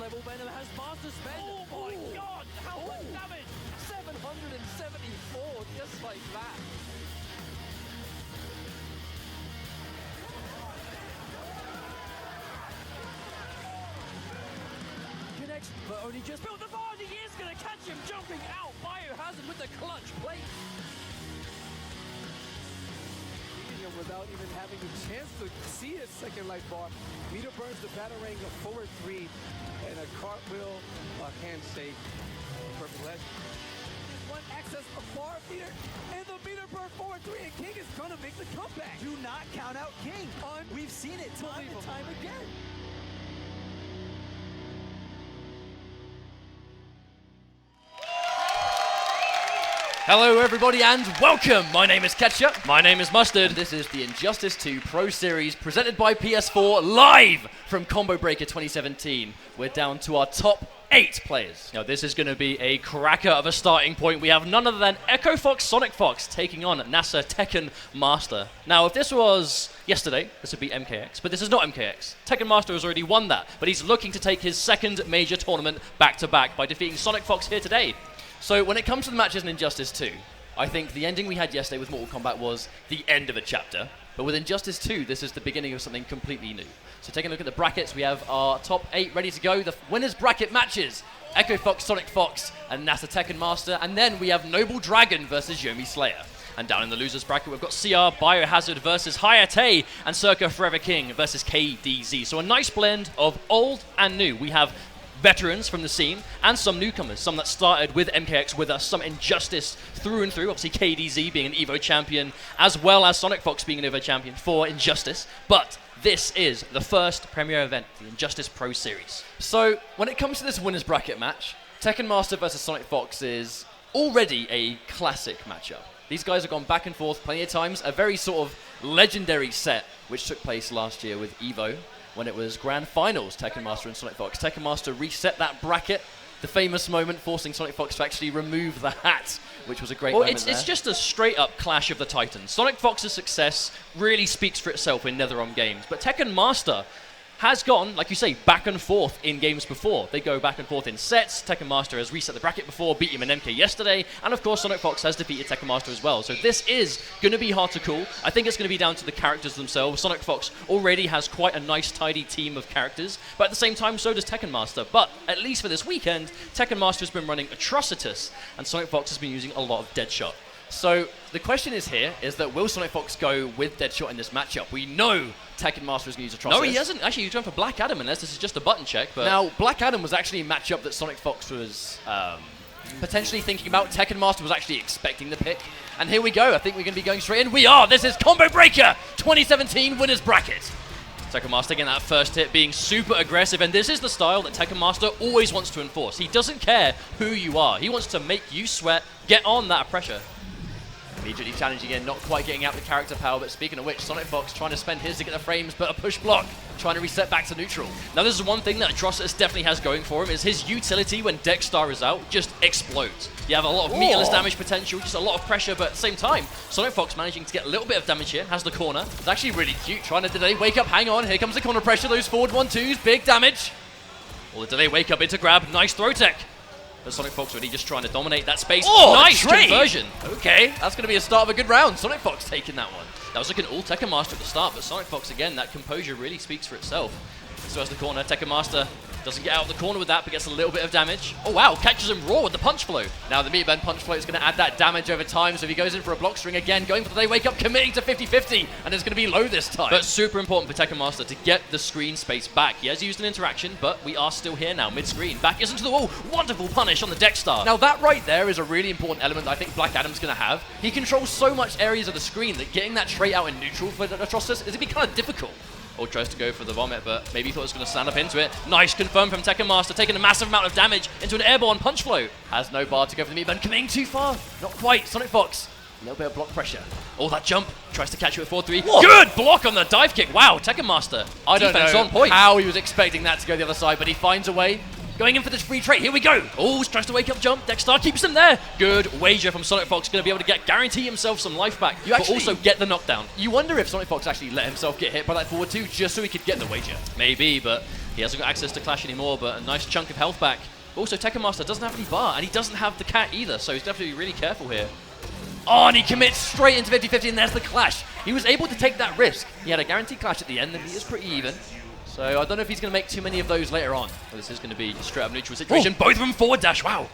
level. Bäйna has Master spend. Oh my god, how much damage? 774, just like that. Connects, but only just built the board. He is going to catch him jumping out. Biohazard with the clutch plate. Without even having the chance to see his second life bar. Meter burns the batarang, a forward 3, and a cartwheel, a handshake. Perfect ledge. One access a bar meter, and the meter burn forward 3, and King is gonna make the comeback. Do not count out King. We've seen it time and time again. Hello everybody and welcome! My name is Ketchup. My name is Mustard. This is the Injustice 2 Pro Series presented by PS4 live from Combo Breaker 2017. We're down to our top 8 players. Now this is going to be a cracker of a starting point. We have none other than Echo Fox Sonic Fox taking on NASA Tekken Master. Now if this was yesterday, this would be MKX, but this is not MKX. Tekken Master has already won that, but he's looking to take his second major tournament back-to-back by defeating Sonic Fox here today. So when it comes to the matches in Injustice 2, I think the ending we had yesterday with Mortal Kombat was the end of a chapter. But with Injustice 2, this is the beginning of something completely new. So taking a look at the brackets, we have our top 8 ready to go. The winners bracket matches, Echo Fox, Sonic Fox, and NASA Tekken Master. And then we have Noble Dragon versus Yomi Slayer. And down in the losers bracket, we've got CR, Biohazard versus Hayate, and Circa Forever King versus KDZ. So a nice blend of old and new. We have veterans from the scene, and some newcomers, some that started with MKX with us, some Injustice through and through, obviously KDZ being an EVO champion, as well as Sonic Fox being an EVO champion for Injustice. But this is the first premier event, the Injustice Pro Series. So when it comes to this winners bracket match, Tekken Master versus Sonic Fox is already a classic matchup. These guys have gone back and forth plenty of times, a very sort of legendary set which took place last year with EVO, when it was Grand Finals, Tekken Master and Sonic Fox. Tekken Master reset that bracket, the famous moment forcing Sonic Fox to actually remove the hat, which was a great moment there. It's just a straight-up clash of the Titans. Sonic Fox's success really speaks for itself in NetherRealm games, but Tekken Master has gone, like you say, back and forth in games before. They go back and forth in sets. Tekken Master has reset the bracket before, beat him in MK yesterday, and of course Sonic Fox has defeated Tekken Master as well. So this is going to be hard to call. I think it's going to be down to the characters themselves. Sonic Fox already has quite a nice, tidy team of characters, but at the same time, so does Tekken Master. But at least for this weekend, Tekken Master has been running Atrocitus, and Sonic Fox has been using a lot of Deadshot. So the question is here, is that will Sonic Fox go with Deadshot in this matchup? We know Tekken Master is going to use Atrocitus. No, he hasn't. Actually, he's going for Black Adam, unless this is just a button check. But now, Black Adam was actually a matchup that Sonic Fox was potentially thinking about. Tekken Master was actually expecting the pick. And here we go. I think we're going to be going straight in. We are. This is Combo Breaker 2017 Winners Bracket. Tekken Master getting that first hit, being super aggressive, and this is the style that Tekken Master always wants to enforce. He doesn't care who you are. He wants to make you sweat, get on that pressure. Immediately challenging in, not quite getting out the character power, but speaking of which, Sonic Fox trying to spend his to get the frames, but a push block, trying to reset back to neutral. Now this is one thing that Atrocitus definitely has going for him, is his utility when Dexstar is out just explodes. You have a lot of meterless damage potential, just a lot of pressure, but at the same time, Sonic Fox managing to get a little bit of damage here, has the corner. It's actually really cute, trying to delay, wake up, hang on, here comes the corner pressure, those forward 1-2s, big damage. All the delay, wake up into grab, nice throw tech. But Sonic Fox really just trying to dominate that space. Oh, nice conversion. Okay, that's going to be a start of a good round. Sonic Fox taking that one. That was looking all Tekken Master at the start, but Sonic Fox, again, that composure really speaks for itself. So as the corner, Tekken Master doesn't get out of the corner with that, but gets a little bit of damage. Oh, wow, catches him raw with the punch flow. Now the Meat Bend punch flow is going to add that damage over time, so if he goes in for a block string again, going for the day wake up, committing to 50-50, and it's going to be low this time. But super important for Tekken Master to get the screen space back. He has used an interaction, but we are still here now, mid-screen. Back is into the wall. Wonderful punish on the Dexstar. Now that right there is a really important element that I think Black Adam's going to have. He controls so much areas of the screen that getting that trait out in neutral for Atrocitus is going to be kind of difficult. Or tries to go for the vomit, but maybe he thought it was going to stand up into it. Nice confirm from Tekken Master, taking a massive amount of damage into an airborne punch flow. Has no bar to go for the meat bend, committing too far. Not quite, Sonic Fox. A little bit of block pressure. Oh, that jump. Tries to catch it with 4-3. Good block on the dive kick. Wow, Tekken Master. I don't know on point. How he was expecting that to go the other side, but he finds a way. Going in for this free trait. Here we go. Oh, tries to wake up jump. Dexstar keeps him there. Good wager from Sonic Fox. Going to be able to guarantee himself some life back, but also get the knockdown. You wonder if Sonic Fox actually let himself get hit by that forward 2 just so he could get the wager. Maybe, but He hasn't got access to Clash anymore, but a nice chunk of health back. Also, Tekken Master doesn't have any bar, and he doesn't have the cat either, so he's definitely really careful here. Oh, and he commits straight into 50-50, and there's the Clash. He was able to take that risk. He had a guaranteed Clash at the end, and he is pretty even. So I don't know if he's going to make too many of those later on. But this is going to be straight up neutral situation. Both of them forward dash, wow.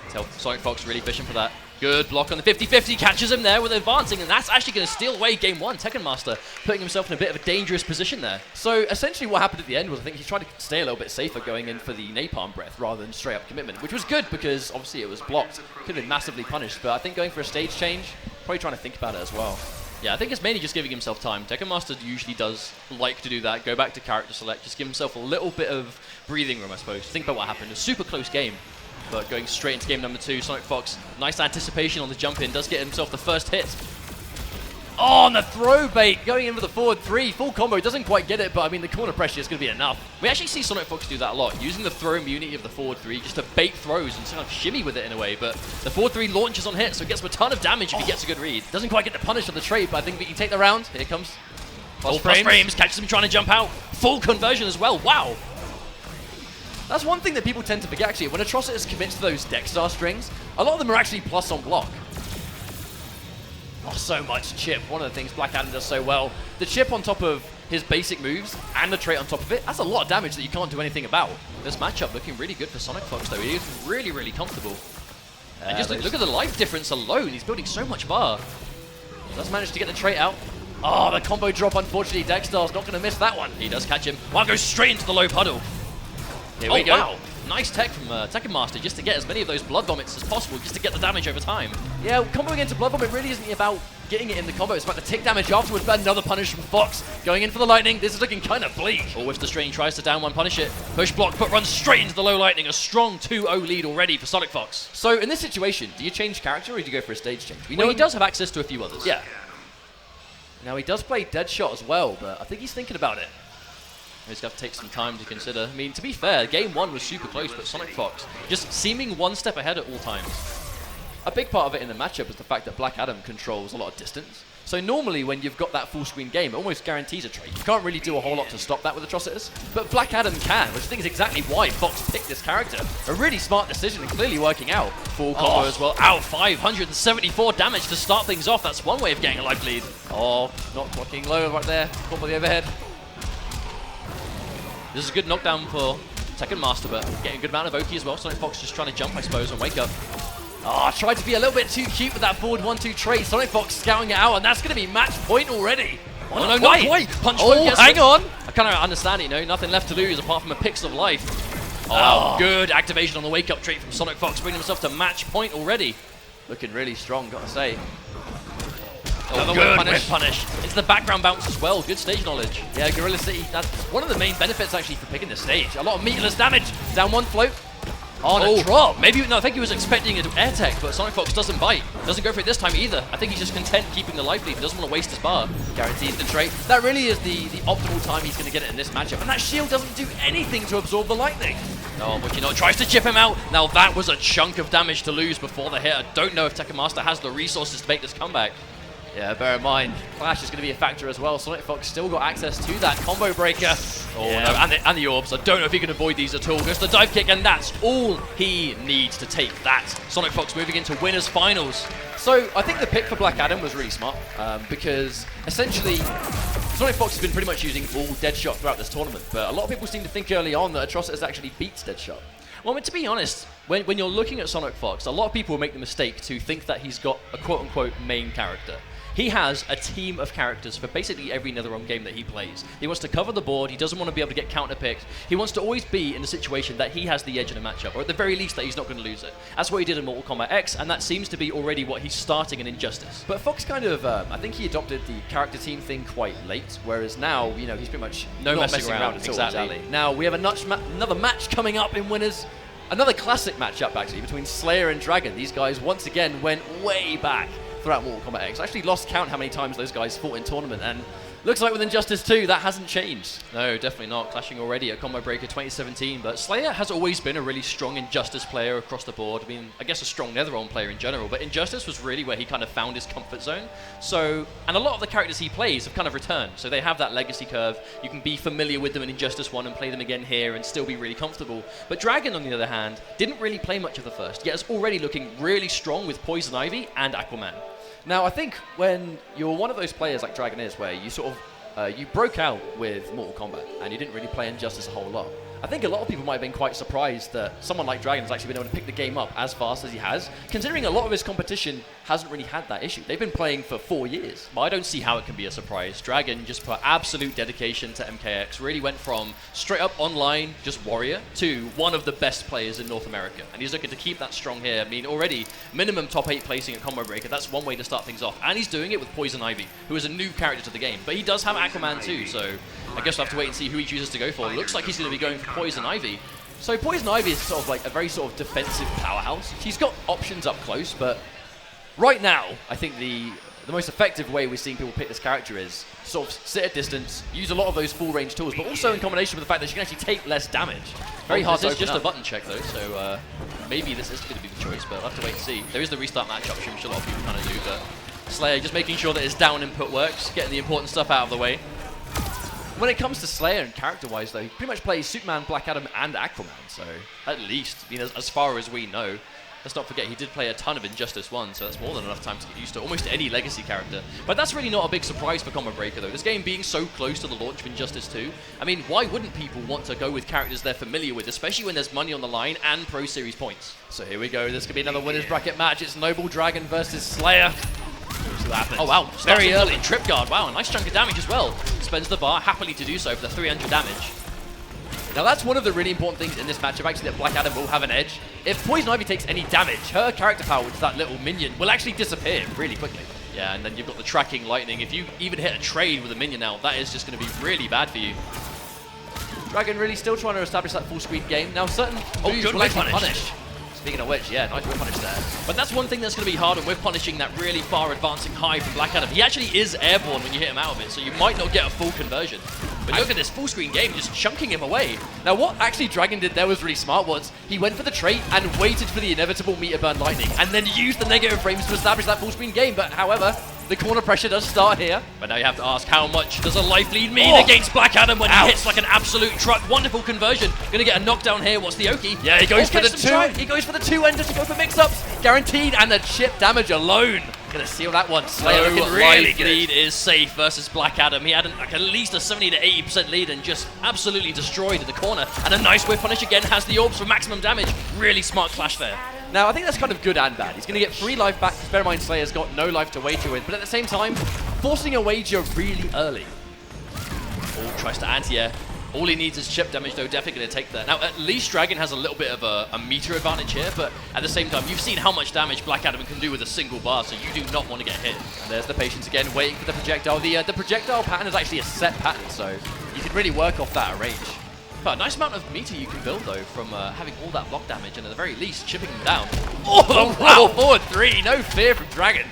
Tell Sonic Fox really fishing for that. Good block on the 50-50, catches him there with advancing, and that's actually going to steal away game one. Tekken Master putting himself in a bit of a dangerous position there. So essentially what happened at the end was I think he tried to stay a little bit safer going in for the napalm breath rather than straight up commitment, which was good because obviously it was blocked. Could have been massively punished, but I think going for a stage change, probably trying to think about it as well. Yeah, I think it's mainly just giving himself time. Tekken Master usually does like to do that, go back to character select, just give himself a little bit of breathing room, I suppose. Think about what happened. A super close game. But going straight into game number 2, Sonic Fox, nice anticipation on the jump in, does get himself the first hit. Oh, and the throw bait, going in for the forward 3, full combo, doesn't quite get it, but I mean the corner pressure is going to be enough. We actually see Sonic Fox do that a lot, using the throw immunity of the forward 3 just to bait throws and sort of shimmy with it in a way, but the forward 3 launches on hit, so it gets him a ton of damage if he gets a good read. Doesn't quite get the punish on the trade, but I think we can take the round. Here comes plus frames, catches him trying to jump out, full conversion as well, wow. That's one thing that people tend to forget, actually. When Atrocitus commits to those Dexstar strings, a lot of them are actually plus on block. Oh, so much chip. One of the things Black Adam does so well. The chip on top of his basic moves and the trait on top of it, that's a lot of damage that you can't do anything about. This matchup looking really good for Sonic Fox, though. He is really, really comfortable. And just look at the life difference alone. He's building so much bar. Does manage to get the trait out. Oh, the combo drop, unfortunately. Dexstar's not going to miss that one. He does catch him. Well, goes straight into the low puddle. Here we go. Wow. Nice tech from Tekken Master just to get as many of those blood vomits as possible, just to get the damage over time. Yeah, comboing into blood vomit really isn't about getting it in the combo, it's about the tick damage afterwards, but another punish from Fox. Going in for the lightning, this is looking kind of bleak. Or if the Strain tries to down one punish it. Push block, but runs straight into the low lightning. A strong 2-0 lead already for Sonic Fox. So in this situation, do you change character or do you go for a stage change? We know he does have access to a few others. Yeah. Now he does play Deadshot as well, but I think he's thinking about it. He's got to take some time to consider. I mean, to be fair, game 1 was super close, but Sonic Fox just seeming one step ahead at all times. A big part of it in the matchup is the fact that Black Adam controls a lot of distance. So normally when you've got that full screen game, it almost guarantees a trade. You can't really do a whole lot to stop that with Atrocitus, but Black Adam can, which I think is exactly why Fox picked this character. A really smart decision and clearly working out. Full combo as well. Ow, 574 damage to start things off. That's one way of getting a life lead. Oh, not blocking low right there. Caught by the overhead. This is a good knockdown for Tekken Master, but getting a good amount of Oki as well. Sonic Fox just trying to jump, I suppose, and wake up. Oh, tried to be a little bit too cute with that forward 1-2 trade. Sonic Fox scouting it out, and that's going to be match point already. Oh, no, not quite. Punch hang on. I kind of understand it, you know. Nothing left to lose apart from a pixel of life. Oh, good activation on the wake-up trait from Sonic Fox, bringing himself to match point already. Looking really strong, gotta say. Oh, good punish. Into the background bounce as well. Good stage knowledge. Yeah, Gorilla City, that's one of the main benefits actually for picking the stage. A lot of meterless damage. Down one float. On a drop. Maybe, no, I think he was expecting an air tech, but Sonic Fox doesn't bite. Doesn't go for it this time either. I think he's just content keeping the life lead. He doesn't want to waste his bar. Guarantees the trait. That really is the optimal time he's going to get it in this matchup. And that shield doesn't do anything to absorb the lightning. Oh, but you know, tries to chip him out. Now that was a chunk of damage to lose before the hit. I don't know if Tekken Master has the resources to make this comeback. Yeah, bear in mind, Clash is going to be a factor as well. Sonic Fox still got access to that combo breaker. Oh, yeah. No, and the orbs. I don't know if he can avoid these at all. Goes the dive kick, and that's all he needs to take that. Sonic Fox moving into winners finals. So I think the pick for Black Adam was really smart because essentially Sonic Fox has been pretty much using all Deadshot throughout this tournament, but a lot of people seem to think early on that Atrocitus actually beats Deadshot. Well, I mean, to be honest, when you're looking at Sonic Fox, a lot of people will make the mistake to think that he's got a quote-unquote main character. He has a team of characters for basically every NetherRealm game that he plays. He wants to cover the board, he doesn't want to be able to get counter-picked, he wants to always be in a situation that he has the edge in a matchup, or at the very least that he's not going to lose it. That's what he did in Mortal Kombat X, and that seems to be already what he's starting in Injustice. But Fox kind of, I think he adopted the character team thing quite late, whereas now, you know, he's pretty much not messing around at all. Exactly. Now, we have another match coming up in Winners. Another classic matchup, actually, between Slayer and Dragon. These guys, once again, went way back throughout Mortal Kombat X. I actually lost count how many times those guys fought in tournament, and Looks like with Injustice 2, that hasn't changed. No, definitely not. Clashing already at Combo Breaker 2017, but Slayer has always been a really strong Injustice player across the board. I mean, I guess a strong Netherrealm player in general, but Injustice was really where he kind of found his comfort zone. So, and a lot of the characters he plays have kind of returned. So they have that legacy curve. You can be familiar with them in Injustice 1 and play them again here and still be really comfortable. But Dragon, on the other hand, didn't really play much of the first, yet is already looking really strong with Poison Ivy and Aquaman. Now, I think when you're one of those players like Dragon is, where you sort of you broke out with Mortal Kombat and you didn't really play Injustice a whole lot, I think a lot of people might have been quite surprised that someone like Dragon has actually been able to pick the game up as fast as he has, considering a lot of his competition hasn't really had that issue. They've been playing for 4 years. But I don't see how it can be a surprise. Dragon just put absolute dedication to MKX, really went from straight up online, just warrior, to one of the best players in North America. And he's looking to keep that strong here. I mean, already minimum top 8 placing at Combo Breaker. That's one way to start things off. And he's doing it with Poison Ivy, who is a new character to the game. But he does have Aquaman too, so I guess we'll have to wait and see who he chooses to go for. Looks like he's going to be going for Poison Ivy. So Poison Ivy is sort of like a very sort of defensive powerhouse. She's got options up close, but right now, I think the most effective way we're seeing people pick this character is sort of sit at distance, use a lot of those full range tools, but also in combination with the fact that she can actually take less damage. Very hard to open just up. A button check though, so maybe this is going to be the choice, but we'll have to wait and see. There is the restart match option, which a lot of people kind of do, but Slayer just making sure that his down input works, getting the important stuff out of the way. When it comes to Slayer and character-wise, though, he pretty much plays Superman, Black Adam, and Aquaman, so at least, I mean, as far as we know. Let's not forget, he did play a ton of Injustice 1, so that's more than enough time to get used to almost any legacy character. But that's really not a big surprise for Combo Breaker, though. This game being so close to the launch of Injustice 2, I mean, why wouldn't people want to go with characters they're familiar with, especially when there's money on the line and Pro Series points? So here we go, this could be another winner's bracket match. It's Noble Dragon versus Slayer. Oh wow, very early. Trip guard, wow, a nice chunk of damage as well. Spends the bar happily to do so for the 300 damage. Now that's one of the really important things in this matchup, actually, that Black Adam will have an edge. If Poison Ivy takes any damage, her character power, which is that little minion, will actually disappear really quickly. Yeah, and then you've got the tracking lightning. If you even hit a trade with a minion now, that is just going to be really bad for you. Dragon really still trying to establish that full screen game. Now certain moves will actually punish. Speaking of which, yeah, nice whip punish there. But that's one thing that's going to be hard on whip punishing that really far advancing high from Black Adam. He actually is airborne when you hit him out of it, so you might not get a full conversion. But look at this full screen game, just chunking him away. Now what actually Dragon did there was really smart was, he went for the trait and waited for the inevitable meter burn lightning, and then used the negative frames to establish that full screen game. But however, the corner pressure does start here. But now you have to ask, how much does a life lead mean against Black Adam when he hits like an absolute truck? Wonderful conversion. Gonna get a knockdown here. What's the Oki? Yeah, he goes for the two. He goes for the two enders to go for mix-ups. Guaranteed, and the chip damage alone. Gonna seal that one. Slayer looking really good. Lead is safe versus Black Adam. He had like at least a 70 to 80% lead and just absolutely destroyed in the corner. And a nice whip punish again, has the orbs for maximum damage. Really smart clash there. Now, I think that's kind of good and bad. He's going to get 3 life back, because bear in mind Slayer's got no life to wager with, but at the same time, forcing a wager really early. Oh, tries to anti-air. All he needs is chip damage, though, definitely going to take that. Now, at least Dragon has a little bit of a meter advantage here, but at the same time, you've seen how much damage Black Adam can do with a single bar, so you do not want to get hit. And there's the patience again, waiting for the projectile. The projectile pattern is actually a set pattern, so you can really work off that at range. But a nice amount of meter you can build, though, from having all that block damage, and at the very least, chipping them down. Oh, wow, forward 3, no fear from Dragon.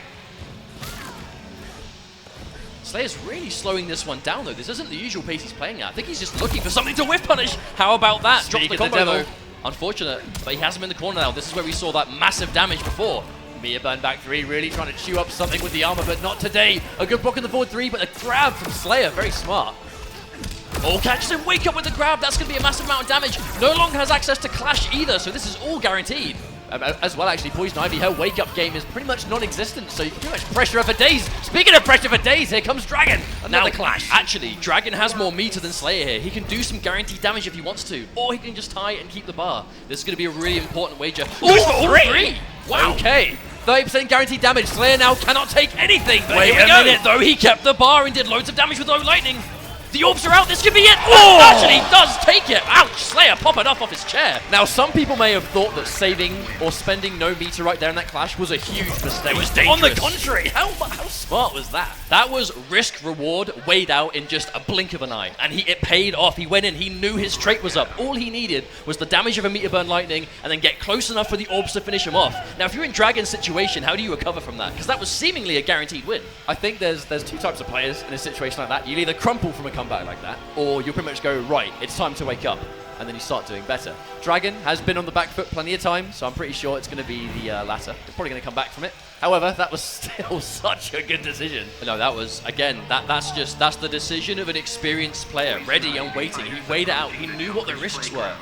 Slayer's really slowing this one down, though. This isn't the usual pace he's playing at. I think he's just looking for something to whip punish. How about that? Drops the combo, though. Unfortunate, but he has him in the corner now. This is where we saw that massive damage before. Mia burn back 3, really trying to chew up something with the armor, but not today. A good block in the forward 3, but a grab from Slayer, very smart. Oh, catches him, wake up with the grab. That's going to be a massive amount of damage. No longer has access to Clash either, so this is all guaranteed. As well, actually, Poison Ivy, her wake-up game is pretty much non-existent, so you can pretty much pressure her for days. Speaking of pressure for days, here comes Dragon. Another Clash. Actually, Dragon has more meter than Slayer here. He can do some guaranteed damage if he wants to, or he can just tie and keep the bar. This is going to be a really important wager. Oh, 3! Wow. Okay. 30% guaranteed damage. Slayer now cannot take anything. But wait a minute, though. He kept the bar and did loads of damage with low lightning. The orbs are out, this could be it! Oh! Actually does take it! Ouch! Slayer popping off his chair. Now, some people may have thought that saving or spending no meter right there in that clash was a huge mistake. It was dangerous. On the contrary, how smart was that? That was risk-reward weighed out in just a blink of an eye. And it paid off. He went in, he knew his trait was up. All he needed was the damage of a meter burn lightning and then get close enough for the orbs to finish him off. Now, if you're in Dragon's situation, how do you recover from that? Because that was seemingly a guaranteed win. I think there's two types of players in a situation like that. You'll either crumple from a comeback like that, or you'll pretty much go, right, it's time to wake up, and then you start doing better. Dragon has been on the back foot plenty of times, so I'm pretty sure it's going to be the latter. They're probably going to come back from it. However, that was still such a good decision. No, that was, again, that's the decision of an experienced player, ready and waiting. He weighed it out, he knew what the risks were,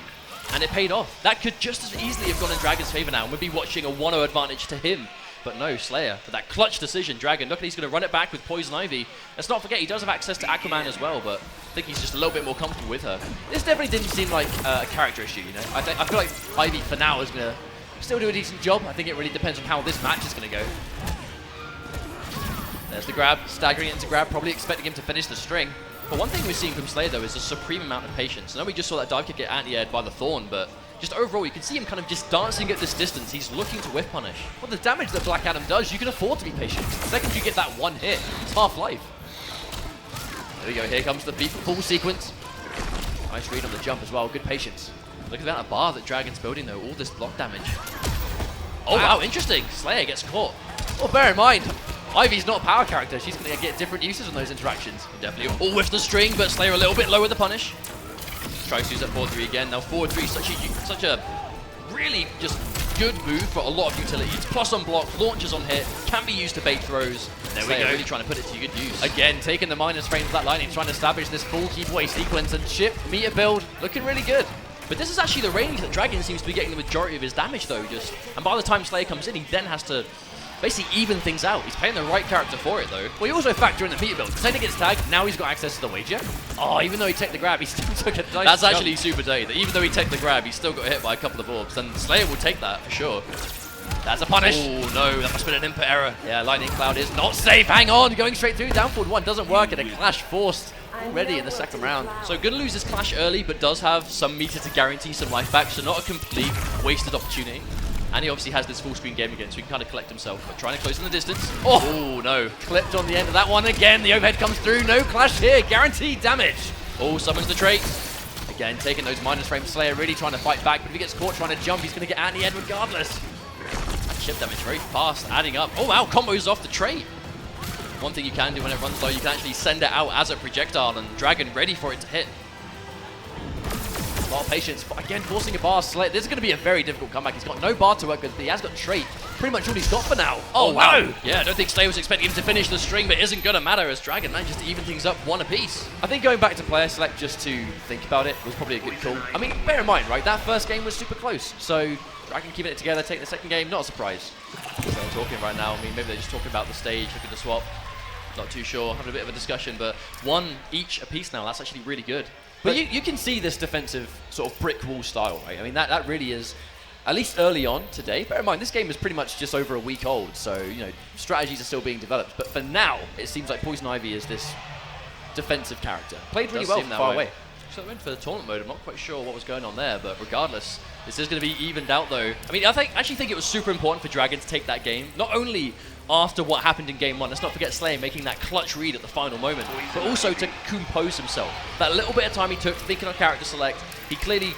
and it paid off. That could just as easily have gone in Dragon's favor now, and we'd be watching a 1-0 advantage to him. But no, Slayer, for that clutch decision. Dragon, look, he's going to run it back with Poison Ivy. Let's not forget, he does have access to Aquaman as well, but I think he's just a little bit more comfortable with her. This definitely didn't seem like a character issue, you know? I feel like Ivy, for now, is going to still do a decent job. I think it really depends on how this match is going to go. There's the grab, staggering it into grab, probably expecting him to finish the string. But one thing we're seeing from Slayer, though, is a supreme amount of patience. I know we just saw that dive kick get anti-aired by the Thorn, but just overall, you can see him kind of just dancing at this distance. He's looking to whiff punish. Well, the damage that Black Adam does, you can afford to be patient. The second you get that one hit, it's half-life. There we go, here comes the full sequence. Nice read on the jump as well, good patience. Look at that bar that Dragon's building, though, all this block damage. Oh, wow, interesting. Slayer gets caught. Well, bear in mind, Ivy's not a power character. She's going to get different uses on those interactions. Definitely all with the string, but Slayer a little bit low with the punish. Tries to use that 4-3 again. Now 4-3 such a really just good move for a lot of utilities. Plus on block, launches on hit, can be used to bait throws. There we go. Really trying to put it to good use. Again, taking the minus frames of that lightning, trying to establish this full keep away sequence and chip, meter build, looking really good. But this is actually the range that Dragon seems to be getting the majority of his damage though. And by the time Slayer comes in, he then has to basically even things out. He's playing the right character for it though. Well, you also factor in the meter build. Taylor gets tagged, now he's got access to the wager. Oh, even though he took the grab, he still took a nice That's jump. Actually super dirty. That even though he took the grab, he still got hit by a couple of orbs. And Slayer will take that for sure. That's a punish. Oh no, that must have been an input error. Yeah, Lightning Cloud is not safe. Hang on, going straight through. Down forward 1 doesn't work, and a clash forced already in the second round. So gonna lose this clash early, but does have some meter to guarantee some life back. So not a complete wasted opportunity. And he obviously has this full screen game again, so he can kind of collect himself, but trying to close in the distance. Oh no, clipped on the end of that one again. The overhead comes through, no clash here, guaranteed damage. Oh, summons the trait. Again, taking those minus frames. Slayer really trying to fight back, but if he gets caught trying to jump, he's going to get anti-ed regardless. That chip damage very fast, adding up. Oh wow, combos off the trait. One thing you can do when it runs low, you can actually send it out as a projectile, and Dragon ready for it to hit. A lot of patience, but again, forcing a bar. Slayer. This is going to be a very difficult comeback. He's got no bar to work with, but he has got trait. Pretty much all he's got for now. Oh, wow. No. Yeah, I don't think Slayer was expecting him to finish the string, but it isn't going to matter as Dragon manages to even things up 1 apiece. I think going back to player select just to think about it was probably a good call. I mean, bear in mind, right, that first game was super close. So Dragon keeping it together, taking the second game, not a surprise. So I'm talking right now. I mean, maybe they're just talking about the stage, looking to swap. Not too sure, having a bit of a discussion, but 1 each apiece now. That's actually really good. But you can see this defensive sort of brick wall style, right? I mean, that really is, at least early on today. Bear in mind, this game is pretty much just over a week old, so, you know, strategies are still being developed. But for now, it seems like Poison Ivy is this defensive character. Played really well from far away. So I went for the tournament mode. I'm not quite sure what was going on there, but regardless, this is going to be evened out, though. I mean, I actually think it was super important for Dragon to take that game, not only after what happened in game 1. Let's not forget Slayer making that clutch read at the final moment, but also to compose himself. That little bit of time he took thinking on character select, he clearly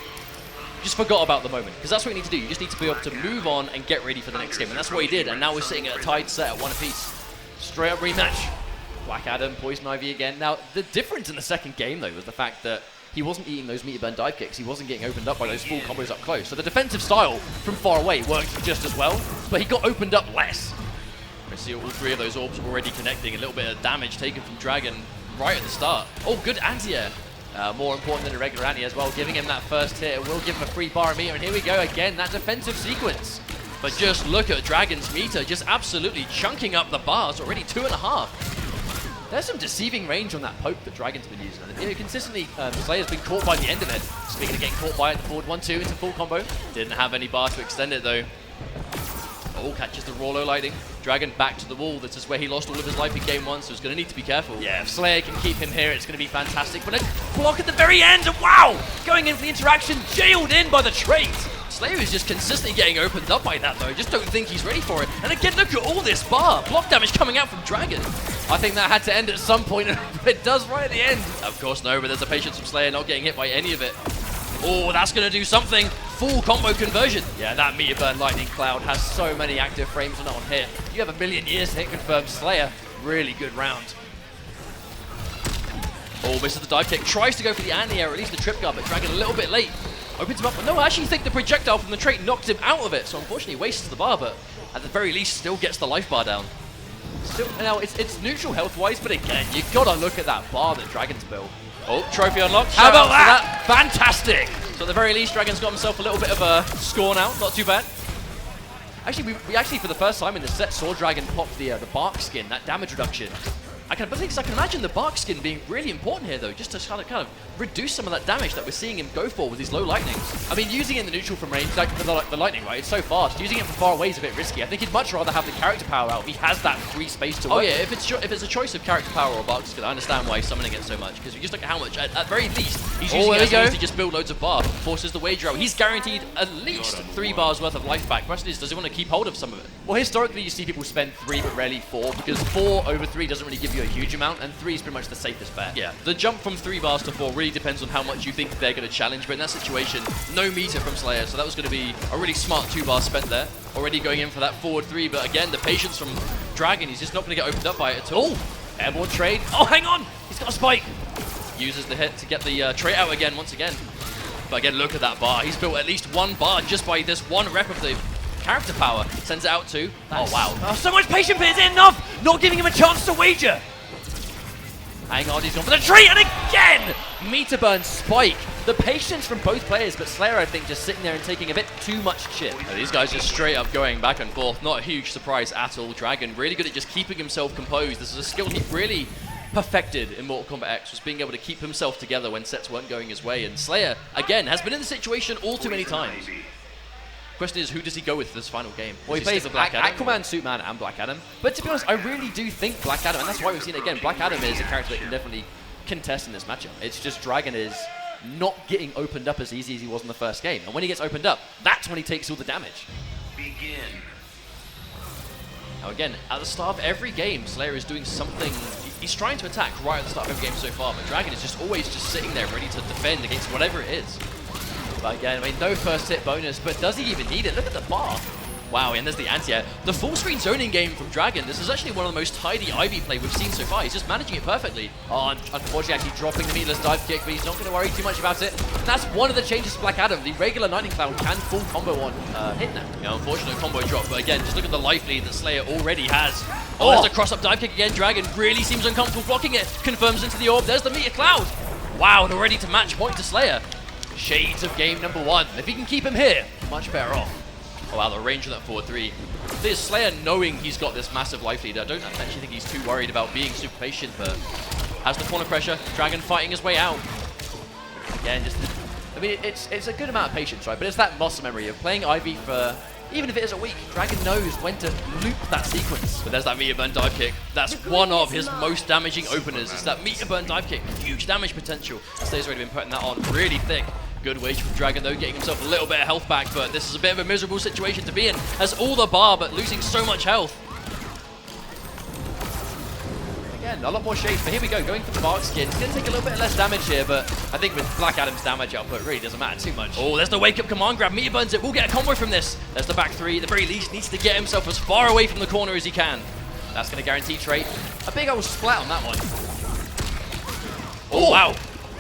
just forgot about the moment, because that's what you need to do. You just need to be able to move on and get ready for the next game, and that's what he did, and now we're sitting at a tied set at 1 apiece. Straight up rematch. Black Adam, Poison Ivy again. Now, the difference in the second game, though, was the fact that he wasn't eating those meter burn dive kicks. He wasn't getting opened up by those full combos up close. So the defensive style from far away worked just as well, but he got opened up less. We see all 3 of those orbs already connecting. A little bit of damage taken from Dragon right at the start. Oh, good anti-air. More important than a regular anti as well, giving him that first hit. It will give him a free bar meter, and here we go again, that defensive sequence. But just look at Dragon's meter, just absolutely chunking up the bars, already 2.5. There's some deceiving range on that poke that Dragon's been using. And, you know, consistently, Slayer's been caught by the end of it. Speaking of getting caught by it, the forward 1-2 into full combo. Didn't have any bar to extend it though. Oh, catches the raw low lightning. Dragon back to the wall. This is where he lost all of his life in game 1, so he's going to need to be careful. Yeah, if Slayer can keep him here, it's going to be fantastic. But a block at the very end, and wow! Going in for the interaction, jailed in by the trait. Slayer is just consistently getting opened up by that, though. I just don't think he's ready for it. And again, look at all this bar. Block damage coming out from Dragon. I think that had to end at some point, and it does right at the end. Of course, no, but there's a patience from Slayer not getting hit by any of it. Oh, that's going to do something. Full combo conversion. Yeah, that meter burn lightning cloud has so many active frames on hit. You have a million years to hit confirmed. Slayer, really good round. Oh, misses the dive kick. Tries to go for the anti-air, or at least the trip guard, but Dragon a little bit late. Opens him up, but no, I actually think the projectile from the trait knocked him out of it, so unfortunately wastes the bar, but at the very least still gets the life bar down. Still, now, it's neutral health-wise, but again, you gotta look at that bar that Dragon's built. Oh, trophy unlocked. How about that? Fantastic! So at the very least, Dragon's got himself a little bit of a score now. Not too bad. Actually, we actually, for the first time in the set, saw Dragon pop the bark skin, that damage reduction. I can imagine the bark skin being really important here, though, just to kind of reduce some of that damage that we're seeing him go for with these low lightnings. I mean, using it in the neutral from range, like the lightning, right? It's so fast. Using it from far away is a bit risky. I think he'd much rather have the character power out. He has that free space to work. Oh yeah, if it's a choice of character power or bark skin, I understand why he's summoning it so much. Because we just look at how much, at very least, he's using it to just build loads of bar. Forces the wager out. He's guaranteed at least 3 bars worth of life back. Question is, does he want to keep hold of some of it? Well, historically, you see people spend 3 but rarely 4, because 4 over 3 doesn't really give you a huge amount, and 3 is pretty much the safest bet. Yeah, the jump from 3 bars to 4 really depends on how much you think they're going to challenge, but in that situation, no meter from Slayer, so that was going to be a really smart 2 bars spent there. Already going in for that forward 3, but again, the patience from Dragon, he's just not going to get opened up by it at all. Airborne trade. Oh, hang on! He's got a spike! Uses the hit to get the trait out again, once again. But again, look at that bar. He's built at least 1 bar just by this 1 rep of the character power. Sends it out to... Oh, wow. Oh, so much patience, but is it enough? Not giving him a chance to wager. Hang on, he's gone for the tree, and again! Meter burn spike. The patience from both players, but Slayer, I think, just sitting there and taking a bit too much chip. Oh, these guys just straight up going back and forth. Not a huge surprise at all. Dragon really good at just keeping himself composed. This is a skill he really perfected in Mortal Kombat X, was being able to keep himself together when sets weren't going his way. And Slayer, again, has been in the situation all too many times. Question is, who does he go with for this final game? Well, he plays Aquaman, Superman, and Black Adam. But to be honest, I really do think Black Adam, and that's why we've seen it again, Black Adam is a character that can definitely contest in this matchup. It's just Dragon is not getting opened up as easy as he was in the first game. And when he gets opened up, that's when he takes all the damage. Begin. Now again, at the start of every game, Slayer is doing something. He's trying to attack right at the start of every game so far, but Dragon is just always just sitting there ready to defend against whatever it is. But again, I mean, no first hit bonus, but does he even need it? Look at the bar. Wow, and there's the anti-air. The full screen zoning game from Dragon. This is actually one of the most tidy Ivy play we've seen so far. He's just managing it perfectly. Oh, unfortunately actually dropping the meatless dive kick, but he's not going to worry too much about it. And that's one of the changes to Black Adam. The regular Lightning Cloud can full combo on hit now. Yeah, unfortunate combo drop, but again, just look at the life lead that Slayer already has. Oh, there's a cross-up dive kick again. Dragon really seems uncomfortable blocking it. Confirms into the orb. There's the meter cloud. Wow, and already to match point to Slayer. Shades of game number 1. If he can keep him here, much better off. Oh wow, the range of that forward 3. This Slayer knowing he's got this massive life lead. I don't actually think he's too worried about being super patient, but has the corner pressure. Dragon fighting his way out. Again, just, I mean, it's a good amount of patience, right? But it's that muscle memory of playing Ivy for, even if it is a week, Dragon knows when to loop that sequence. But there's that meter burn dive kick. That's one of his most damaging openers. It's that meter burn dive kick. Huge damage potential. Slayer's already been putting that on really thick. Good wage from Dragon, though, getting himself a little bit of health back, but this is a bit of a miserable situation to be in. Has all the bar, but losing so much health. Again, a lot more shades, but here we go, going for the bark skin. It's going to take a little bit less damage here, but I think with Black Adam's damage output, it really doesn't matter too much. Oh, there's the wake-up command grab. Meter burns it. We'll get a combo from this. There's the back 3. At the very least, needs to get himself as far away from the corner as he can. That's going to guarantee trait. A big old splat on that one. Oh, wow.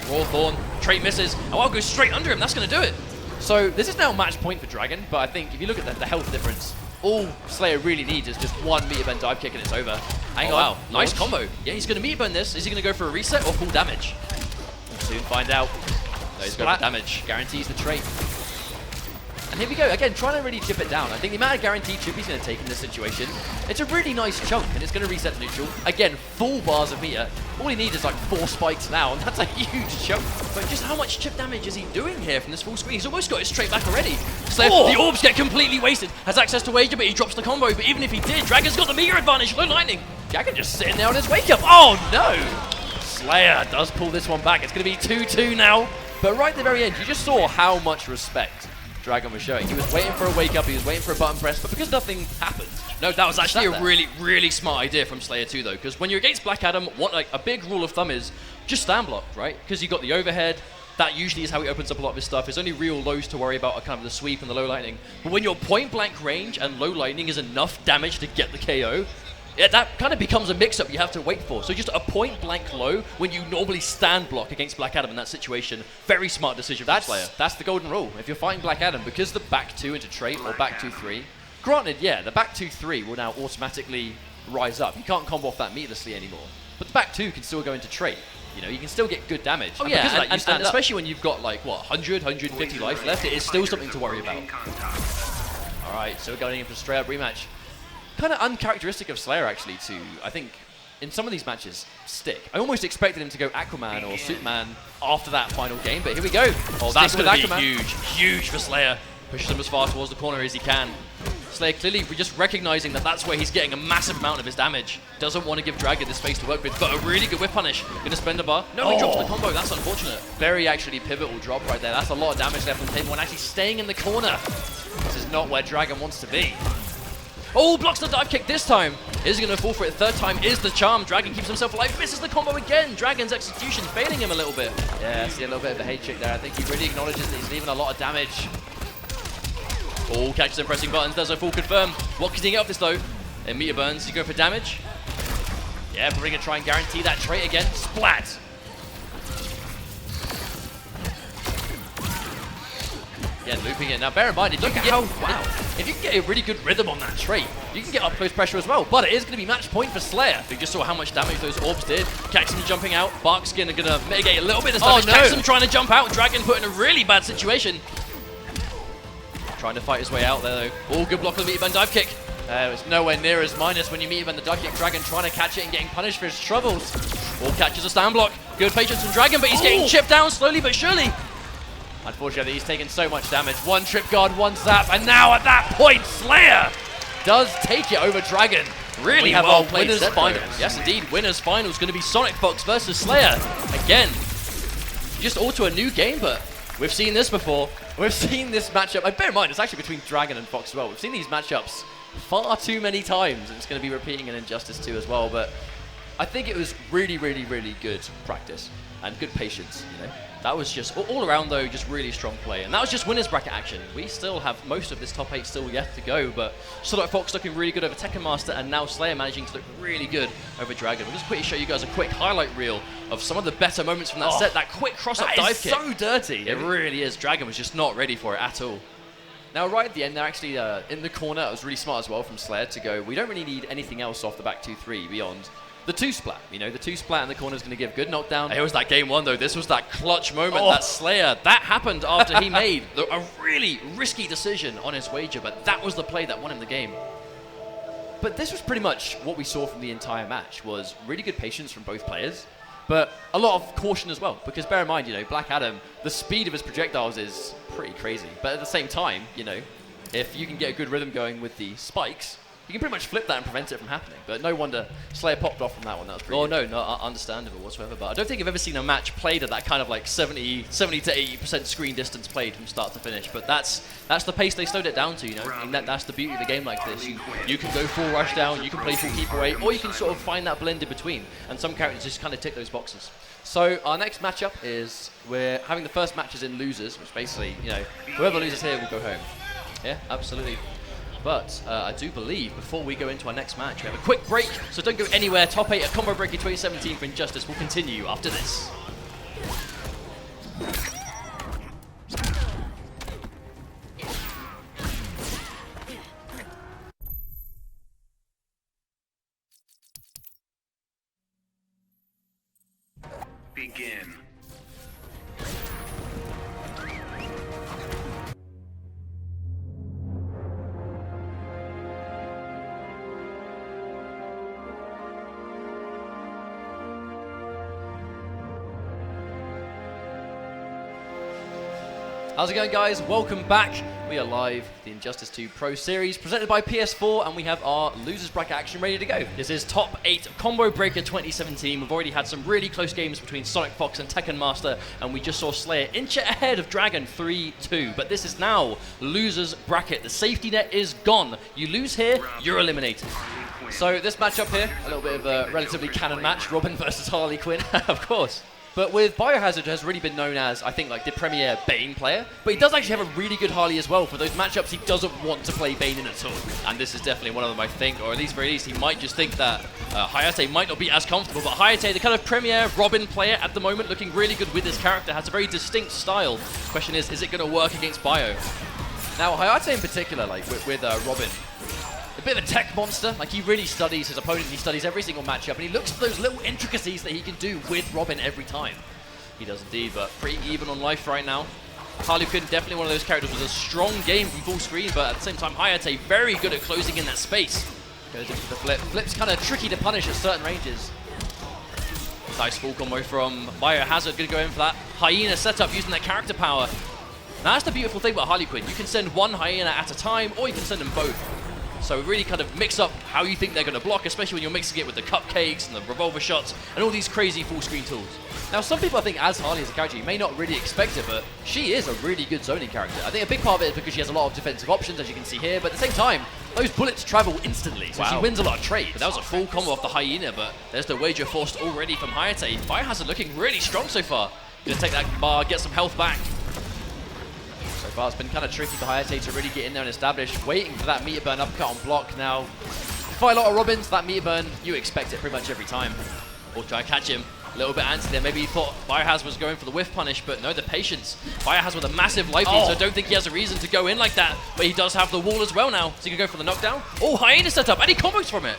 Raw Thorn. Trait misses. Oh, I'll go straight under him. That's going to do it. So this is now match point for Dragon, but I think if you look at the health difference, all Slayer really needs is just 1 meter burn dive kick and it's over. Hang on. Wow. Nice combo. Yeah, he's going to meter burn this. Is he going to go for a reset or full damage? We'll soon find out. No, he's going for damage. Guarantees the trait. And here we go, again, trying to really chip it down. I think the amount of guaranteed chip he's going to take in this situation, it's a really nice chunk, and it's going to reset to neutral. Again, full bars of meter. All he needs is like 4 spikes now, and that's a huge chunk. But just how much chip damage is he doing here from this full screen? He's almost got it straight back already. So the orbs get completely wasted. Has access to wager, but he drops the combo. But even if he did, Dragon's got the meter advantage. Low lightning. Dragon just sitting there on his wake up. Oh no! Slayer does pull this one back. It's going to be 2-2 now. But right at the very end, you just saw how much respect Dragon was showing. He was waiting for a wake up, he was waiting for a button press, but because nothing happened. No, that was actually a really, really smart idea from Slayer 2 though, because when you're against Black Adam, like a big rule of thumb is just stand block, right? Because you got the overhead, that usually is how he opens up a lot of his stuff. His only real lows to worry about are kind of the sweep and the low lightning. But when you're point blank range and low lightning is enough damage to get the KO, yeah, that kind of becomes a mix-up you have to wait for. So just a point-blank low when you normally stand block against Black Adam in that situation. Very smart decision from Slayer. That's the golden rule. If you're fighting Black Adam, because the back 2 into trait or back 2-3, granted, yeah, the back 2-3 will now automatically rise up. You can't combo off that meatlessly anymore. But the back 2 can still go into trait. You know, you can still get good damage. Oh, yeah, and especially when you've got, like, what, 100, 150 life left, it is still something to worry about. All right, so we're going in for a straight-up rematch. Kind of uncharacteristic of Slayer, actually, to, I think, in some of these matches, stick. I almost expected him to go Aquaman or Superman after that final game, but here we go. Oh, that's going to be huge, huge for Slayer. Pushes him as far towards the corner as he can. Slayer clearly just recognizing that that's where he's getting a massive amount of his damage. Doesn't want to give Dragon the space to work with, but a really good whip punish. Gonna spend a bar. No, he drops the combo. That's unfortunate. Very actually pivotal drop right there. That's a lot of damage left on the table and actually staying in the corner. This is not where Dragon wants to be. Oh, blocks the dive kick this time. Is he going to fall for it? Third time is the charm. Dragon keeps himself alive. Misses the combo again. Dragon's execution failing him a little bit. Yeah, see a little bit of a hate trick there. I think he really acknowledges that he's leaving a lot of damage. Oh, catches him pressing buttons. Does a full confirm. What can he get off this though? And meter burns. He go for damage. Yeah, probably going to try and guarantee that trait again. Splat. Yeah, looping it. Now, bear in mind, if you can get, if you can get a really good rhythm on that trait, you can get up close pressure as well. But it is going to be match point for Slayer. You just saw how much damage those orbs did. Caxton jumping out. Barkskin are going to mitigate a little bit of damage. Caxton trying to jump out. Dragon put in a really bad situation. Trying to fight his way out there, though. All good block of the meter bend dive kick. It's nowhere near as minus when you meter bend the dive kick. Dragon trying to catch it and getting punished for his troubles. All catches a stand block. Good patience from Dragon, but he's getting chipped down slowly but surely. Unfortunately, he's taken so much damage. One trip guard, one zap, and now at that point, Slayer does take it over Dragon. Really well played. Winners finals. Yes, indeed. Winners finals going to be Sonic Fox versus Slayer. Again, just all to a new game, but we've seen this before. We've seen this matchup. And bear in mind, it's actually between Dragon and Fox as well. We've seen these matchups far too many times, and it's going to be repeating in Injustice 2 as well. But I think it was really, really, really good practice and good patience, you know. That was just, all around though, just really strong play. And that was just winners bracket action. We still have most of this top 8 still yet to go, but Sonic Fox looking really good over Tekken Master, and now Slayer managing to look really good over Dragon. We'll just quickly show you guys a quick highlight reel of some of the better moments from that set. That quick cross-up dive kick. So dirty. It really is. Dragon was just not ready for it at all. Now, right at the end, they're actually in the corner. It was really smart as well from Slayer to go, we don't really need anything else off the back 2-3 beyond the 2-splat. You know, the 2-splat in the corner is going to give good knockdown. It was that game 1, though. This was that clutch moment that Slayer, that happened after he made a really risky decision on his wager, but that was the play that won him the game. But this was pretty much what we saw from the entire match, was really good patience from both players, but a lot of caution as well, because bear in mind, you know, Black Adam, the speed of his projectiles is pretty crazy, but at the same time, you know, if you can get a good rhythm going with the spikes, you can pretty much flip that and prevent it from happening. But no wonder Slayer popped off from that one. That was pretty good. No, understandable whatsoever. But I don't think I've ever seen a match played at that kind of like 70 to 80% screen distance played from start to finish. But that's the pace they slowed it down to, you know. And that's the beauty of the game like this. You can go full rush down, you can play full keep away, or you can sort of find that blend in between. And some characters just kind of tick those boxes. So our next matchup is, we're having the first matches in losers, which basically, you know, whoever loses here will go home. Yeah, absolutely. But I do believe, before we go into our next match, we have a quick break, so don't go anywhere. Top 8 at Combo Breaker 2017 for Injustice will continue after this. Begin. How's it going, guys? Welcome back. We are live, the Injustice 2 Pro Series, presented by PS4, and we have our losers bracket action ready to go. This is Top 8 Combo Breaker 2017. We've already had some really close games between Sonic Fox and Tekken Master, and we just saw Slayer inch it ahead of Dragon 3-2. But this is now losers bracket. The safety net is gone. You lose here, you're eliminated. So this matchup here, a little bit of a relatively canon match, Robin versus Harley Quinn, of course. But with Biohazard has really been known as, I think, like the premier Bane player. But he does actually have a really good Harley as well. For those matchups, he doesn't want to play Bane in at all. And this is definitely one of them, I think. Or at least, very least, he might just think that Hayate might not be as comfortable. But Hayate, the kind of premier Robin player at the moment, looking really good with his character, has a very distinct style. Question is it going to work against Bio? Now, Hayate in particular, like with Robin, a bit of a tech monster. Like, he really studies his opponent. He studies every single matchup, and he looks for those little intricacies that he can do with Robin every time. He does indeed, but pretty even on life right now. Harley Quinn, definitely one of those characters with a strong game from full screen, but at the same time, Hayate very good at closing in that space. Goes into the flip. Flip's kind of tricky to punish at certain ranges. Nice full combo from Biohazard. Going to go in for that Hyena setup using that character power. Now, that's the beautiful thing about Harley Quinn. You can send one Hyena at a time, or you can send them both. So really kind of mix up how you think they're going to block, especially when you're mixing it with the cupcakes and the revolver shots and all these crazy full screen tools. Now, some people, I think, as Harley as a character, you may not really expect it, but she is a really good zoning character. I think a big part of it is because she has a lot of defensive options, as you can see here, but at the same time, those bullets travel instantly, so she wins a lot of trades. But that was a full combo off the Hyena, but there's the wager forced already from Hayate. Biohazard looking really strong so far. Gonna take that bar, get some health back. So far, it's been kind of tricky for Hayate to really get in there and establish, waiting for that meter burn uppercut on block. Now, you fight a lot of Robins, that meter burn, you expect it pretty much every time. Or try and catch him. A little bit antsy there. Maybe he thought Biohazard was going for the whiff punish, but no, the patience. Biohazard with a massive life lead, so I don't think he has a reason to go in like that. But he does have the wall as well now, so he can go for the knockdown. Oh, Hyena setup, and he combos from it.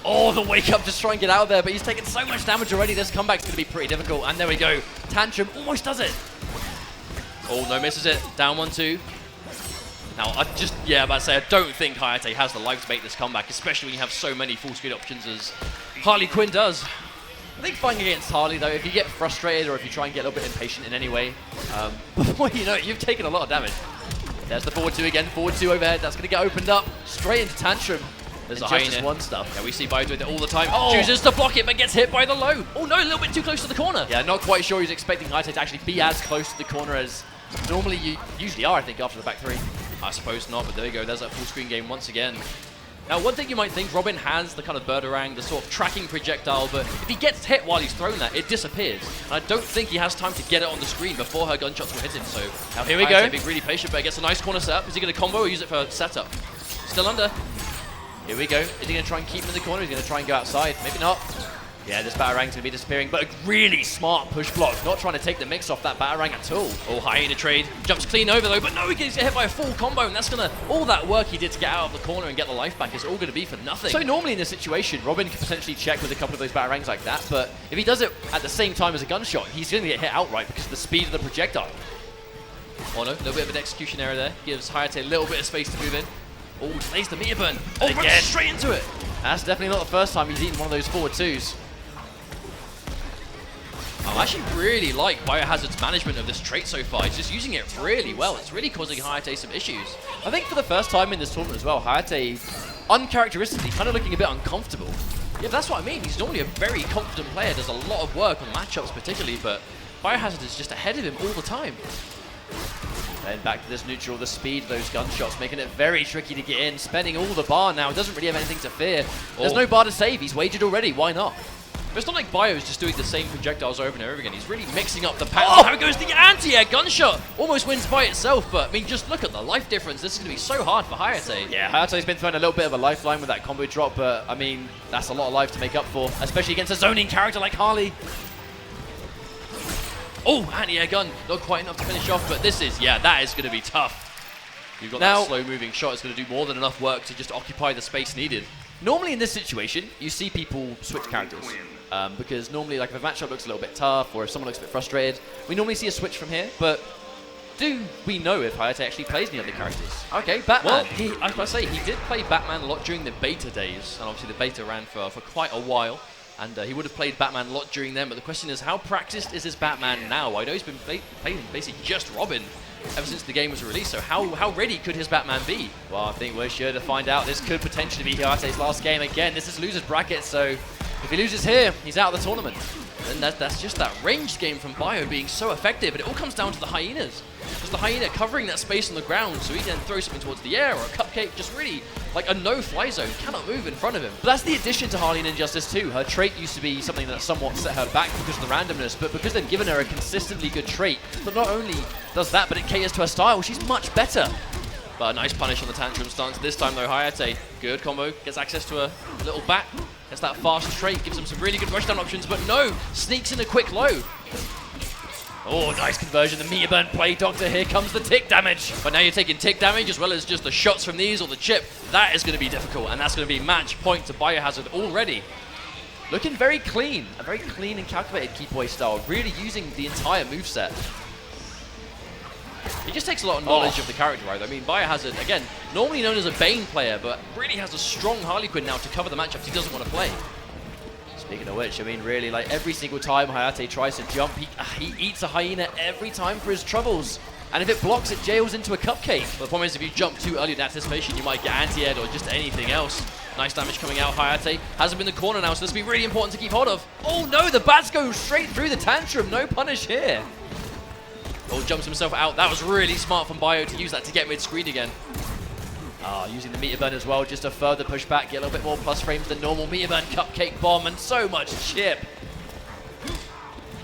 Oh, the wake up, just try and get out of there, but he's taken so much damage already. This comeback's going to be pretty difficult, and there we go. Tantrum almost does it. Oh, no, misses it. Down 1-2. Now, about to say, I don't think Hayate has the life to make this comeback, especially when you have so many full screen options as Harley Quinn does. I think fighting against Harley, though, if you get frustrated or if you try and get a little bit impatient in any way, before you know it, you've taken a lot of damage. There's the forward 2 again, forward 2 overhead. That's going to get opened up straight into Tantrum. There's a Justice 1 stuff. Yeah, we see Bio doing it all the time. Chooses to block it, but gets hit by the low. Oh, no, a little bit too close to the corner. Yeah, not quite sure he's expecting Hayate to actually be as close to the corner as normally you usually are, I think, after the back 3. I suppose not, but there you go. There's that full screen game once again. Now, one thing you might think, Robin has the kind of Birdarang, the sort of tracking projectile, but if he gets hit while he's thrown that, it disappears. And I don't think he has time to get it on the screen before her gunshots will hit him. So now here we go. Being really patient, but gets a nice corner setup. Is he going to combo or use it for setup? Still under. Here we go. Is he going to try and keep him in the corner? He's going to try and go outside. Maybe not. Yeah, this Batarang's going to be disappearing, but a really smart push block. Not trying to take the mix off that Batarang at all. Oh, Hyena trade. Jumps clean over, though, but no, he gets hit by a full combo, and that's going to... All that work he did to get out of the corner and get the life back is all going to be for nothing. So normally in this situation, Robin can potentially check with a couple of those Batarangs like that, but if he does it at the same time as a gunshot, he's going to get hit outright because of the speed of the projectile. Oh, no, a little bit of an execution error there. Gives Hayate a little bit of space to move in. Oh, delays the meter burn. Oh, again, straight into it. That's definitely not the first time he's eaten one of those forward 2s. I actually really like Biohazard's management of this trait so far. He's just using it really well. It's really causing Hayate some issues. I think for the first time in this tournament as well, Hayate, uncharacteristically, kind of looking a bit uncomfortable. Yeah, that's what I mean. He's normally a very confident player. Does a lot of work on matchups particularly, but Biohazard is just ahead of him all the time. Then back to this neutral, the speed of those gunshots, making it very tricky to get in. Spending all the bar now. Doesn't really have anything to fear. There's no bar to save. He's wagered already. Why not? But it's not like Bio is just doing the same projectiles over and over again. He's really mixing up the patterns. Oh, how goes the anti-air gunshot? Almost wins by itself, but I mean, just look at the life difference. This is going to be so hard for Hayate. Yeah, Hayate's been throwing a little bit of a lifeline with that combo drop, but I mean, that's a lot of life to make up for, especially against a zoning character like Harley. Oh, anti-air gun. Not quite enough to finish off, but this is, yeah, that is going to be tough. You've got that slow-moving shot. It's going to do more than enough work to just occupy the space needed. Normally in this situation, you see people switch characters. Because normally, like, if a matchup looks a little bit tough or if someone looks a bit frustrated, we normally see a switch from here, but do we know if Hayate actually plays any other characters? Okay, Batman. Well, I was going to say, he did play Batman a lot during the beta days, and obviously the beta ran for quite a while. and he would have played Batman a lot during them, but the question is, how practiced is his Batman now? I know he's been playing basically just Robin ever since the game was released, so how ready could his Batman be? Well, I think we're sure to find out. This could potentially be Hayate's last game again. This is loser's bracket, so if he loses here, he's out of the tournament. And that's just that ranged game from Bio being so effective, and it all comes down to the hyenas. Just the hyena covering that space on the ground, so he then throws something towards the air, or a cupcake, just really like a no-fly zone, cannot move in front of him. But that's the addition to Harley in Injustice 2. Her trait used to be something that somewhat set her back because of the randomness, but because they've given her a consistently good trait, that not only does that, but it caters to her style, she's much better. But a nice punish on the tantrum stance. This time though, Hayate, good combo, gets access to a little bat, gets that fast trait, gives him some really good rushdown options, but no, sneaks in a quick low. Oh, nice conversion, the meter burn play, Doctor. Here comes the tick damage. But now you're taking tick damage as well as just the shots from these or the chip. That is going to be difficult, and that's going to be match point to Biohazard already. Looking very clean, a very clean and calculated keep away style, really using the entire moveset. He just takes a lot of knowledge of the character, right? I mean, Biohazard, again, normally known as a Bane player, but really has a strong Harley Quinn now to cover the matchups he doesn't want to play. Speaking of which, I mean, really, like every single time Hayate tries to jump, he eats a hyena every time for his troubles. And if it blocks, it jails into a cupcake. But the problem is, if you jump too early in anticipation, you might get anti-air or just anything else. Nice damage coming out. Hayate has him in the corner now, so this will be really important to keep hold of. Oh no, the bats go straight through the tantrum. No punish here. Oh, jumps himself out. That was really smart from Bio to use that to get mid-screen again. Using the meter burn as well, just to further push back, get a little bit more plus frames than normal. Meter burn, cupcake bomb, and so much chip.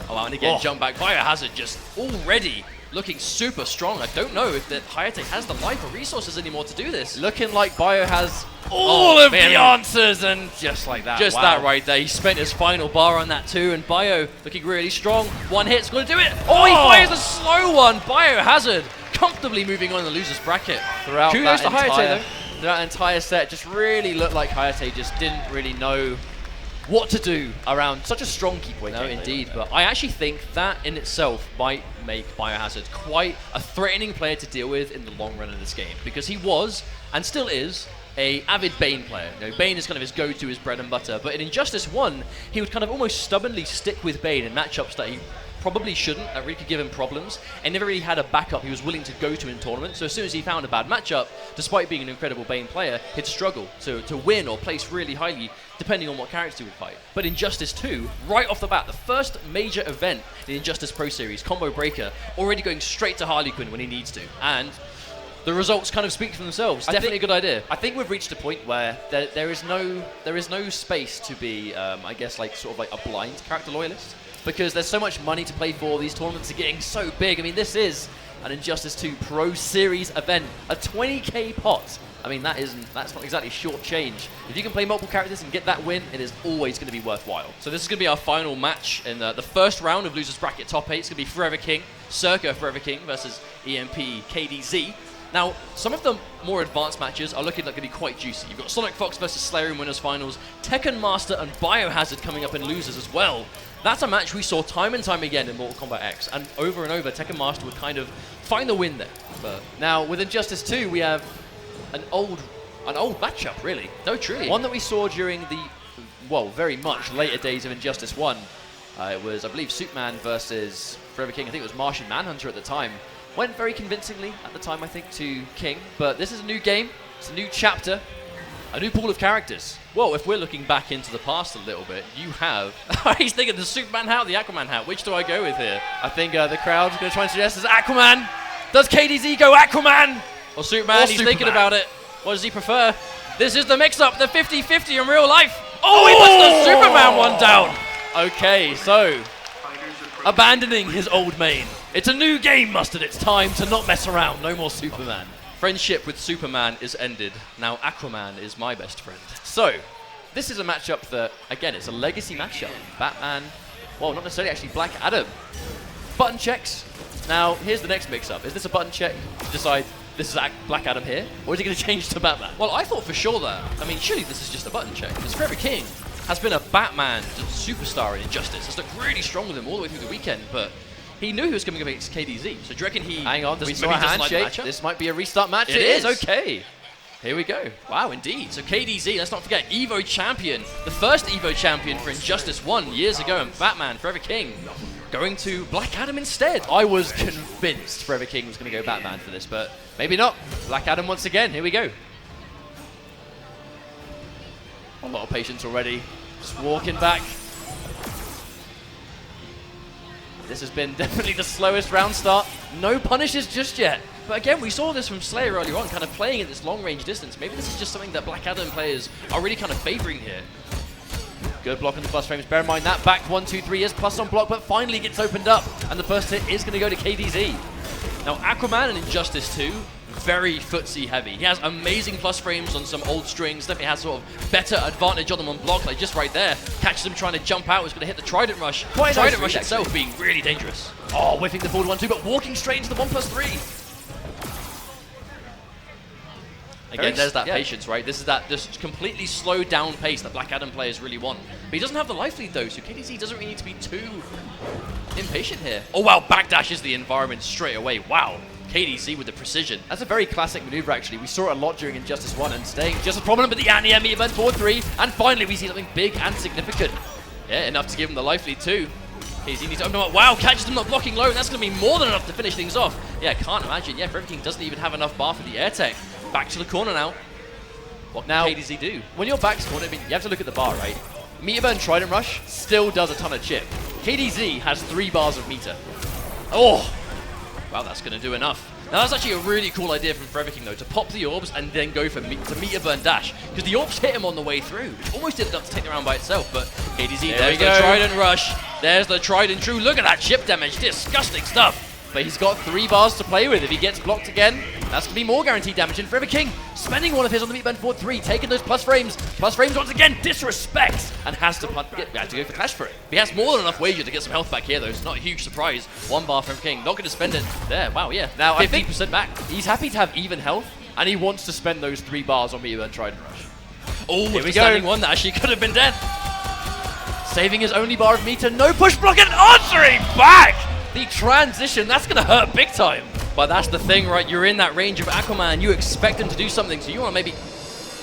Oh, and again, jump back. Biohazard just already looking super strong. I don't know if that Hayate has the life or resources anymore to do this. Looking like Bio has all of the answers, and just like that. Just that right there. He spent his final bar on that too, and Bio looking really strong. One hit's going to do it. Oh, he fires a slow one. Biohazard comfortably moving on in the loser's bracket. Throughout Kudos to Hayate, though. That entire set just really looked like Hayate just didn't really know what to do around such a strong keep away. No, indeed. But I actually think that in itself might make Biohazard quite a threatening player to deal with in the long run of this game, because he was, and still is, a avid Bane player. You know, Bane is kind of his go-to, his bread and butter. But in Injustice 1, he would kind of almost stubbornly stick with Bane in matchups that he probably shouldn't, that really could give him problems, and never really had a backup he was willing to go to in tournaments. So as soon as he found a bad matchup, despite being an incredible Bane player, he'd struggle to win or place really highly, depending on what character he would fight. But Injustice 2, right off the bat, the first major event in the Injustice Pro Series, Combo Breaker, already going straight to Harley Quinn when he needs to. And the results kind of speak for themselves. Definitely a good idea. I think we've reached a point where there is no space to be, I guess, like sort of like a blind character loyalist, because there's so much money to play for. These tournaments are getting so big. I mean, this is an Injustice 2 Pro Series event, a 20k pot. I mean, that's not exactly short change. If you can play multiple characters and get that win, it is always going to be worthwhile. So this is going to be our final match in the first round of Losers Bracket Top 8. It's going to be Forever King, Circa Forever King versus EMP KDZ. Now, some of the more advanced matches are looking like going to be quite juicy. You've got Sonic Fox versus Slayer in Winners Finals, Tekken Master and Biohazard coming up in Losers as well. That's a match we saw time and time again in Mortal Kombat X, and over, Tekken Master would kind of find the win there. But now, with Injustice 2, we have an old matchup, really. No, truly. One that we saw during the, well, very much later days of Injustice 1. It was, I believe, Superman versus Forever King. I think it was Martian Manhunter at the time. Went very convincingly at the time, I think, to King. But this is a new game. It's a new chapter. A new pool of characters. Well, if we're looking back into the past a little bit, you have... He's thinking the Superman hat or the Aquaman hat. Which do I go with here? I think the crowd's going to try and suggest is Aquaman. Does KDZ go Aquaman? Or Superman? He's thinking about it. What does he prefer? This is the mix-up, the 50-50 in real life. Oh, he puts the Superman one down. Okay, so... abandoning his old main. It's a new game, Mustard. It's time to not mess around. No more Superman. Friendship with Superman is ended. Now Aquaman is my best friend. So, this is a matchup that, again, it's a legacy matchup. Batman, well, not necessarily actually Black Adam. Button checks. Now, here's the next mix-up. Is this a button check to decide this is Black Adam here? Or is it going to change to Batman? Well, I thought for sure that. I mean, surely this is just a button check. Because Forever King has been a Batman superstar in Injustice. Has looked really strong with him all the way through the weekend, but he knew he was coming against KDZ. So do you reckon he... Hang on, we saw a handshake. This might be a restart match. It is, okay. Here we go. Wow, indeed. So KDZ, let's not forget, Evo champion. The first Evo champion for Injustice 1 years ago, and Batman, Forever King, going to Black Adam instead. I was convinced Forever King was going to go Batman for this, but maybe not. Black Adam once again. Here we go. A lot of patience already. Just walking back. This has been definitely the slowest round start. No punishes just yet. But again, we saw this from Slayer earlier on, kind of playing at this long-range distance. Maybe this is just something that Black Adam players are really kind of favoring here. Good block on the plus frames. Bear in mind that back 1-2-3 is plus on block, but finally gets opened up. And the first hit is going to go to KDZ. Now, Aquaman and Injustice 2, very footsie heavy. He has amazing plus frames on some old strings. Definitely has sort of better advantage on them on block, like just right there. Catches him trying to jump out. Is going to hit the Trident Rush. Trident Rush itself being really dangerous. Oh, whiffing the forward 1-2, but walking straight into the 1+3. Again, there's that patience, right? This is this completely slowed down pace that Black Adam players really want. But he doesn't have the life lead though, so KDZ doesn't really need to be too impatient here. Oh wow, backdashes the environment straight away. Wow. KDZ with the precision. That's a very classic maneuver, actually. We saw it a lot during Injustice 1 and staying just as prominent, but the anti-enemy event 4-3, and finally we see something big and significant. Yeah, enough to give him the life lead too. KDZ needs to open up. Wow, catches him not blocking low, and that's going to be more than enough to finish things off. Yeah, can't imagine. Yeah, Forever King doesn't even have enough bar for the air tech. Back to the corner now. What can KDZ do? When you're back to corner, I mean, you have to look at the bar, right? Meter Burn Trident Rush still does a ton of chip. KDZ has 3 bars of meter. Oh! Wow, that's going to do enough. Now, that's actually a really cool idea from Forever King, though, to pop the orbs and then go for meter burn dash. Because the orbs hit him on the way through, which almost did enough to take the round by itself. But KDZ, there's the Trident Rush. There's the Trident True. Look at that chip damage. Disgusting stuff. But he's got 3 bars to play with. If he gets blocked again, that's going to be more guaranteed damage. And Forever King spending one of his on the meat burn 4-3, taking those plus frames. Plus frames once again, disrespects, and has to go for Clash for it. He has more than enough wager to get some health back here, though. It's not a huge surprise. 1 bar from King, not going to spend it there. Wow, yeah. Now 50% back. He's happy to have even health, and he wants to spend those 3 bars on meat burn Trident Rush. Oh, here we go. Standing one that actually could have been dead. Saving his only bar of meter, no push block, and answering back. The transition, that's going to hurt big time. But that's the thing, right? You're in that range of Aquaman. You expect him to do something. So you want to maybe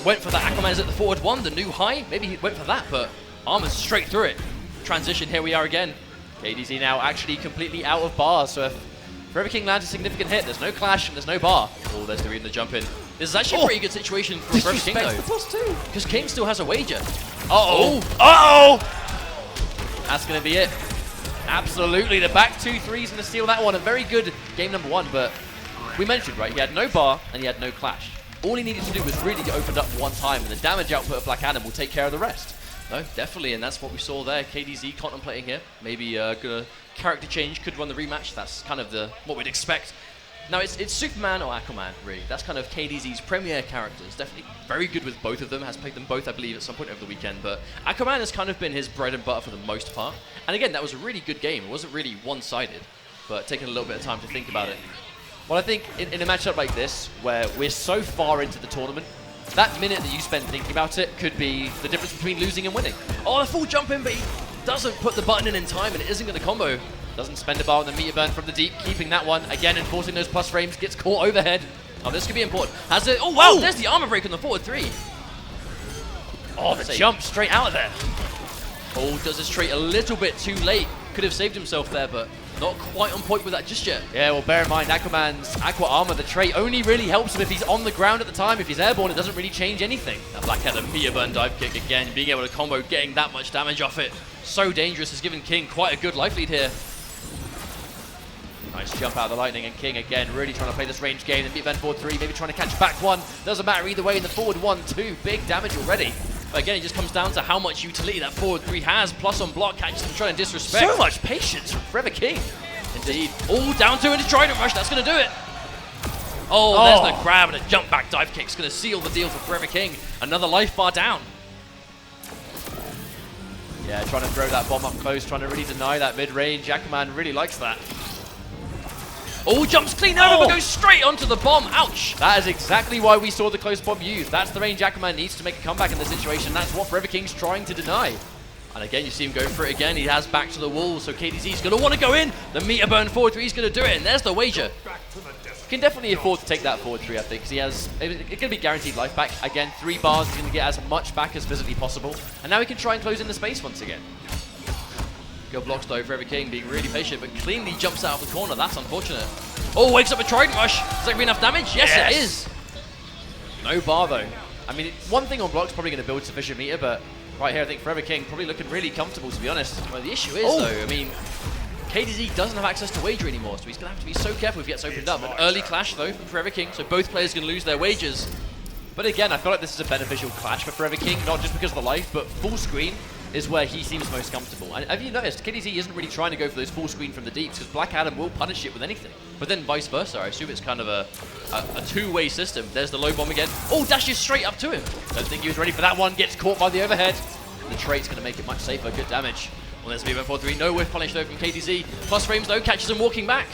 went for that Aquaman is at the forward 1, the new high. Maybe he went for that, but Armor's straight through it. Transition, here we are again. KDZ now actually completely out of bars. So if Forever King lands a significant hit, there's no clash and there's no bar. Oh, there's the read and the jump in. This is actually a pretty good situation for Forever King, though. Because King still has a wager. Uh-oh. Uh-oh. That's going to be it. Absolutely, the back 2-3 is going to steal that one. A very good game number 1, but we mentioned, right, he had no bar and he had no clash. All he needed to do was really get opened up one time, and the damage output of Black Adam will take care of the rest. No, definitely, and that's what we saw there. KDZ contemplating here. Maybe a character change, could run the rematch. That's kind of what we'd expect. Now, it's Superman or Aquaman, really. That's kind of KDZ's premier characters. Definitely very good with both of them. Has played them both, I believe, at some point over the weekend. But Aquaman has kind of been his bread and butter for the most part. And again, that was a really good game. It wasn't really one-sided, but taking a little bit of time to think about it. Well, I think in a matchup like this, where we're so far into the tournament, that minute that you spend thinking about it could be the difference between losing and winning. Oh, a full jump in, but he doesn't put the button in time, and it isn't going to combo. Doesn't spend a bar on the meter burn from the deep, keeping that one. Again, enforcing those plus frames, gets caught overhead. Oh, this could be important. Has it? Oh, wow, there's the armor break on the forward 3. Oh, the jump straight out of there. Oh, does this trait a little bit too late. Could have saved himself there, but not quite on point with that just yet. Yeah, well, bear in mind, Aquaman's Aqua Armor, the trait, only really helps him if he's on the ground at the time. If he's airborne, it doesn't really change anything. Now, Black Adam, meter burn dive kick again, being able to combo, getting that much damage off it. So dangerous, has given King quite a good life lead here. Nice jump out of the lightning, and King again really trying to play this range game. The meter burn forward 3, maybe trying to catch back 1. Doesn't matter either way in the forward 1-2. Big damage already. But again, it just comes down to how much utility that forward 3 has. Plus on block, catches him trying to disrespect. So much patience from Forever King. Indeed. All down to into Trident Rush. That's going to do it. Oh, there's the grab and a jump back dive kick. It's going to seal the deal for Forever King. Another life bar down. Yeah, trying to throw that bomb up close, trying to really deny that mid-range. Aquaman really likes that. Oh, jumps clean over, but goes straight onto the bomb. Ouch. That is exactly why we saw the close bomb used. That's the range Aquaman needs to make a comeback in this situation. That's what Forever King's trying to deny. And again, you see him go for it again. He has back to the wall, so KDZ's going to want to go in. The meter burn forward 3 is going to do it, and there's the wager. Can definitely afford to take that forward 3, I think, because he has, it's going to be guaranteed life back. Again, 3 bars, he's going to get as much back as physically possible. And now he can try and close in the space once again. Good blocks though, Forever King being really patient, but cleanly jumps out of the corner. That's unfortunate. Oh, wakes up a Trident Rush. Is that going to be enough damage? Yes, it is. No bar though. I mean, one thing on block's probably going to build sufficient meter, but right here, I think Forever King probably looking really comfortable, to be honest. Well, the issue is, though, I mean, KDZ doesn't have access to wager anymore, so he's going to have to be so careful if he gets opened up. An early clash, though, from Forever King, so both players are going to lose their wagers. But again, I feel like this is a beneficial clash for Forever King, not just because of the life, but full screen is where he seems most comfortable. And have you noticed, KDZ isn't really trying to go for those full screen from the deeps, because Black Adam will punish it with anything. But then vice versa, I assume it's kind of a two-way system. There's the low bomb again. Oh, dashes straight up to him. Don't think he was ready for that one, gets caught by the overhead. The trait's going to make it much safer, good damage. Well, there's B143, no whiff punish though from KDZ. Plus frames though, catches him walking back.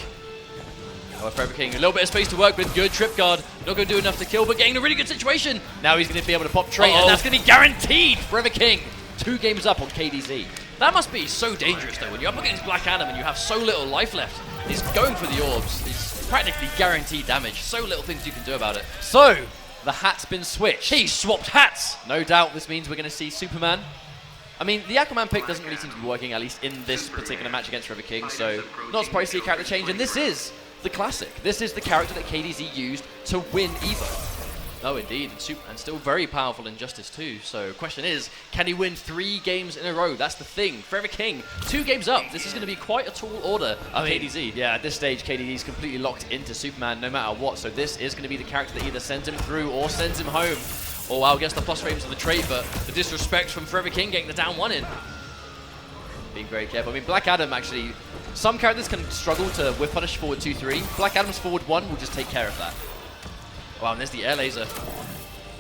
However, Forever King, a little bit of space to work with, good trip guard. Not going to do enough to kill, but getting a really good situation. Now he's going to be able to pop trait, and that's going to be guaranteed. Forever King, 2 games up on KDZ. That must be so dangerous though, when you're up against Black Adam and you have so little life left. He's going for the orbs. It's practically guaranteed damage. So little things you can do about it. So, the hat's been switched. He swapped hats. No doubt this means we're going to see Superman. I mean, the Aquaman pick doesn't really seem to be working, at least in this particular match against Forever King, so not surprised to see a character change. And this is the classic. This is the character that KDZ used to win EVO. Oh, indeed, and still very powerful in Justice 2. So, question is, can he win 3 games in a row? That's the thing. Forever King, 2 games up. This is going to be quite a tall order of KDZ. Yeah, at this stage, KDZ is completely locked into Superman no matter what. So this is going to be the character that either sends him through or sends him home. Oh wow, gets the plus frames of the trait, but the disrespect from Forever King getting the down 1 in. Being very careful. I mean, Black Adam actually, some characters can struggle to whiff punish forward 2-3. Black Adam's forward 1 will just take care of that. Wow, and there's the air laser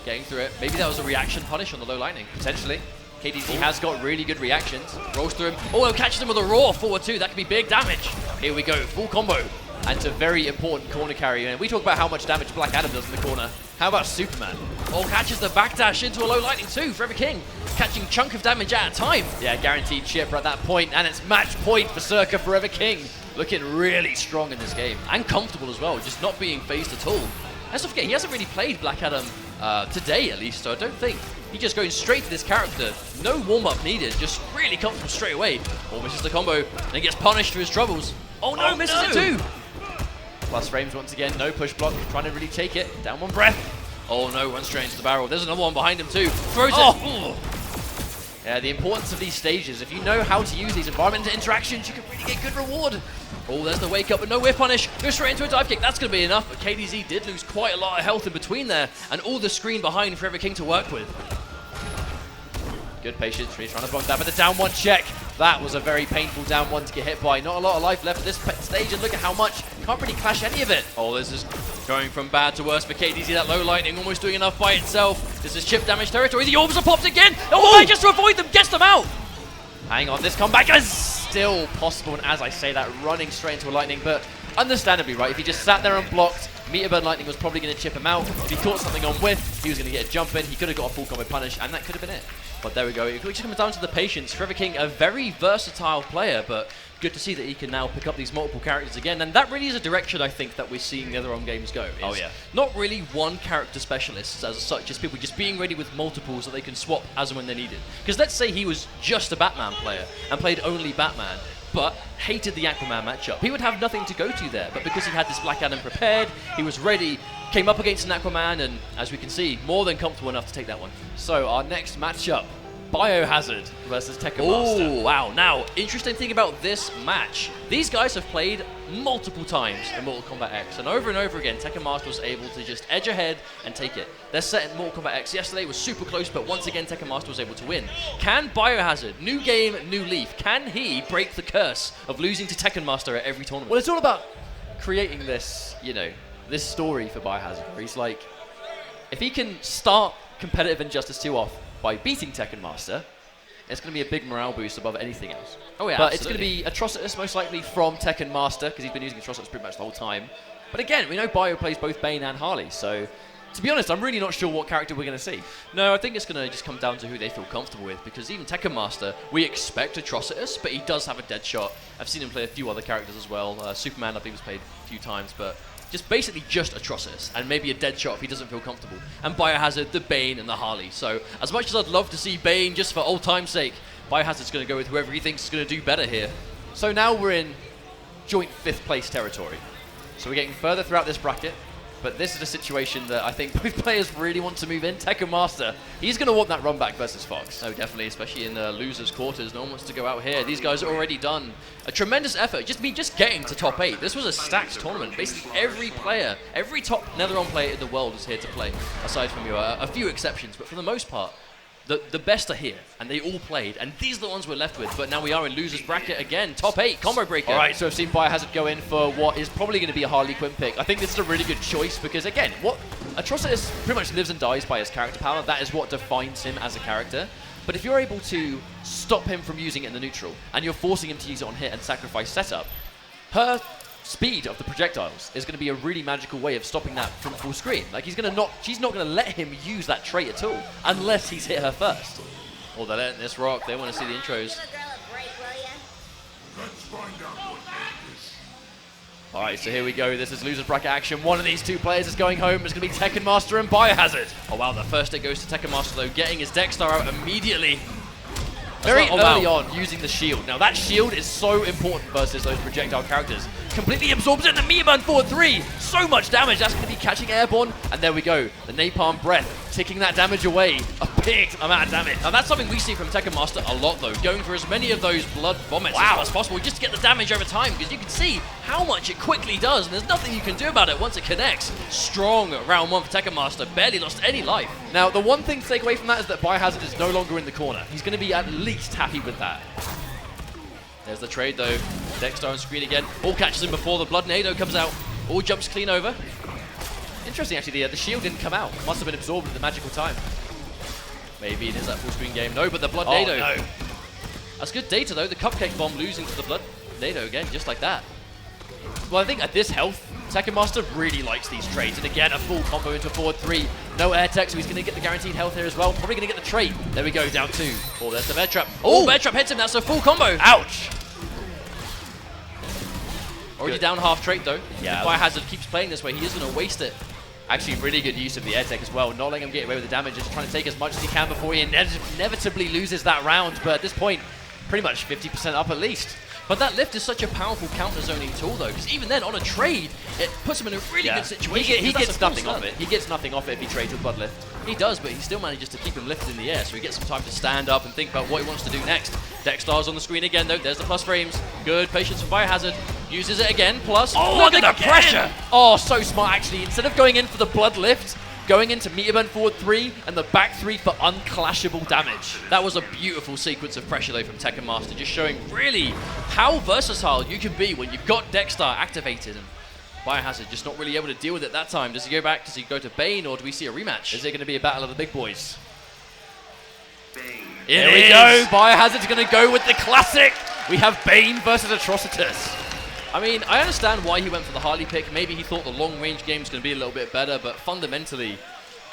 getting through it. Maybe that was a reaction punish on the low lightning, potentially. KDZ has got really good reactions. Rolls through him. Oh, it catches him with a raw forward 2. That could be big damage. Here we go, full combo. And it's a very important corner carry. And we talk about how much damage Black Adam does in the corner. How about Superman? Oh, catches the backdash into a low lightning too. Forever King catching chunk of damage at a time. Yeah, guaranteed chip at that point, and it's match point for Circa Forever King. Looking really strong in this game, and comfortable as well, just not being phased at all. Let's not forget, he hasn't really played Black Adam today at least, so I don't think he's just going straight to this character. No warm-up needed, just really comfortable straight away. Oh, misses the combo, and he gets punished for his troubles. Oh no, misses it too! Plus frames once again, no push block, trying to really take it. Down 1 breath. Oh no, runs straight into the barrel. There's another one behind him too. Throws it. Yeah, the importance of these stages. If you know how to use these environmental interactions, you can really get good reward. Oh, there's the wake up, but no whiff punish. Goes straight into a dive kick. That's going to be enough, but KDZ did lose quite a lot of health in between there, and all the screen behind Forever King to work with. Good patience, really trying to block that, but the down 1 check. That was a very painful down 1 to get hit by. Not a lot of life left at this stage, and look at how much. Can't really clash any of it. Oh, this is going from bad to worse for KDZ. That low lightning almost doing enough by itself. This is chip damage territory. The orbs are popped again. Oh, just to avoid them, gets them out. Hang on, this comeback is still possible, and as I say that, running straight into a lightning, but understandably, right, if he just sat there and blocked, Meteor Burn Lightning was probably going to chip him out. If he caught something on whiff, he was going to get a jump in. He could have got a full combo punish, and that could have been it. But there we go. It just comes down to the patience. Forever King, a very versatile player, but good to see that he can now pick up these multiple characters again. And that really is a direction I think that we're seeing the other games go. Oh yeah. Not really one character specialist as such, just people just being ready with multiples that they can swap as and when they're needed. Because let's say he was just a Batman player and played only Batman, but hated the Aquaman matchup. He would have nothing to go to there, but because he had this Black Adam prepared, he was ready, came up against an Aquaman, and as we can see, more than comfortable enough to take that one. So our next matchup, Biohazard versus Tekken Master. Oh, wow. Now, interesting thing about this match, these guys have played multiple times in Mortal Kombat X, and over again, Tekken Master was able to just edge ahead and take it. Their set in Mortal Kombat X yesterday was super close, but once again, Tekken Master was able to win. Can Biohazard, new game, new leaf, can he break the curse of losing to Tekken Master at every tournament? Well, it's all about creating this, you know, this story for Biohazard, where he's like, if he can start competitive Injustice 2 off by beating Tekken Master, it's going to be a big morale boost above anything else. Oh yeah, but absolutely. It's going to be Atrocitus most likely from Tekken Master, because he's been using Atrocitus pretty much the whole time. But again, we know Bio plays both Bane and Harley, so to be honest, I'm really not sure what character we're going to see. No, I think it's going to just come down to who they feel comfortable with, because even Tekken Master, we expect Atrocitus, but he does have a dead shot. I've seen him play a few other characters as well. Superman, I think, was played a few times, but just basically just Atrocius, and maybe a dead shot if he doesn't feel comfortable. And Biohazard, the Bane, and the Harley. So as much as I'd love to see Bane just for old time's sake, Biohazard's going to go with whoever he thinks is going to do better here. So now we're in joint 5th place territory. So we're getting further throughout this bracket, but this is a situation that I think both players really want to move in. Tekken Master, he's going to want that run back versus Fox. Oh, definitely, especially in losers' quarters. No one wants to go out here. These guys have already done a tremendous effort. Just getting to top 8. This was a stacked tournament. Basically, every player, every top Netherrealm player in the world is here to play, aside from a few exceptions. But for the most part, the best are here, and they all played, and these are the ones we're left with. But now we are in losers bracket again, top 8, combo breaker. All right, so I've seen Biohazard go in for what is probably going to be a Harley Quinn pick. I think this is a really good choice because, again, what Atrocius pretty much lives and dies by his character power. That is what defines him as a character. But if you're able to stop him from using it in the neutral, and you're forcing him to use it on hit and sacrifice setup, her speed of the projectiles is going to be a really magical way of stopping that from full screen. Like, she's not going to let him use that trait at all unless he's hit her first. Oh, they're letting this rock. They want to see the intros. All right, so here we go. This is losers bracket action. One of these two players is going home. It's going to be Tekken Master and Biohazard. Oh wow, the first hit goes to Tekken Master though, getting his Dexter out immediately. Very early on, using the shield. Now that shield is so important versus those projectile characters. Completely absorbs it in the Meteor Burn forward 3. So much damage, that's going to be catching airborne. And there we go, the Napalm Breath, taking that damage away. A big amount of damage. Now that's something we see from Tekken Master a lot though, going for as many of those blood vomits as possible just to get the damage over time, because you can see how much it quickly does, and there's nothing you can do about it once it connects. Strong round 1 for Tekken Master, barely lost any life. Now the one thing to take away from that is that Biohazard is no longer in the corner. He's going to be at least happy with that. There's the trade though. Dexter on screen again. All catches him before the Blood Nado comes out. All jumps clean over. Interesting actually, the shield didn't come out. Must have been absorbed at the magical time. Maybe it is that full screen game. No, but the Blood Nado. No. That's good data though. The Cupcake Bomb losing to the Blood Nado again, just like that. Well, I think at this health, Tekken Master really likes these trades. And again, a full combo into forward 3. No air tech, so he's going to get the guaranteed health here as well. Probably going to get the trait. There we go, down 2. Oh, there's the bear trap. Oh, bear trap hits him. That's a full combo. Ouch. Already down half trait though. Yeah. If Biohazard keeps playing this way, he is going to waste it. Actually, really good use of the air tech as well. Not letting him get away with the damage, just trying to take as much as he can before he inevitably loses that round. But at this point, pretty much 50% up at least. But that lift is such a powerful counter-zoning tool, though, because even then, on a trade, it puts him in a really good situation. He gets nothing off it. He gets nothing off it if he trades with Blood Lift. He does, but he still manages to keep him lifted in the air, so he gets some time to stand up and think about what he wants to do next. Dextar's on the screen again, though. There's the plus frames. Good patience from Biohazard. Uses it again, plus. Oh, look at the pressure! Oh, so smart, actually. Instead of going in for the Blood Lift, going into Meteor Burn forward 3 and the back 3 for unclashable damage. That was a beautiful sequence of pressure though from Tekken Master, just showing really how versatile you can be when you've got Dextar activated. And Biohazard just not really able to deal with it that time. Does he go back? Does he go to Bane, or do we see a rematch? Is it going to be a battle of the big boys? Bane. Here we go. Biohazard's going to go with the classic. We have Bane versus Atrocius. I mean, I understand why he went for the Harley pick. Maybe he thought the long-range game was going to be a little bit better, but fundamentally,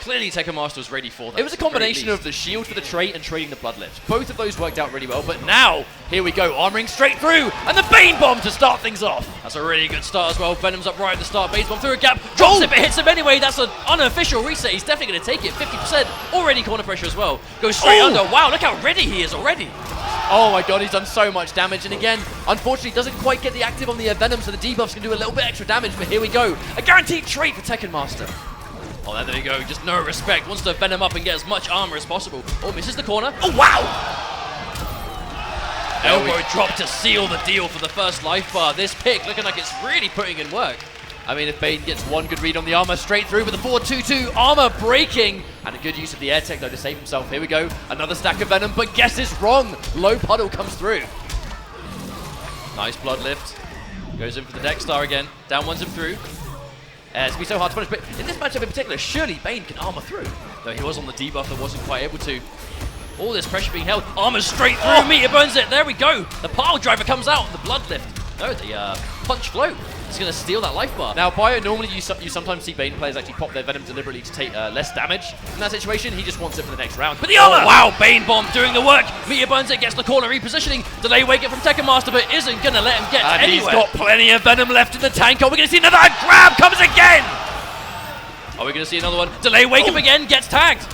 clearly Tekken Master was ready for that. It was a combination of the shield for the trait and trading the Blood Lift. Both of those worked out really well, but now, here we go, armoring straight through, and the Bane Bomb to start things off. That's a really good start as well. Venom's up right at the start. Bane Bomb through a gap, drops it, but hits him anyway. That's an unofficial reset. He's definitely going to take it. 50%, already corner pressure as well. Goes straight under. Wow, look how ready he is already. Oh my god, he's done so much damage, and again, unfortunately, doesn't quite get the active on the Venom, so the debuffs can do a little bit extra damage, but here we go. A guaranteed trait for Tekken Master. Oh, there we go, just no respect. Wants to Venom up and get as much armor as possible. Oh, misses the corner. Oh, wow! Elbow drop to seal the deal for the first life bar. This pick looking like it's really putting in work. I mean, if Bane gets one good read on the armor, straight through with the 4-2-2, armor breaking, and a good use of the air tech though to save himself. Here we go, another stack of Venom, but guess is wrong. Low puddle comes through. Nice Blood Lift. Goes in for the Dextar again. Down ones him through. It's going to be so hard to punish, but in this matchup in particular, surely Bane can armor through. Though he was on the debuff that wasn't quite able to. All this pressure being held. Armor straight through, Meteor burns it. There we go. The pile driver comes out, the Blood Lift. No, the punch float. He's going to steal that life bar. Now, Bio, normally you sometimes see Bane players actually pop their Venom deliberately to take less damage. In that situation, he just wants it for the next round. But the armor! Wow, Bane Bomb doing the work. Meteor burns it, gets the corner, repositioning. Delay wake it from Tekken Master, but isn't going to let him get anywhere. He's got plenty of Venom left in the tank. Are we going to see another grab? Comes again! Are we going to see another one? Delay wake up again, gets tagged.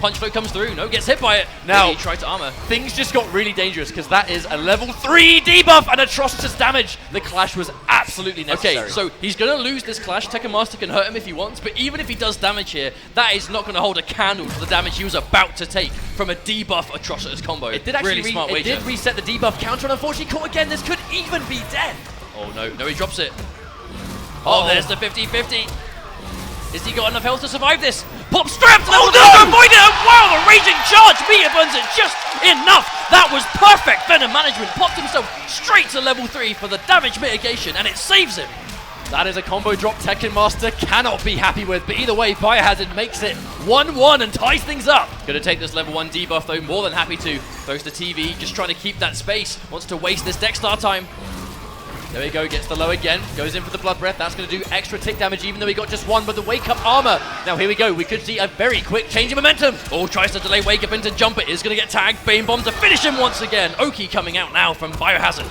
Punch flow comes through, no, gets hit by it. Now, he tried to armor. Things just got really dangerous because that is a level 3 debuff and atrocious damage. The clash was absolutely necessary. Okay, so he's going to lose this clash. Tekken Master can hurt him if he wants, but even if he does damage here, that is not going to hold a candle to the damage he was about to take from a debuff atrocious combo. It did actually really smart wager. It did reset the debuff counter, and unfortunately caught again. This could even be dead. Oh no, no, he drops it. Oh, there's the 50-50. Has he got enough health to survive this? Pop strapped! Oh no! Avoid it! And wow, the raging charge! Meteor burns it just enough! That was perfect Venom management. Popped himself straight to level 3 for the damage mitigation, and it saves him. That is a combo drop Tekken Master cannot be happy with, but either way, Biohazard makes it 1-1 and ties things up. Gonna take this level 1 debuff though, more than happy to. Goes to TV, just trying to keep that space. Wants to waste this deck star time. There we go, gets the low again, goes in for the blood breath. That's going to do extra tick damage even though he got just one, but the wake up armor. Now here we go, we could see a very quick change of momentum. Oh, tries to delay wake up into jump, it is going to get tagged. Bane Bomb to finish him once again. Oki coming out now from Biohazard.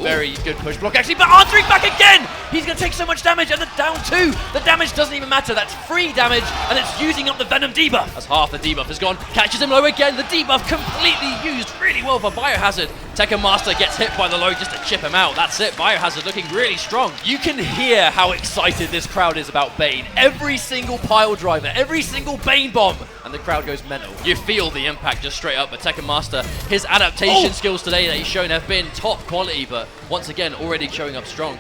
Very good push block actually, but answering back again! He's going to take so much damage, and the down 2. The damage doesn't even matter, that's free damage, and it's using up the Venom debuff. As half the debuff is gone, catches him low again, the debuff completely used really well for Biohazard. Tekken Master gets hit by the low just to chip him out. That's it, Biohazard looking really strong. You can hear how excited this crowd is about Bane. Every single pile driver, every single Bane bomb, and the crowd goes mental. You feel the impact just straight up, but Tekken Master, his adaptation skills today that he's shown have been top quality, but once again, already showing up strong.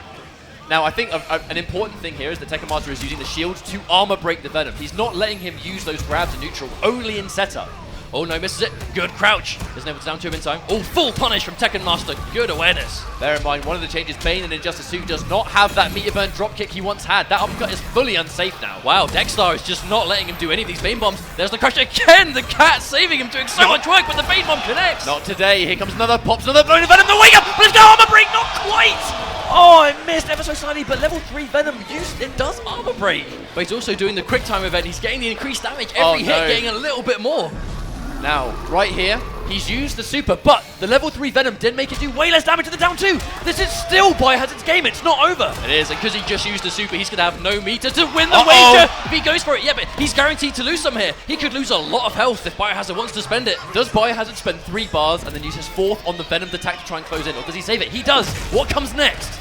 Now, I think an important thing here is that Tekken Master is using the shield to armor break the Venom. He's not letting him use those grabs in neutral, only in setup. Oh no, misses it. Good crouch. Isn't able to down to him in time. Oh, full punish from Tekken Master. Good awareness. Bear in mind, one of the changes, Bane and Injustice 2 does not have that meteor burn dropkick he once had. That uppercut is fully unsafe now. Wow, Dexstar is just not letting him do any of these Bane bombs. There's the crush again. The cat saving him, doing so much work, but the Bane bomb connects. Not today. Here comes another, pops another blow to Venom. The wake up. Let's go, armor break. Not quite. Oh, I missed ever so slightly, but level 3 Venom it does armor break. But he's also doing the quick time event. He's getting the increased damage. Every hit getting a little bit more. Now, right here, he's used the super, but the level 3 Venom did make it do way less damage to the down 2. This is still Biohazard's game. It's not over. It is, and because he just used the super, he's going to have no meter to win the wager. If he goes for it, yeah, but he's guaranteed to lose some here. He could lose a lot of health if Biohazard wants to spend it. Does Biohazard spend 3 bars and then use his 4th on the Venom attack to try and close in, or does he save it? He does. What comes next?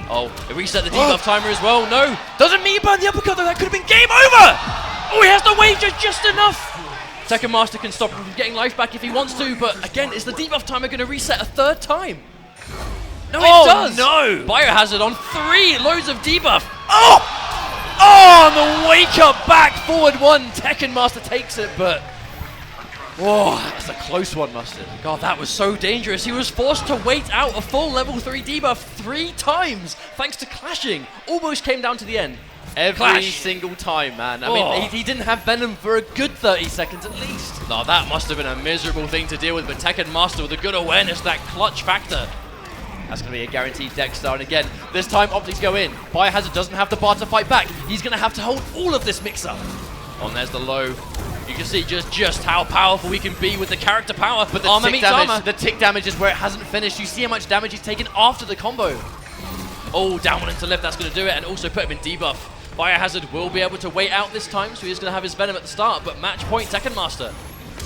Oh, it reset the debuff timer as well. No. Doesn't mean burn the uppercut, though. That could have been game over. Oh, he has the wager just enough. Tekken Master can stop him from getting life back if he wants to, but again, is the debuff timer going to reset a 3rd time? No, it does! No! Biohazard on 3 loads of debuff. Oh! Oh, and the wake up back forward 1. Tekken Master takes it, but... Whoa, that's a close one, Mustard. God, that was so dangerous. He was forced to wait out a full level 3 debuff 3 times, thanks to clashing. Almost came down to the end. Every single time, man. I mean, he didn't have Venom for a good 30 seconds at least. No, that must have been a miserable thing to deal with, but Tekken Master with a good awareness, that clutch factor. That's going to be a guaranteed deck star, and again, this time optics go in. Biohazard doesn't have the bar to fight back. He's going to have to hold all of this mix-up. Oh, and there's the low. You can see just how powerful we can be with the character power, but the armor meets armor. The tick damage is where it hasn't finished. You see how much damage he's taken after the combo. Oh, down one into left, that's going to do it, and also put him in debuff. Biohazard will be able to wait out this time, so he's going to have his Venom at the start, but match point Tekken Master.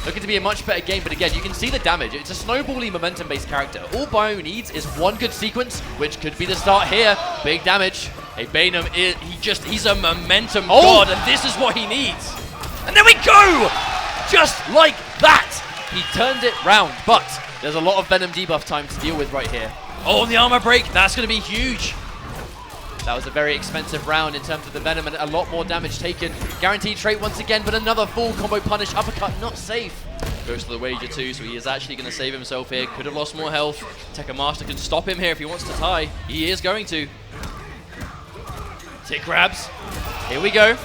Looking to be a much better game, but again, you can see the damage. It's a snowbally momentum-based character. All Bio needs is one good sequence, which could be the start here. Big damage. Hey, Bane, he's a momentum god, and this is what he needs. And there we go! Just like that! He turned it round, but there's a lot of Venom debuff time to deal with right here. Oh, and the armor break, that's going to be huge. That was a very expensive round in terms of the Venom and a lot more damage taken. Guaranteed trait once again, but another full combo punish. Uppercut, not safe. Goes to the wager too, so he is actually going to save himself here. Could have lost more health. Tekken Master can stop him here if he wants to tie. He is going to. Tick grabs. Here we go.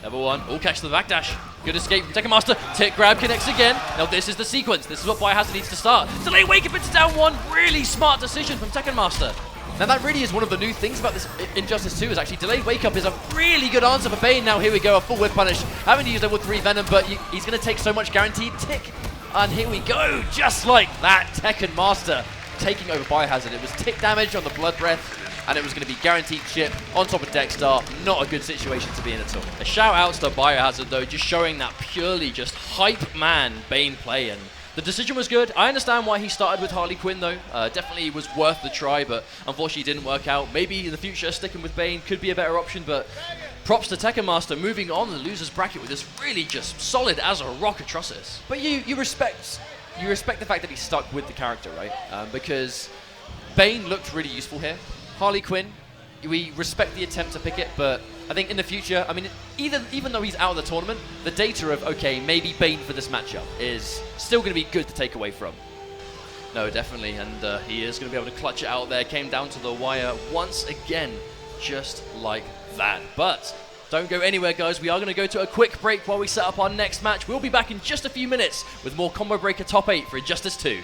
Level 1. Oh, catch the backdash. Good escape from Tekken Master. Tick grab connects again. Now this is the sequence. This is what Biohazard needs to start. Delay wake up into down 1. Really smart decision from Tekken Master. Now that really is one of the new things about this Injustice 2 is actually delayed wake up is a really good answer for Bane. Now here we go, a full whip punish. Having to use level 3 Venom, but he's going to take so much guaranteed tick. And here we go, just like that, Tekken Master taking over Biohazard. It was tick damage on the Blood Breath, and it was going to be guaranteed chip on top of Dexter. Not a good situation to be in at all. A shout out to Biohazard though, just showing that purely just hype man Bane play, and the decision was good. I understand why he started with Harley Quinn though. Definitely was worth the try, but unfortunately it didn't work out. Maybe in the future sticking with Bane could be a better option, but props to Tekken Master moving on the losers bracket with this really just solid as a rock Atrocis. But you respect the fact that he stuck with the character, right? Because Bane looked really useful here. Harley Quinn, we respect the attempt to pick it, but I think in the future, I mean, even though he's out of the tournament, the data of, okay, maybe Bane for this matchup is still going to be good to take away from. No, definitely, and he is going to be able to clutch it out there. Came down to the wire once again, just like that. But don't go anywhere, guys. We are going to go to a quick break while we set up our next match. We'll be back in just a few minutes with more Combo Breaker Top 8 for Injustice 2.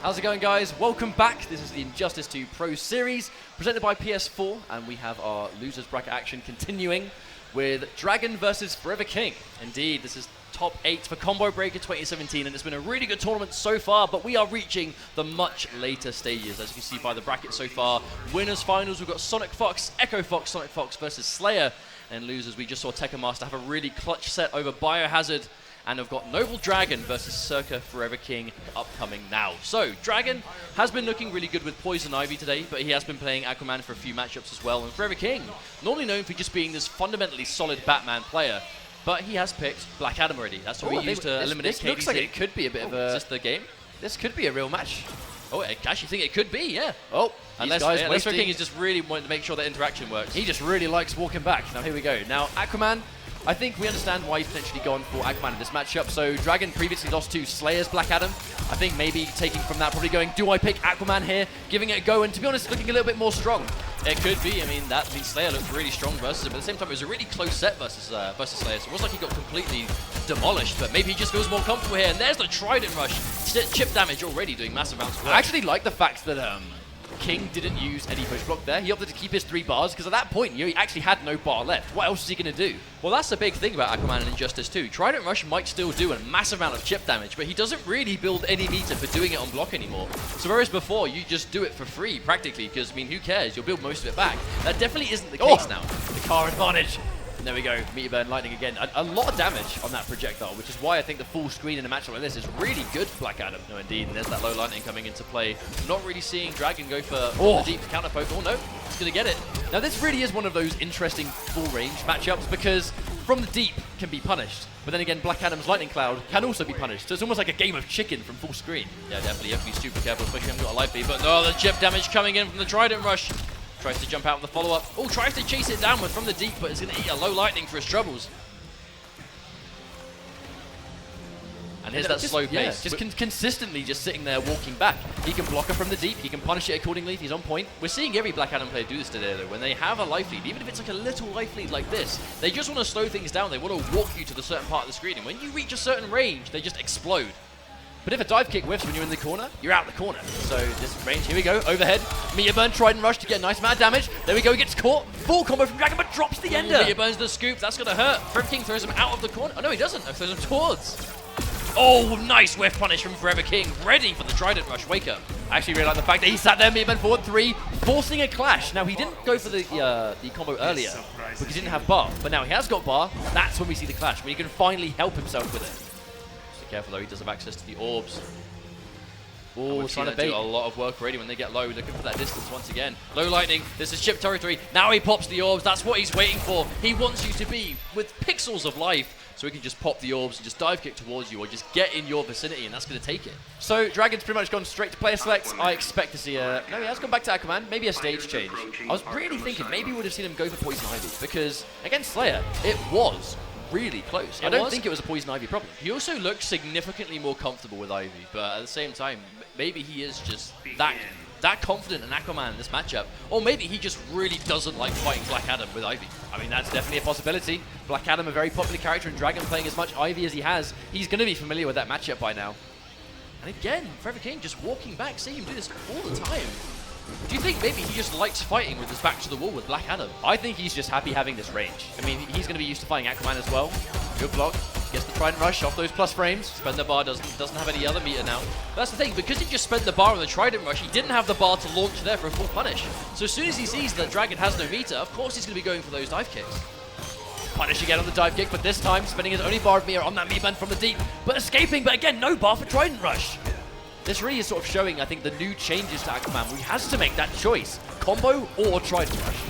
How's it going, guys? Welcome back. This is the Injustice 2 Pro Series presented by PS4, and we have our losers bracket action continuing with Dragon versus Forever King. Indeed, this is top 8 for Combo Breaker 2017, and it's been a really good tournament so far, but we are reaching the much later stages. As you can see by the bracket so far, winners finals, we've got Sonic Fox, Echo Fox, Sonic Fox versus Slayer, and losers, we just saw Tekken Master have a really clutch set over Biohazard. And I've got Noble Dragon versus Circa Forever King upcoming now. So, Dragon has been looking really good with Poison Ivy today, but he has been playing Aquaman for a few matchups as well. And Forever King, normally known for just being this fundamentally solid Batman player, but he has picked Black Adam already. That's what he used to eliminate KDC. This looks like it could be a bit of a... Is this the game? This could be a real match. Oh, I actually think it could be, yeah. Oh, unless Forever King is just really wanting to make sure that interaction works. He just really likes walking back. Now, here we go. Now, Aquaman... I think we understand why he's potentially gone for Aquaman in this matchup. So Dragon previously lost to Slayer's Black Adam. I think maybe taking from that, probably going, do I pick Aquaman here? Giving it a go, and to be honest, looking a little bit more strong. It could be. I mean, Slayer looked really strong versus him, but at the same time, it was a really close set versus Slayer. So it was like he got completely demolished, but maybe he just feels more comfortable here. And there's the Trident Rush. Chip damage already doing massive amounts of work. I actually like the fact that King didn't use any push block there. He opted to keep his 3 bars, because at that point, he actually had no bar left. What else is he going to do? Well, that's the big thing about Aquaman and Injustice 2. Trident Rush might still do a massive amount of chip damage, but he doesn't really build any meter for doing it on block anymore. So whereas before, you just do it for free, practically, because, I mean, who cares? You'll build most of it back. That definitely isn't the case now. The car advantage. And there we go, Meteor Burn Lightning again. A lot of damage on that projectile, which is why I think the full screen in a match like this is really good for Black Adam. No, indeed, and there's that low lightning coming into play. Not really seeing Dragon go for the deep counter poke. Oh no, he's going to get it. Now this really is one of those interesting full range matchups, because from the deep can be punished. But then again, Black Adam's Lightning Cloud can also be punished. So it's almost like a game of chicken from full screen. Yeah, definitely, you have to be super careful, especially when you've got a life lead. But no, the chip damage coming in from the Trident Rush. Tries to jump out with the follow-up. Oh, tries to chase it downward from the deep, but it's going to eat a low lightning for his troubles. And here's that slow pace. Just consistently just sitting there walking back. He can block her from the deep. He can punish it accordingly if he's on point. We're seeing every Black Adam player do this today, though. When they have a life lead, even if it's like a little life lead like this, they just want to slow things down. They want to walk you to the certain part of the screen. And when you reach a certain range, they just explode. But if a dive kick whiffs when you're in the corner, you're out the corner. So this range, here we go, overhead. Meteor Burn, Trident Rush to get a nice amount of damage. There we go, he gets caught. Full combo from Dragon, but drops the ender. Meteor Burns the scoop, that's going to hurt. Forever King throws him out of the corner. Oh no, he doesn't. He throws him towards. Oh, nice whiff punish from Forever King. Ready for the Trident Rush wake up. I actually really like the fact that he sat there, Meteor Burn forward 3, forcing a clash. Now he didn't go for the combo earlier because he didn't have bar, but now he has got bar. That's when we see the clash, when he can finally help himself with it. So careful though, he does have access to the orbs. Oh, trying to bait. Do a lot of work already when they get low, looking for that distance once again. Low lightning, this is chip territory. Now he pops the orbs, that's what he's waiting for. He wants you to be with pixels of life, so he can just pop the orbs and just dive kick towards you, or just get in your vicinity, and that's going to take it. So Dragon's pretty much gone straight to player select. I expect to see a... No, he has gone back to Aquaman. Maybe a stage change. I was really thinking maybe we would have seen him go for Poison Ivy, because against Slayer, it was really close. I don't think it was a Poison Ivy problem. He also looks significantly more comfortable with Ivy, but at the same time, maybe he is just that that confident in Aquaman in this matchup. Or maybe he just really doesn't like fighting Black Adam with Ivy. I mean, that's definitely a possibility. Black Adam, a very popular character in Dragon, playing as much Ivy as he has. He's going to be familiar with that matchup by now. And again, Forever King just walking back, seeing him do this all the time. Do you think maybe he just likes fighting with his back to the wall with Black Adam? I think he's just happy having this range. I mean, he's going to be used to fighting Aquaman as well. Good block. Gets the Trident Rush off those plus frames. Spend the bar doesn't have any other meter now. That's the thing, because he just spent the bar on the Trident Rush, he didn't have the bar to launch there for a full punish. So as soon as he sees that Dragon has no meter, of course he's going to be going for those dive kicks. Punish again on the dive kick, but this time spending his only bar of meter on that meat band from the deep, but escaping, but again, no bar for Trident Rush. This really is sort of showing, I think, the new changes to Aquaman, where he has to make that choice. Combo or Trident Rush.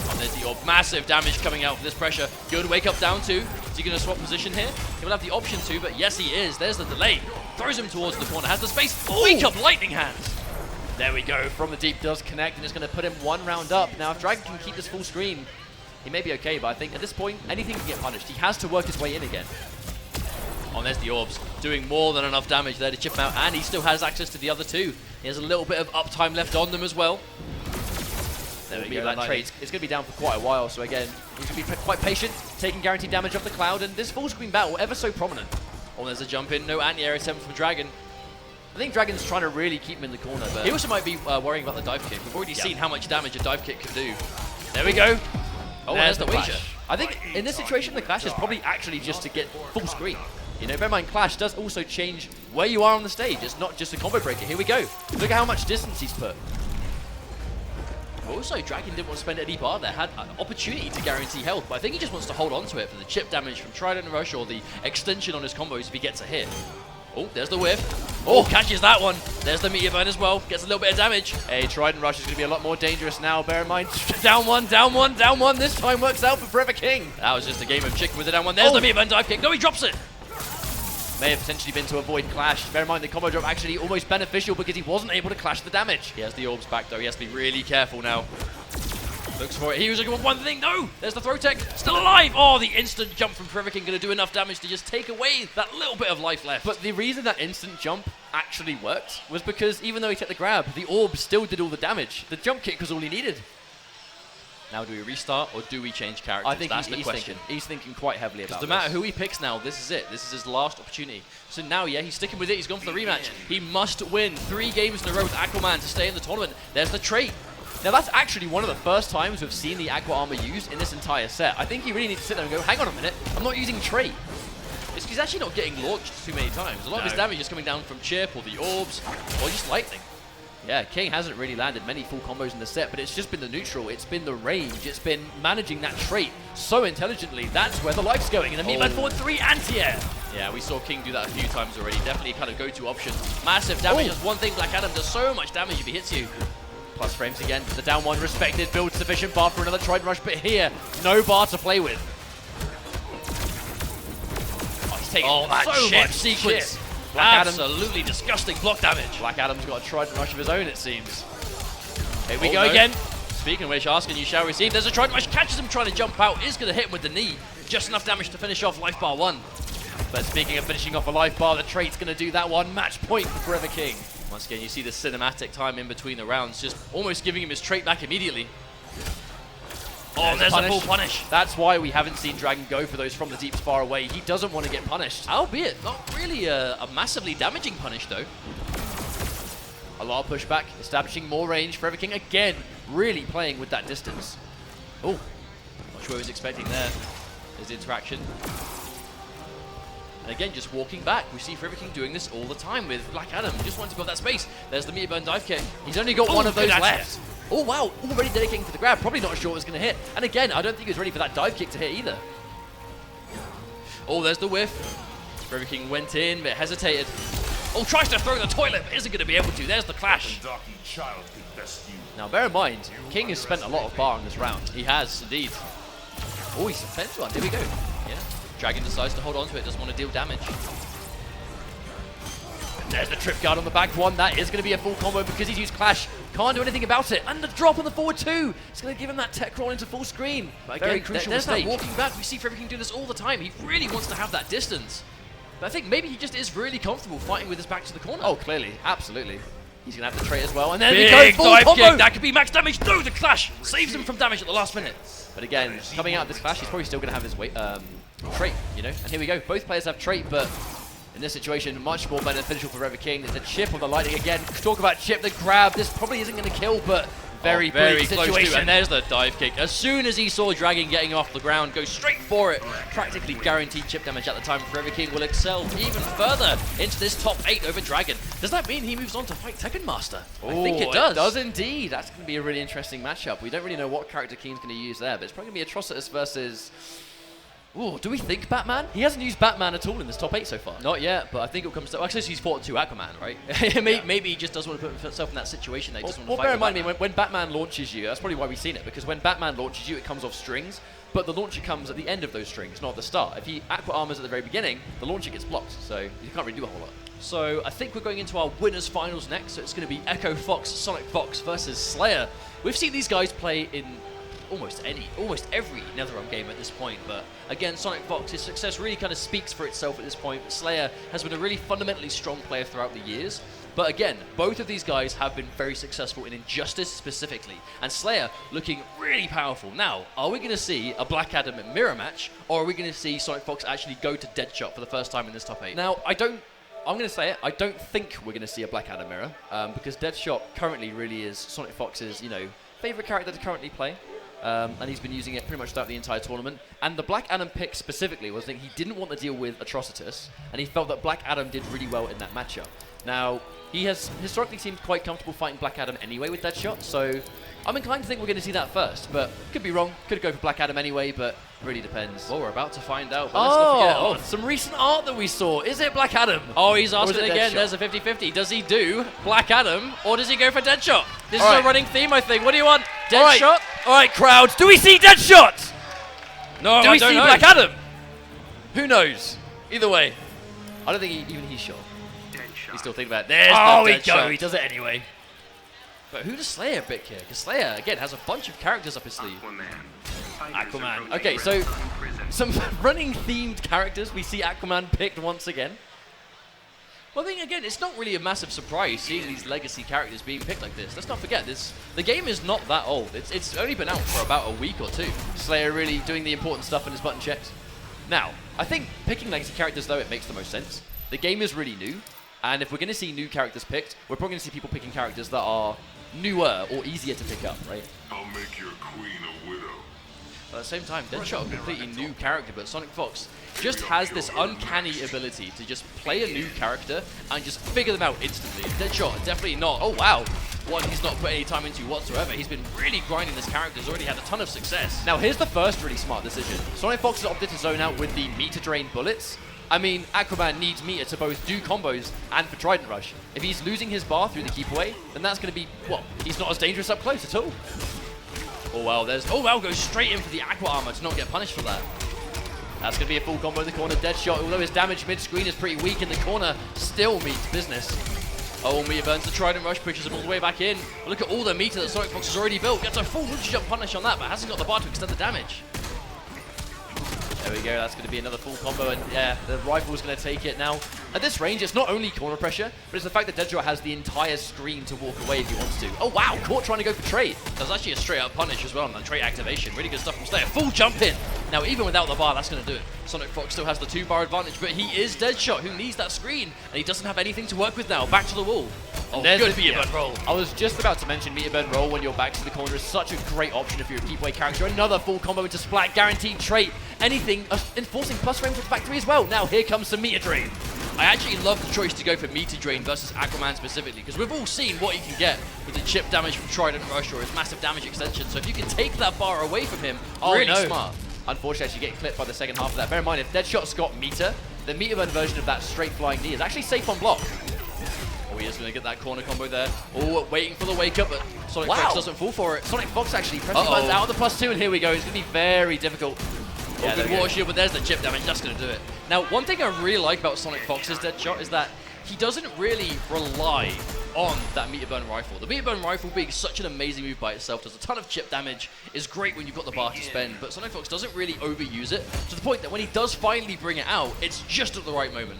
Oh, there's the orb. Massive damage coming out with this pressure. Good wake up down two. Is he going to swap position here? He will have the option to, but yes, he is. There's the delay. Throws him towards the corner. Has the space. Wake up lightning hands. There we go. From the deep does connect, and it's going to put him one round up. Now, if Dragon can keep this full screen, he may be okay, but I think at this point, anything can get punished. He has to work his way in again. Oh, there's the orbs. Doing more than enough damage there to chip him out, and he still has access to the other two. He has a little bit of uptime left on them as well. There we go. That trade. It's going to be down for quite a while, so again, he's going to be quite patient, taking guaranteed damage off the cloud, and this full screen battle ever so prominent. Oh, there's a jump in. No anti-air attempt from Dragon. I think Dragon's trying to really keep him in the corner, but he also might be worrying about the dive kick. We've already seen how much damage a dive kick can do. There we go. Oh, there's the Clash. I think in this situation, the Clash is probably actually just to get full screen. You know, bear in mind, Clash does also change where you are on the stage. It's not just a combo breaker. Here we go. Look at how much distance he's put. Also, Dragon didn't want to spend any bar there. Had an opportunity to guarantee health, but I think he just wants to hold on to it for the chip damage from Trident Rush or the extension on his combos if he gets a hit. Oh, there's the whiff. Oh, catches that one. There's the meteor burn as well. Gets a little bit of damage. Hey, Trident Rush is going to be a lot more dangerous now. Bear in mind, down one, down one, down one. This time works out for Forever King. That was just a game of chicken with the down one. There's the meteor burn dive kick. No, he drops it. May have potentially been to avoid Clash. Bear in mind, the combo drop actually almost beneficial because he wasn't able to clash the damage. He has the orbs back, though. He has to be really careful now. Looks for it. He was looking for one thing. No! There's the throw tech. Still alive! Oh, the instant jump from Forever King going to do enough damage to just take away that little bit of life left. But the reason that instant jump actually worked was because even though he took the grab, the orb still did all the damage. The jump kick was all he needed. Now, do we restart or do we change characters? I think he's thinking quite heavily about this. No matter who he picks now, this is it. This is his last opportunity. So now, yeah, he's sticking with it. He's gone for the rematch. He must win 3 games in a row with Aquaman to stay in the tournament. There's the trait. Now, that's actually one of the first times we've seen the Aqua Armor used in this entire set. I think you really need to sit there and go, hang on a minute, I'm not using trait. He's actually not getting launched too many times. A lot of his damage is coming down from chip or the orbs or just lightning. Yeah, King hasn't really landed many full combos in the set, but it's just been the neutral, it's been the range, it's been managing that trait so intelligently. That's where the life's going. And the meatman forward 3 anti-air. Yeah, we saw King do that a few times already. Definitely kind of go-to option. Massive damage. That's one thing Black Adam does so much damage if he hits you. Plus frames again. The down one respected, builds sufficient bar for another Trident Rush, but here, no bar to play with. Oh, he's taking that so much sequence. Absolutely disgusting block damage. Black Adam's got a Trident Rush of his own, it seems. Here we go again. Speaking of which, asking you shall receive. There's a Trident Rush, catches him trying to jump out, is going to hit him with the knee. Just enough damage to finish off life bar 1. But speaking of finishing off a life bar, the trait's going to do that one. Match point for Forever King. Once again, you see the cinematic time in between the rounds, just almost giving him his trait back immediately. Oh, there's a full punish. That's why we haven't seen Dragon go for those from the deeps far away. He doesn't want to get punished. Albeit, not really a massively damaging punish, though. A lot of pushback, establishing more range. Forever King again, really playing with that distance. Oh, not sure what he was expecting there. There's the interaction. And again, just walking back. We see Forever King doing this all the time with Black Adam. Just wants to build that space. There's the meteor burn dive kick. He's only got one of those left. Oh, wow. Already dedicating for the grab. Probably not sure it's going to hit. And again, I don't think he was ready for that dive kick to hit either. Oh, there's the whiff. Forever King went in, but hesitated. Oh, tries to throw the toilet, but isn't going to be able to. There's the clash. Now, bear in mind, King has spent a lot of bar in this round. He has, indeed. Oh, he's defends one. Here we go. Yeah. Dragon decides to hold on to it, doesn't want to deal damage. There's the trip guard on the back one. That is going to be a full combo because he's used Clash. Can't do anything about it. And the drop on the forward 2. It's going to give him that tech roll into full screen. But again, very crucial there's that walking back. We see Forever King do this all the time. He really wants to have that distance. But I think maybe he just is really comfortable fighting with his back to the corner. Oh, clearly. Absolutely. He's going to have to trade as well. And then Big we go full dive combo. kick. That could be max damage. No, the clash saves him from damage at the last minute. But again, coming out of this clash, he's probably still going to have his trait, you know? And here we go. Both players have trait, but in this situation, much more beneficial for Rever King. There's a chip on the lightning again. Talk about chip, the grab. This probably isn't going to kill, but very close situation. to, and there's the dive kick. As soon as he saw Dragon getting off the ground, go straight for it. Practically guaranteed chip damage at the time. Rever King will excel even further into this top 8 over Dragon. Does that mean he moves on to fight Tekken Master? I think it does. It does indeed. That's going to be a really interesting matchup. We don't really know what character Keen's going to use there, but it's probably going to be Atrocitus versus... Ooh, do we think Batman? He hasn't used Batman at all in this top 8 so far. Not yet, but I think it comes to... Actually, he's fought 2 Aquaman, right? Maybe he just doesn't want to put himself in that situation. He doesn't want to fight bear in mind, Batman. when Batman launches you, that's probably why we've seen it, because when Batman launches you, it comes off strings, but the launcher comes at the end of those strings, not at the start. If he Aqua Armors at the very beginning, the launcher gets blocked, so you can't really do a whole lot. So I think we're going into our winners finals next. So it's going to be Echo Fox, Sonic Fox versus Slayer. We've seen these guys play in almost every NetherRealm game at this point, but again, Sonic Fox's success really kind of speaks for itself at this point. Slayer has been a really fundamentally strong player throughout the years, but again, both of these guys have been very successful in Injustice specifically, and Slayer looking really powerful. Now, are we going to see a Black Adam mirror match, or are we going to see Sonic Fox actually go to Deadshot for the first time in this top 8? Now, I'm going to say it, I don't think we're going to see a Black Adam mirror, because Deadshot currently really is Sonic Fox's, favorite character to currently play. And he's been using it pretty much throughout the entire tournament. And the Black Adam pick specifically was that he didn't want to deal with Atrocitus, and he felt that Black Adam did really well in that matchup. Now, he has historically seemed quite comfortable fighting Black Adam anyway with Deadshot, so I'm inclined to think we're going to see that first, but could be wrong. Could go for Black Adam anyway, but really depends. Well, we're about to find out. But let's not forget. Some recent art that we saw. Is it Black Adam? Oh, he's asking again. Deadshot? There's a 50-50. Does he do Black Adam, or does he go for Deadshot? This is a running theme, I think. What do you want? Deadshot? All right, crowds. Do we see Deadshot? No, Do I we don't see know. Black Adam? Who knows? Either way, I don't think even he's sure. He's still thinking about it. There's the Deadshot. He does it anyway. But who does Slayer pick here? Because Slayer, again, has a bunch of characters up his sleeve. Aquaman. Okay, so some running themed characters. We see Aquaman picked once again. Well, I think, again, it's not really a massive surprise seeing these legacy characters being picked like this. Let's not forget, the game is not that old. It's only been out for about a week or 2. Slayer really doing the important stuff in his button checks. Now, I think picking legacy characters, though, it makes the most sense. The game is really new, and if we're going to see new characters picked, we're probably going to see people picking characters that are newer or easier to pick up, right? I'll make your queen a widow. But at the same time, Deadshot, a completely new character, but Sonic Fox just has this uncanny ability to just play a new character and just figure them out instantly. Deadshot, definitely not. Oh, wow. One he's not put any time into whatsoever. He's been really grinding this character. He's already had a ton of success. Now, here's the first really smart decision. Sonic Fox has opted to zone out with the meter drain bullets. I mean, Aquaman needs meter to both do combos and for Trident Rush. If he's losing his bar through the keep away, then that's going to be, well, he's not as dangerous up close at all. Oh, wow, goes straight in for the Aqua Armor to not get punished for that. That's going to be a full combo in the corner. Deadshot, although his damage mid-screen is pretty weak in the corner, still meets business. Oh, meter burns the Trident Rush, pushes him all the way back in. Look at all the meter that Sonic Fox has already built. Gets a full Lucha Jump punish on that, but hasn't got the bar to extend the damage. There we go, that's going to be another full combo, and yeah, the rifle's going to take it. Now, at this range, it's not only corner pressure, but it's the fact that Deadshot has the entire screen to walk away if he wants to. Oh wow, caught trying to go for trade. There's actually a straight up punish as well on that trait activation. Really good stuff from Slayer. Full jump in. Now, even without the bar, that's going to do it. Sonic Fox still has the 2-bar advantage, but he is Deadshot, who needs that screen, and he doesn't have anything to work with now. Back to the wall. Oh, there's good the meter burn roll. I was just about to mention meter burn roll when your back to the corner is such a great option if you're a keep away character. Another full combo into Splat, guaranteed trait. Anything, enforcing plus frame to factory as well. Now here comes some meter drain. I actually love the choice to go for meter drain versus Aquaman specifically, because we've all seen what he can get with the chip damage from Trident Rush or his massive damage extension. So if you can take that bar away from him, really smart. Unfortunately, you get clipped by the second half of that. Bear in mind, if Deadshot's got meter, the meter burn version of that straight flying knee is actually safe on block. Oh, he is going to get that corner combo there. Oh, waiting for the wake up, but Sonic Fox doesn't fall for it. Sonic Fox actually pressing buttons out of the +2, and here we go. It's going to be very difficult. Yeah, good water shield, but there's the chip damage. That's going to do it. Now, one thing I really like about Sonic Fox's Deadshot is that he doesn't really rely on that meter burn rifle. The meter burn rifle being such an amazing move by itself, does a ton of chip damage, is great when you've got the bar to spend, but Sonic Fox doesn't really overuse it to the point that when he does finally bring it out, it's just at the right moment.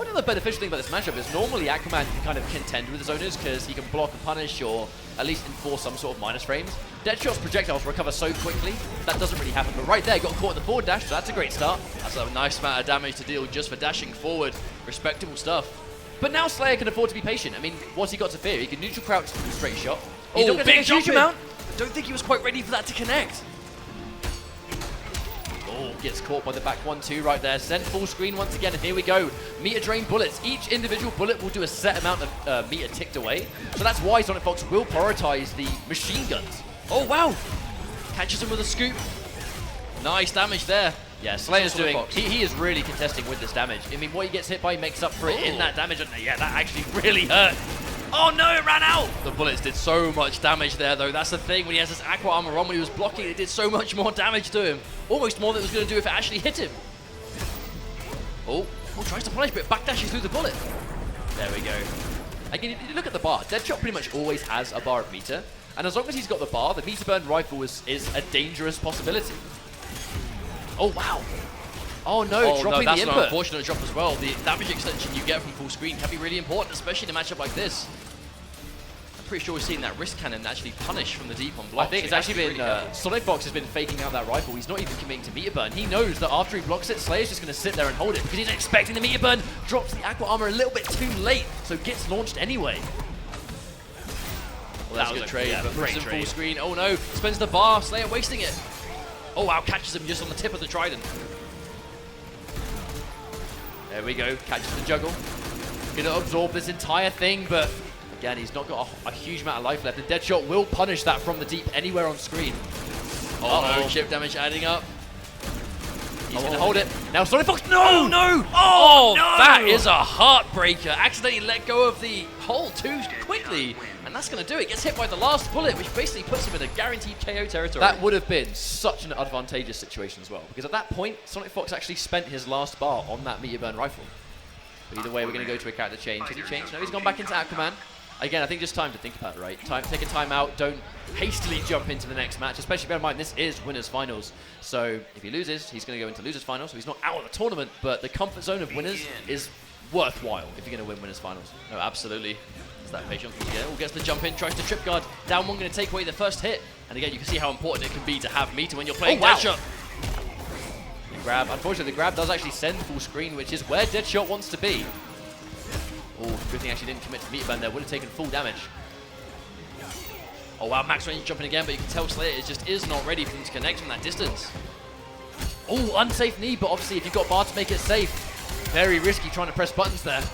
One other beneficial thing about this matchup is normally Aquaman can kind of contend with his owners because he can block and punish or at least enforce some sort of minus frames. Deadshot's projectiles recover so quickly, that doesn't really happen. But right there, got caught in the forward dash, so that's a great start. That's a nice amount of damage to deal just for dashing forward. Respectable stuff. But now Slayer can afford to be patient. I mean, what's he got to fear? He can neutral crouch through straight shot. He's not Oh, gonna big take a huge jump amount. I don't think he was quite ready for that to connect. Oh, gets caught by the back 1-2 right there. Sent full screen once again, and here we go. Meter drain bullets. Each individual bullet will do a set amount of meter ticked away. So that's why Sonic Fox will prioritize the machine guns. Oh, wow. Catches him with a scoop. Nice damage there. Yeah, Slayer's Sonic doing, Fox. he is really contesting with this damage. I mean, what he gets hit by makes up for it in that damage. And yeah, that actually really hurt. Oh no, it ran out! The bullets did so much damage there though. That's the thing, when he has this aqua armor on, when he was blocking, it did so much more damage to him. Almost more than it was going to do if it actually hit him. Oh, tries to punish, but backdashes through the bullet. There we go. Again, if you look at the bar, Deadshot pretty much always has a bar of meter. And as long as he's got the bar, the meter burn rifle is a dangerous possibility. Oh, wow. Oh no, dropping that's the an input. unfortunate drop as well. The damage extension you get from full screen can be really important, especially in a matchup like this. I'm pretty sure we've seen that wrist cannon actually punish from the deep on blocks. I think it's actually been, Sonic Fox has been faking out that rifle. He's not even committing to meter burn. He knows that after he blocks it, Slayer's just going to sit there and hold it because he's expecting the meter burn, drops the aqua armor a little bit too late, so gets launched anyway. Well, that was a good trade, yeah, but great puts him trade. full screen. Oh no, spends the bar, Slayer wasting it. Oh wow, catches him just on the tip of the trident. There we go, catches the juggle. Gonna absorb this entire thing, but again, he's not got a huge amount of life left. And Deadshot will punish that from the deep anywhere on screen. Oh no, chip damage adding up. He's gonna hold it. Now Sonic Fox, Oh no! Oh, no! that is a heartbreaker. Accidentally let go of the hole too quickly. And that's going to do it. Gets hit by the last bullet, which basically puts him in a guaranteed KO territory. That would have been such an advantageous situation as well, because at that point, Sonic Fox actually spent his last bar on that meter burn rifle. But either way, we're going to go to a character change. Has he changed? No, he's gone back into Aquaman. Again, I think just time to think about it, right? Take a time out. Don't hastily jump into the next match, especially bear in mind, this is winners finals. So if he loses, he's going to go into losers finals. So he's not out of the tournament, but the comfort zone of winners is worthwhile if you're going to win winners finals. No, absolutely. That patience again. Oh, gets the jump in, tries to trip guard. Down one, going to take away the first hit. And again, you can see how important it can be to have meter when you're playing Deadshot. The grab, unfortunately, the grab does actually send full screen, which is where Deadshot wants to be. Oh, good thing actually didn't commit to meter burn there. Would have taken full damage. Oh wow, max range jumping again, but you can tell Slayer just is not ready for him to connect from that distance. Oh, unsafe knee, but obviously if you've got bar to make it safe, very risky trying to press buttons there.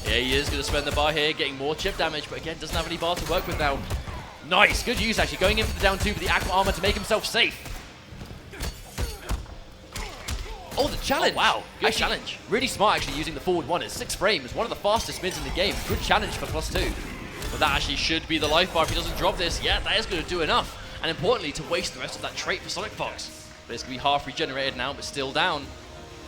Yeah, he is going to spend the bar here, getting more chip damage, but again, doesn't have any bar to work with now. Nice, good use actually, going in for the down two with the aqua armor to make himself safe. Oh, the challenge! Oh, wow, good actually, challenge. Really smart actually using the forward one. It's 6 frames, one of the fastest mids in the game. Good challenge for +2. But that actually should be the life bar if he doesn't drop this. Yeah, that is going to do enough. And importantly, to waste the rest of that trait for Sonic Fox. But it's going to be half regenerated now, but still down.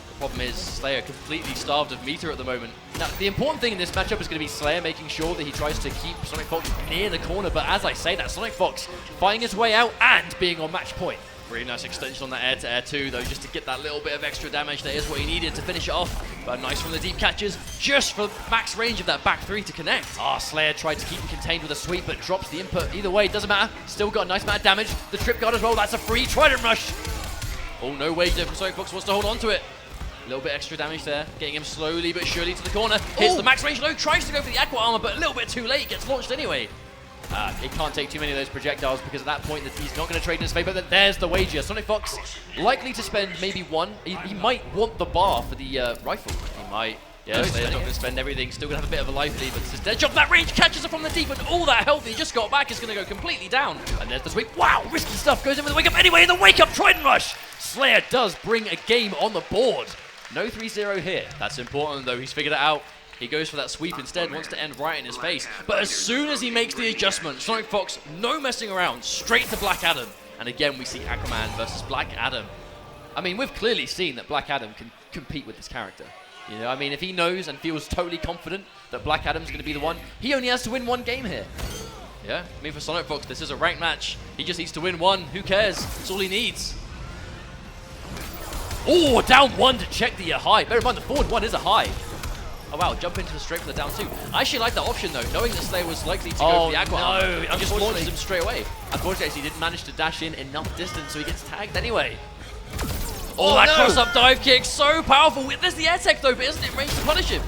The problem is Slayer completely starved of meter at the moment. Now, the important thing in this matchup is going to be Slayer making sure that he tries to keep Sonic Fox near the corner. But as I say that, Sonic Fox fighting his way out and being on match point. Really nice extension on that air-to-air too, though, just to get that little bit of extra damage. That is what he needed to finish it off. But nice from the deep catches, just for max range of that back 3 to connect. Slayer tried to keep him contained with a sweep, but drops the input. Either way, it doesn't matter. Still got a nice amount of damage. The trip guard as well, that's a free Trident Rush. Oh, no way, different Sonic Fox wants to hold on to it. A little bit extra damage there, getting him slowly but surely to the corner. Hits the max range low, tries to go for the aqua armor, but a little bit too late, gets launched anyway. It can't take too many of those projectiles because at that point he's not going to trade in his favor. But there's the wager. Sonic Fox likely to spend maybe one. He might want the bar for the rifle. He might. Yeah, Slayer's not going to spend everything. Still going to have a bit of a life lead, but this is Deadshot. That range catches her from the deep, and all that health he just got back is going to go completely down. And there's the sweep. Wow, risky stuff. Goes in with the wake up anyway. The wake up Trident Rush. Slayer does bring a game on the board. No 3-0 here. That's important though. He's figured it out. He goes for that sweep instead, wants to end right in his face. But as soon as he makes the adjustment, Sonic Fox, no messing around, straight to Black Adam. And again, we see Aquaman versus Black Adam. I mean, we've clearly seen that Black Adam can compete with this character. You know, I mean, if he knows and feels totally confident that Black Adam's going to be the one, he only has to win one game here. Yeah, I mean, for Sonic Fox, this is a ranked match. He just needs to win one. Who cares? That's all he needs. Oh, down one to check the high. Bear in mind, the forward one is a high. Oh wow, jump into the straight for the down 2. I actually like that option though, knowing that Slayer was likely to go for the Aqua. No, he just launches him straight away. Unfortunately, he didn't manage to dash in enough distance, so he gets tagged anyway. Oh, that cross-up dive kick, so powerful. There's the air tech though, but isn't it range to punish him?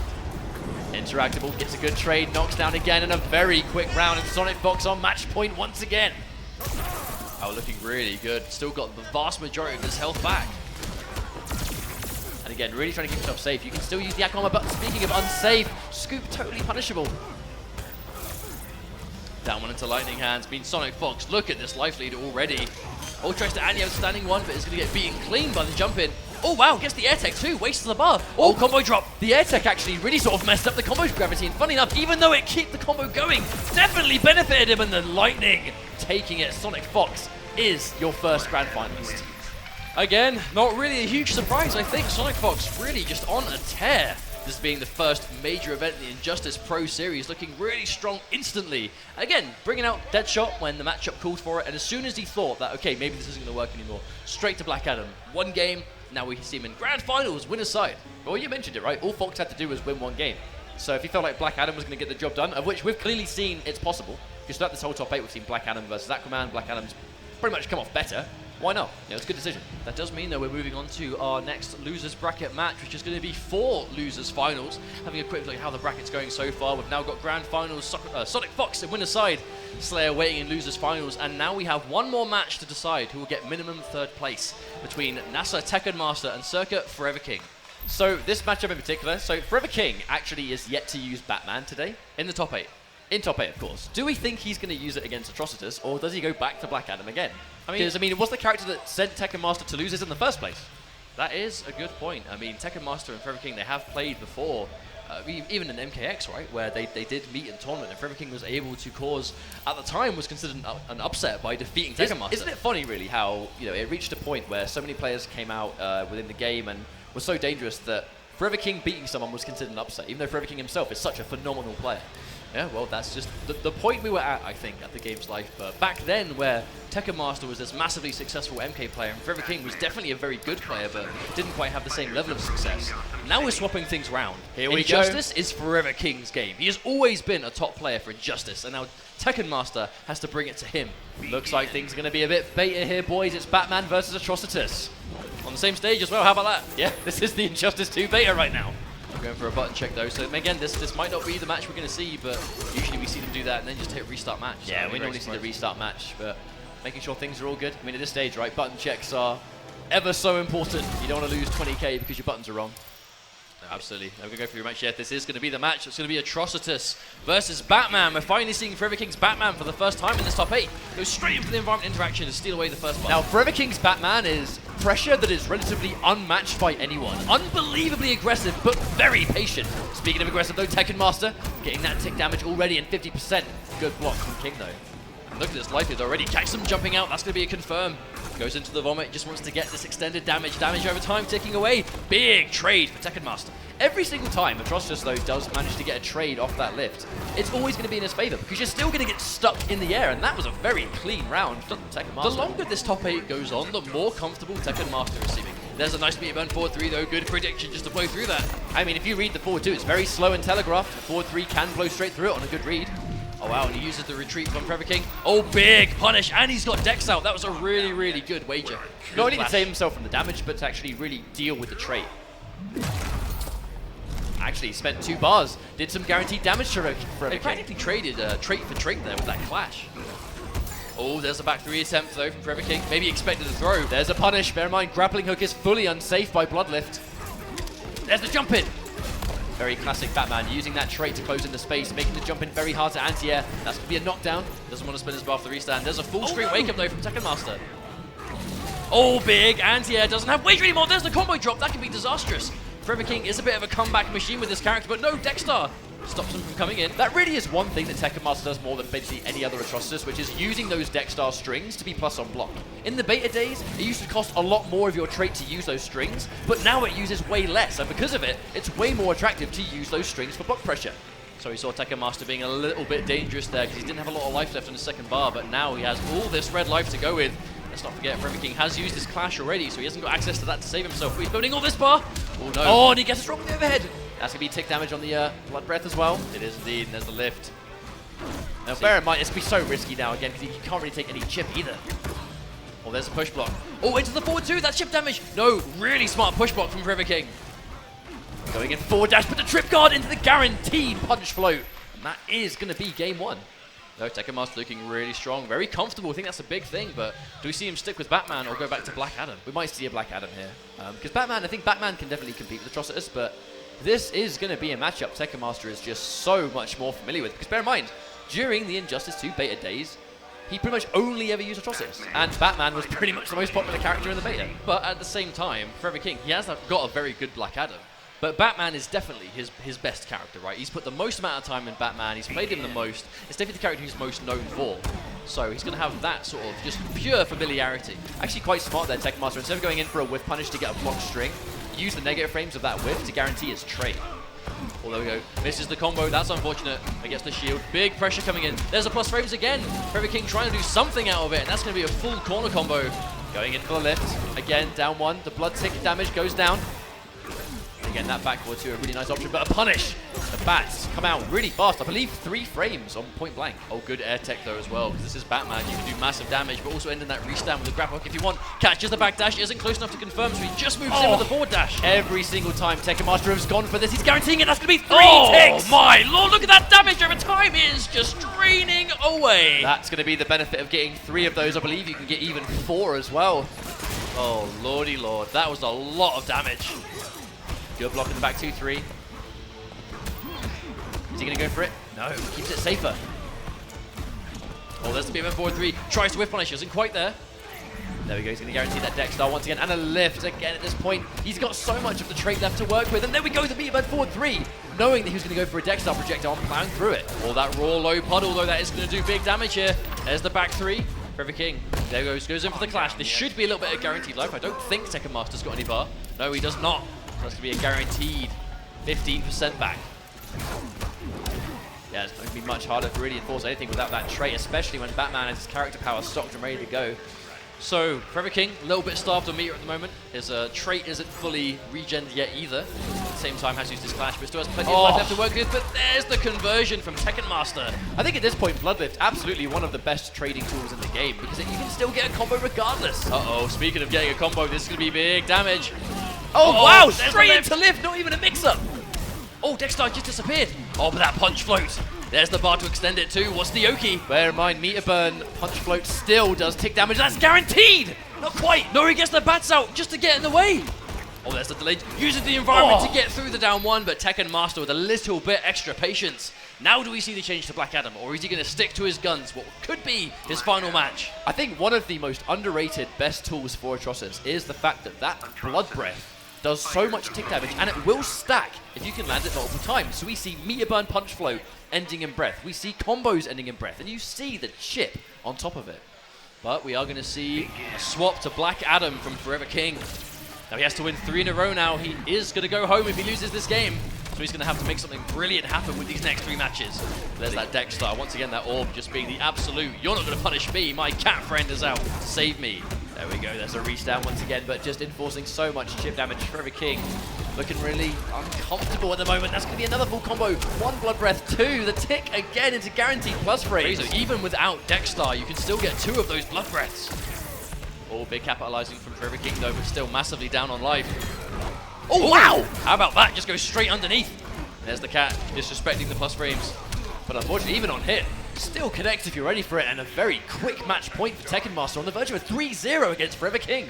Interactable gets a good trade, knocks down again, and a very quick round, and Sonic Fox on match point once again. Oh, looking really good. Still got the vast majority of his health back. And again, really trying to keep himself safe. You can still use the Aqua, but speaking of unsafe, Scoop totally punishable. Down one into Lightning Hands, means Sonic Fox. Look at this life lead already. Oh, tries to Annie outstanding one, but is going to get beaten clean by the jump in. Oh wow, gets the air tech too, wastes the bar. Oh, combo drop. The air tech actually really sort of messed up the combo's gravity, and funny enough, even though it kept the combo going, definitely benefited him, and the Lightning taking it. Sonic Fox is your first grand finalist. Again, not really a huge surprise, I think. Sonic Fox really just on a tear. This being the first major event in the Injustice Pro Series, looking really strong instantly. Again, bringing out Deadshot when the matchup called for it, and as soon as he thought that, okay, maybe this isn't going to work anymore, straight to Black Adam. One game, now we see him in Grand Finals, winner's side. Well, you mentioned it, right? All Fox had to do was win one game. So if he felt like Black Adam was going to get the job done, of which we've clearly seen it's possible, because throughout this whole top 8 we've seen Black Adam versus Aquaman. Black Adam's pretty much come off better. Why not? You know, it's a good decision. That does mean that we're moving on to our next losers bracket match, which is going to be 4 losers finals. Having a quick look at how the bracket's going so far, we've now got grand finals, Sonic Fox in winner's side, Slayer waiting in losers finals, and now we have one more match to decide who will get minimum 3rd place between NASA Tekken Master and Circuit Forever King. So this matchup in particular, so Forever King actually is yet to use Batman today in the top 8. In top 8, of course. Do we think he's going to use it against Atrocitus, or does he go back to Black Adam again? Because, I mean, it was the character that sent Tekken Master to losers in the first place. That is a good point. I mean, Tekken Master and Forever King, they have played before, even in MKX, right, where they did meet in tournament, and Forever King was able to cause, at the time, was considered an upset by defeating Tekken Master. Isn't it funny, really, how, you know, it reached a point where so many players came out within the game and were so dangerous that Forever King beating someone was considered an upset, even though Forever King himself is such a phenomenal player. Yeah, well, that's just the point we were at, I think, at the game's life. But back then, where Tekken Master was this massively successful MK player, and Forever King was definitely a very good player, but didn't quite have the same level of success. Now we're swapping things around. Here we go. Injustice is Forever King's game. He has always been a top player for Injustice, and now Tekken Master has to bring it to him. Looks like things are going to be a bit beta here, boys. It's Batman versus Atrocitus. On the same stage as well, how about that? Yeah, this is the Injustice 2 beta right now. Going for a button check though, so again, this might not be the match we're going to see, but usually we see them do that and then just hit restart match. Yeah, so we normally see the restart match, but making sure things are all good. I mean, at this stage, right, button checks are ever so important. You don't want to lose 20k because your buttons are wrong. No, absolutely. We're going to go for your match. Yeah, this is going to be the match. It's going to be Atrocitus versus Batman. We're finally seeing Forever King's Batman for the first time in this top 8. Goes straight in for the environment interaction to steal away the first button. Now, Forever King's Batman is pressure that is relatively unmatched by anyone. Unbelievably aggressive, but very patient. Speaking of aggressive though, Tekken Master getting that tick damage already in 50%. Good block from King though. And look at this life is already. Catch him jumping out. That's going to be a confirm. Goes into the vomit. Just wants to get this extended damage. Damage over time ticking away. Big trade for Tekken Master. Every single time Atrocitus though does manage to get a trade off that lift, it's always going to be in his favor because you're still going to get stuck in the air, and that was a very clean round from Tekken Master. The longer this top 8 goes on, the more comfortable Tekken Master is seeming. There's a nice meter burn forward 3 though, good prediction just to blow through that. I mean, if you read the forward 2, it's very slow and telegraphed. Forward 3 can blow straight through it on a good read. Oh wow, and he uses the retreat from Forever King. Oh, big punish, and he's got Dex out. That was a really, really good wager. Not only to save himself from the damage, but to actually really deal with the trait. Actually spent 2 bars, did some guaranteed damage to Forever King. They practically traded trait for trait there with that clash. Oh, there's a back 3 attempt though from Forever King. Maybe expected a throw. There's a punish. Bear in mind, grappling hook is fully unsafe by Bloodlift. There's the jump in. Very classic Batman, using that trait to close into space, making the jump in very hard to anti-air. That's going to be a knockdown. Doesn't want to spin his bar for the restand. There's a full screen wake-up though from Tekken Master. Oh, big anti-air. Doesn't have wager anymore. There's the combo drop. That can be disastrous. Forever King is a bit of a comeback machine with this character, but no, Dexter stops him from coming in. That really is one thing that Tekken Master does more than basically any other Atrocitus, which is using those Dexter strings to be plus on block. In the beta days, it used to cost a lot more of your trait to use those strings, but now it uses way less, and because of it, it's way more attractive to use those strings for block pressure. So we saw Tekken Master being a little bit dangerous there because he didn't have a lot of life left on his second bar, but now he has all this red life to go with. Let's not forget, Forever King has used his clash already, so he hasn't got access to that to save himself. But he's building all this bar. Oh no. Oh, and he gets a strong overhead. That's going to be tick damage on the blood breath as well. It is indeed, and there's the lift. Now, bear in mind, it's going to be so risky now again, because you can't really take any chip either. Oh, there's a push block. Oh, into the forward two, that's chip damage. No, really smart push block from Forever King. Going in forward dash, but the trip guard into the guaranteed punch float. And that is going to be game one. No, Tekken Master looking really strong, very comfortable. I think that's a big thing, but do we see him stick with Batman or go back to Black Adam? We might see a Black Adam here. Because Batman, I think Batman can definitely compete with Atrocitus, but this is going to be a matchup Tekken Master is just so much more familiar with. Because bear in mind, during the Injustice 2 beta days, he pretty much only ever used Atrocitus. And Batman was pretty much the most popular character in the beta. But at the same time, Forever King, he has got a very good Black Adam. But Batman is definitely his best character, right? He's put the most amount of time in Batman, he's played him the most, it's definitely the character he's most known for. So he's going to have that sort of just pure familiarity. Actually quite smart there, Tekken Master. Instead of going in for a whiff punish to get a block string, use the negative frames of that whiff to guarantee his trade. Oh, there we go. Misses the combo, that's unfortunate. Against the shield, big pressure coming in. There's a plus frames again. Forever King trying to do something out of it, and that's going to be a full corner combo. Going in for the lift. Again, down one. The blood tick damage goes down. Again, that backward to a really nice option, but a punish. The bats come out really fast. I believe 3 frames on point blank. Oh, good air tech though as well, because this is Batman. You can do massive damage, but also end in that restand with a grab hook if you want. Catches the back dash, isn't close enough to confirm, so he just moves in with the forward dash. Every single time Tekken Master has gone for this, he's guaranteeing it. That's going to be 3 ticks. Oh my lord, look at that damage over time. It is just draining away. That's going to be the benefit of getting 3 of those. I believe you can get even 4 as well. Oh lordy lord, that was a lot of damage. Good block in the back 2-3. Is he going to go for it? No, keeps it safer. Oh, there's the BMM forward 3. Tries to whiff punish, isn't quite there. There we go, he's going to guarantee that deck star once again. And a lift again at this point. He's got so much of the trait left to work with. And there we go, the BMM forward 3. Knowing that he was going to go for a deck star projectile and plowing through it. Oh, that raw low puddle though, that is going to do big damage here. There's the back 3. Forever King, there goes in for the clash. This should be a little bit of guaranteed life. I don't think Tekken Master's got any bar. No, he does not. That's going to be a guaranteed 15% back. Yeah, it's going to be much harder to really enforce anything without that trait, especially when Batman has his character power stocked and ready to go. So, Forever King, a little bit starved on meter at the moment. His trait isn't fully regened yet either. At the same time, has used his clash, but still has plenty of life left to work with. But there's the conversion from Tekken Master. I think at this point, Bloodlift, absolutely one of the best trading tools in the game, because you can still get a combo regardless. Uh-oh, speaking of getting a combo, this is going to be big damage. Oh, wow, straight into lift, not even a mix-up. Oh, Dexter just disappeared. Oh, but that punch float. There's the bar to extend it too. What's the Yoki? Bear in mind, meter burn, punch float still does tick damage. That's guaranteed! Not quite. No, he gets the bats out just to get in the way. Oh, there's the delay. Uses the environment to get through the down one, but Tekken Master with a little bit extra patience. Now do we see the change to Black Adam, or is he going to stick to his guns? What could be his final match? I think one of the most underrated best tools for Atrocis is the fact that that blood breath does so much tick damage, and it will stack if you can land it multiple times. So we see meter burn punch float ending in breath. We see combos ending in breath, and you see the chip on top of it. But we are going to see a swap to Black Adam from Forever King. Now he has to win 3 in a row now. He is going to go home if he loses this game. So he's going to have to make something brilliant happen with these next 3 matches. There's that deck star. Once again, that orb just being the absolute, you're not going to punish me, my cat friend is out. Save me. There we go, there's a reach-down once again, but just enforcing so much chip damage. Forever King looking really uncomfortable at the moment. That's going to be another full combo. 1 blood breath, 2. The tick again into guaranteed plus frames. So even without Dexstar, you can still get 2 of those blood breaths. Oh, big capitalizing from Forever King though, but still massively down on life. Oh, wow! How about that? Just goes straight underneath. There's the cat, disrespecting the plus frames. But unfortunately, even on hit, still connects if you're ready for it, and a very quick match point for Tekken Master on the verge of a 3-0 against Forever King.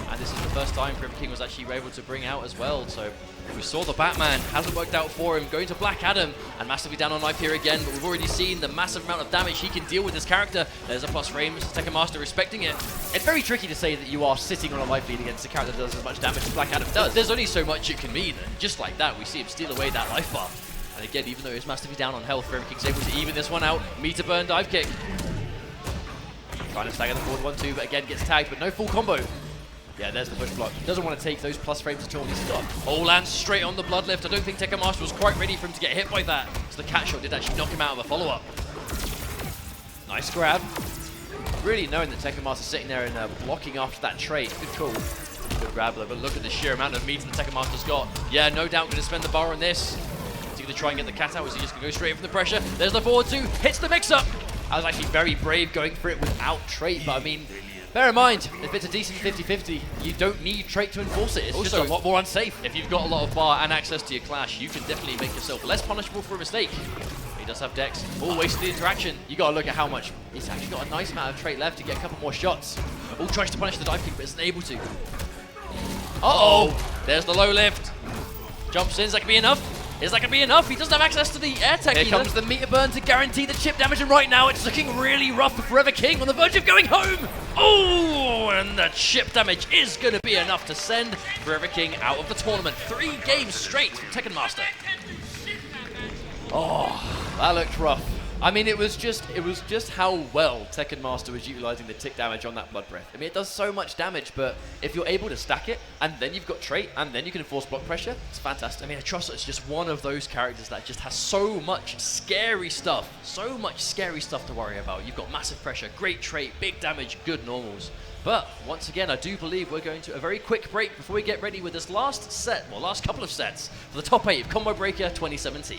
And this is the first time Forever King was actually able to bring out as well, so we saw the Batman, hasn't worked out for him, going to Black Adam, and massively down on life here again, but we've already seen the massive amount of damage he can deal with this character. There's a plus frame, Tekken Master respecting it. It's very tricky to say that you are sitting on a life lead against a character that does as much damage as Black Adam does. There's only so much it can mean, and just like that, we see him steal away that life bar. And again, even though he's massively down on health, Forever King's able to even this one out. Meter burn, dive kick. Trying to stagger the forward 1-2, but again gets tagged, but no full combo. Yeah, there's the push block. Doesn't want to take those plus frames at all. He's got. Oh, lands straight on the blood lift. I don't think Tekken Master was quite ready for him to get hit by that. So the cat shot did actually knock him out of a follow-up. Nice grab. Really knowing that Tekken Master's sitting there and blocking after that trade. Good call. Good grab, but look at the sheer amount of meat that Tekken Master's got. Yeah, no doubt going to spend the bar on this. Is he going to try and get the cat out, or is he just going to go straight in from the pressure? There's the forward two, hits the mix-up. I was actually very brave going for it without trait, but I mean, bear in mind, if it's a decent 50-50, you don't need trait to enforce it. It's also just a lot more unsafe. If you've got a lot of bar and access to your clash, you can definitely make yourself less punishable for a mistake. He does have Dex. Oh, wasted the interaction. You got to look at how much. He's actually got a nice amount of trait left to get a couple more shots. Oh, tries to punish the dive kick, but isn't able to. Uh-oh. There's the low lift. Jumps in. Is that going to be enough? Is that going to be enough? He doesn't have access to the air tech. Here comes the meter burn to guarantee the chip damage, and right now it's looking really rough for Forever King on the verge of going home. Oh, and the chip damage is going to be enough to send Forever King out of the tournament. 3 games straight from Tekken Master. Oh, that looked rough. I mean, it was just how well Tekken Master was utilizing the tick damage on that Blood Breath. I mean, it does so much damage, but if you're able to stack it, and then you've got trait, and then you can enforce block pressure, it's fantastic. I mean, Atrociusa is just one of those characters that just has so much scary stuff to worry about. You've got massive pressure, great trait, big damage, good normals. But once again, I do believe we're going to a very quick break before we get ready with this last set, well, last couple of sets for the top 8 of Combo Breaker 2017.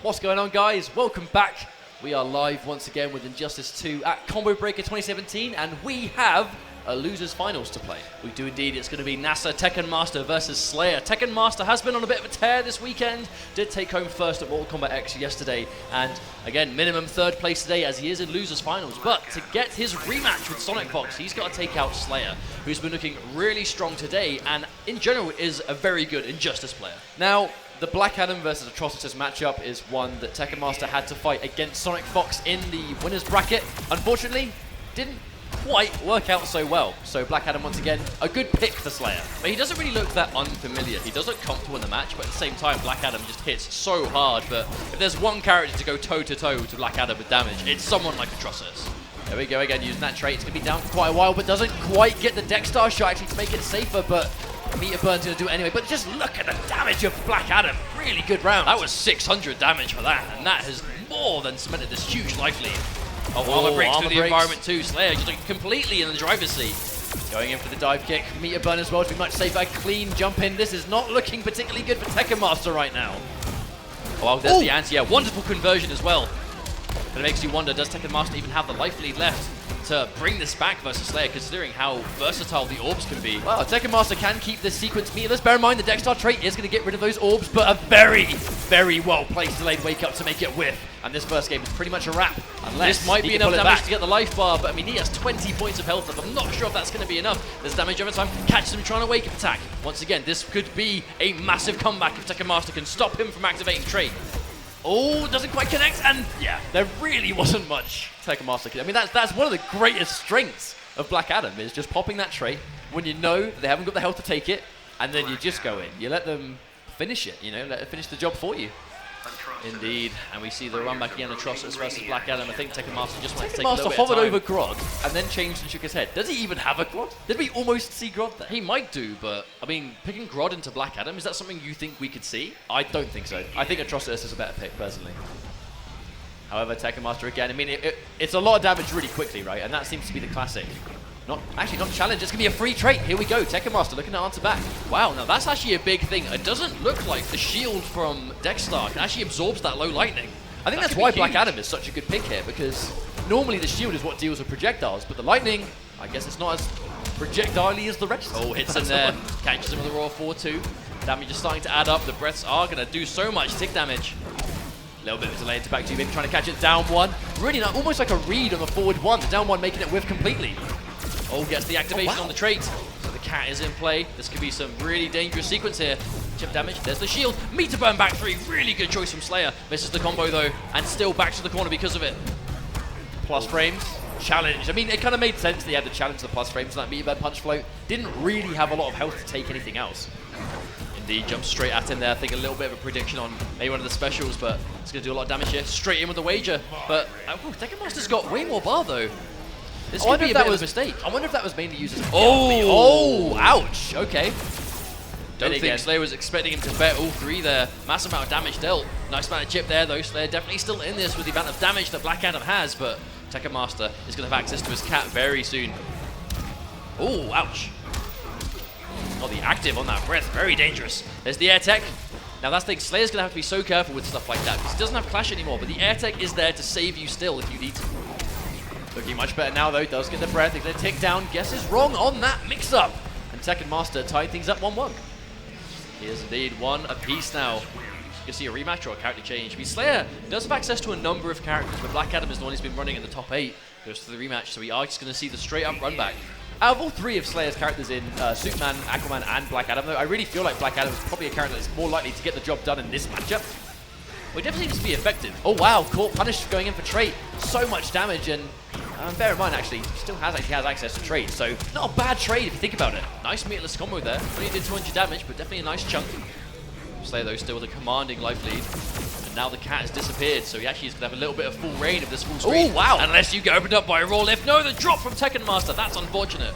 What's going on, guys? Welcome back. We are live once again with Injustice 2 at Combo Breaker 2017, and we have a losers finals to play. We do indeed. It's going to be NASA Tekken Master versus Slayer. Tekken Master has been on a bit of a tear this weekend. Did take home first at Mortal Kombat X yesterday, and again, minimum 3rd place today as he is in losers finals. But to get his rematch with Sonic Fox, he's got to take out Slayer, who's been looking really strong today, and in general is a very good Injustice player. Now, the Black Adam versus Atrociusa matchup is one that Tekken Master had to fight against Sonic Fox in the winner's bracket. Unfortunately, didn't quite work out so well. So Black Adam, once again, a good pick for Slayer. But he doesn't really look that unfamiliar. He does look comfortable in the match, but at the same time, Black Adam just hits so hard. But if there's one character to go toe-to-toe to Black Adam with damage, it's someone like Atrociusa. There we go again, using that trait. It's going to be down for quite a while, but doesn't quite get the Dexstar shot actually to make it safer, but Meter Burn's going to do it anyway. But just look at the damage of Black Adam. Really good round. That was 600 damage for that, and that has more than cemented this huge life lead. Oh, armor breaks through the environment too. Slayer just like completely in the driver's seat. Going in for the dive kick. Meter Burn as well to be much safer. Clean jump in. This is not looking particularly good for Tekken Master right now. Oh, well, there's the anti. Yeah, wonderful conversion as well. But it makes you wonder, does Tekken Master even have the life lead left to bring this back versus Slayer, considering how versatile the orbs can be? Well, Tekken Master can keep this sequence meterless. Bear in mind, the Dexstar trait is going to get rid of those orbs, but a very, very well-placed delayed wake-up to make it whiff. And this first game is pretty much a wrap. Unless this might be enough damage to get the life bar, but I mean, he has 20 points of health left. I'm not sure if that's going to be enough. There's damage over time. Catches him trying to wake-up attack. Once again, this could be a massive comeback if Tekken Master can stop him from activating trait. Oh, doesn't quite connect, and yeah, there really wasn't much Tekken Master. I mean, that's one of the greatest strengths of Black Adam, is just popping that trait when you know that they haven't got the health to take it, and then you just go in. You let them finish it, you know, let it finish the job for you. Indeed, and we see the run back again, Atrociusa versus Black Adam. I think Tekken Master just wants to take a little bit of time. Hovered over Grodd and then changed and shook his head. Does he even have a Grodd? Did we almost see Grodd there? He might do, but I mean, picking Grodd into Black Adam, is that something you think we could see? I don't think so. I think Atrociusa is a better pick, personally. However, Tekken Master again, I mean, it's a lot of damage really quickly, right? And that seems to be the classic. Not challenge, it's going to be a free trait. Here we go, Tekken Master looking to answer back. Wow, now that's actually a big thing. It doesn't look like the shield from Dexstar actually absorbs that low lightning. I think that's why Black Adam is such a good pick here, because normally the shield is what deals with projectiles, but the lightning, I guess it's not as projectile-y as the rest. Oh, hits in there, catches him with a raw 4-2. Damage is starting to add up. The breaths are going to do so much tick damage. A little bit of a delay into back two, maybe trying to catch it down one. Really not, almost like a read on the forward one. The down one making it whiff completely. Oh, gets the activation on the trait. So the cat is in play. This could be some really dangerous sequence here. Chip damage, there's the shield. Meter burn back three. Really good choice from Slayer. Misses the combo though, and still back to the corner because of it. Plus frames, challenge. I mean, it kind of made sense that he had to challenge the plus frames on that meter burn punch float. Didn't really have a lot of health to take anything else. Indeed, jumps straight at him there. I think a little bit of a prediction on maybe one of the specials, but it's going to do a lot of damage here. Straight in with the wager. But Tekken Master's got way more bar though. This I could wonder be if a that bit was of a mistake. I wonder if that was mainly used as a Oh, ouch. Okay. Don't Then think again- Slayer was expecting him to bet all three there. Massive amount of damage dealt. Nice amount of chip there, though. Slayer definitely still in this with the amount of damage that Black Adam has, but Tekken Master is going to have access to his cat very soon. Oh, ouch. Oh, the active on that breath. Very dangerous. There's the air tech. Now, that's the thing. Slayer's going to have to be so careful with stuff like that because he doesn't have Clash anymore, but the air tech is there to save you still if you need to. Looking much better now, though. Does get the breath. He's going to tick down. Guesses wrong on that mix-up. And Tekken Master tied things up 1-1. He is indeed one apiece now. You can see a rematch or a character change. I mean, Slayer does have access to a number of characters, but Black Adam is the one who's been running in the top 8. Goes to the rematch, so we are just going to see the straight-up run back. Out of all three of Slayer's characters in Superman, Aquaman, and Black Adam, though, I really feel like Black Adam is probably a character that's more likely to get the job done in this matchup. Well, it definitely seems to be effective. Oh wow, caught punish going in for trait. So much damage, and bear in mind, actually, he still has access to trade, so not a bad trade if you think about it. Nice meatless combo there. Only did 200 damage, but definitely a nice chunk. Slayer, though, still with a commanding life lead. And now the cat has disappeared, so he actually is going to have a little bit of full reign of this full screen. Oh, wow. Unless you get opened up by a raw lift. No, the drop from Tekken Master. That's unfortunate.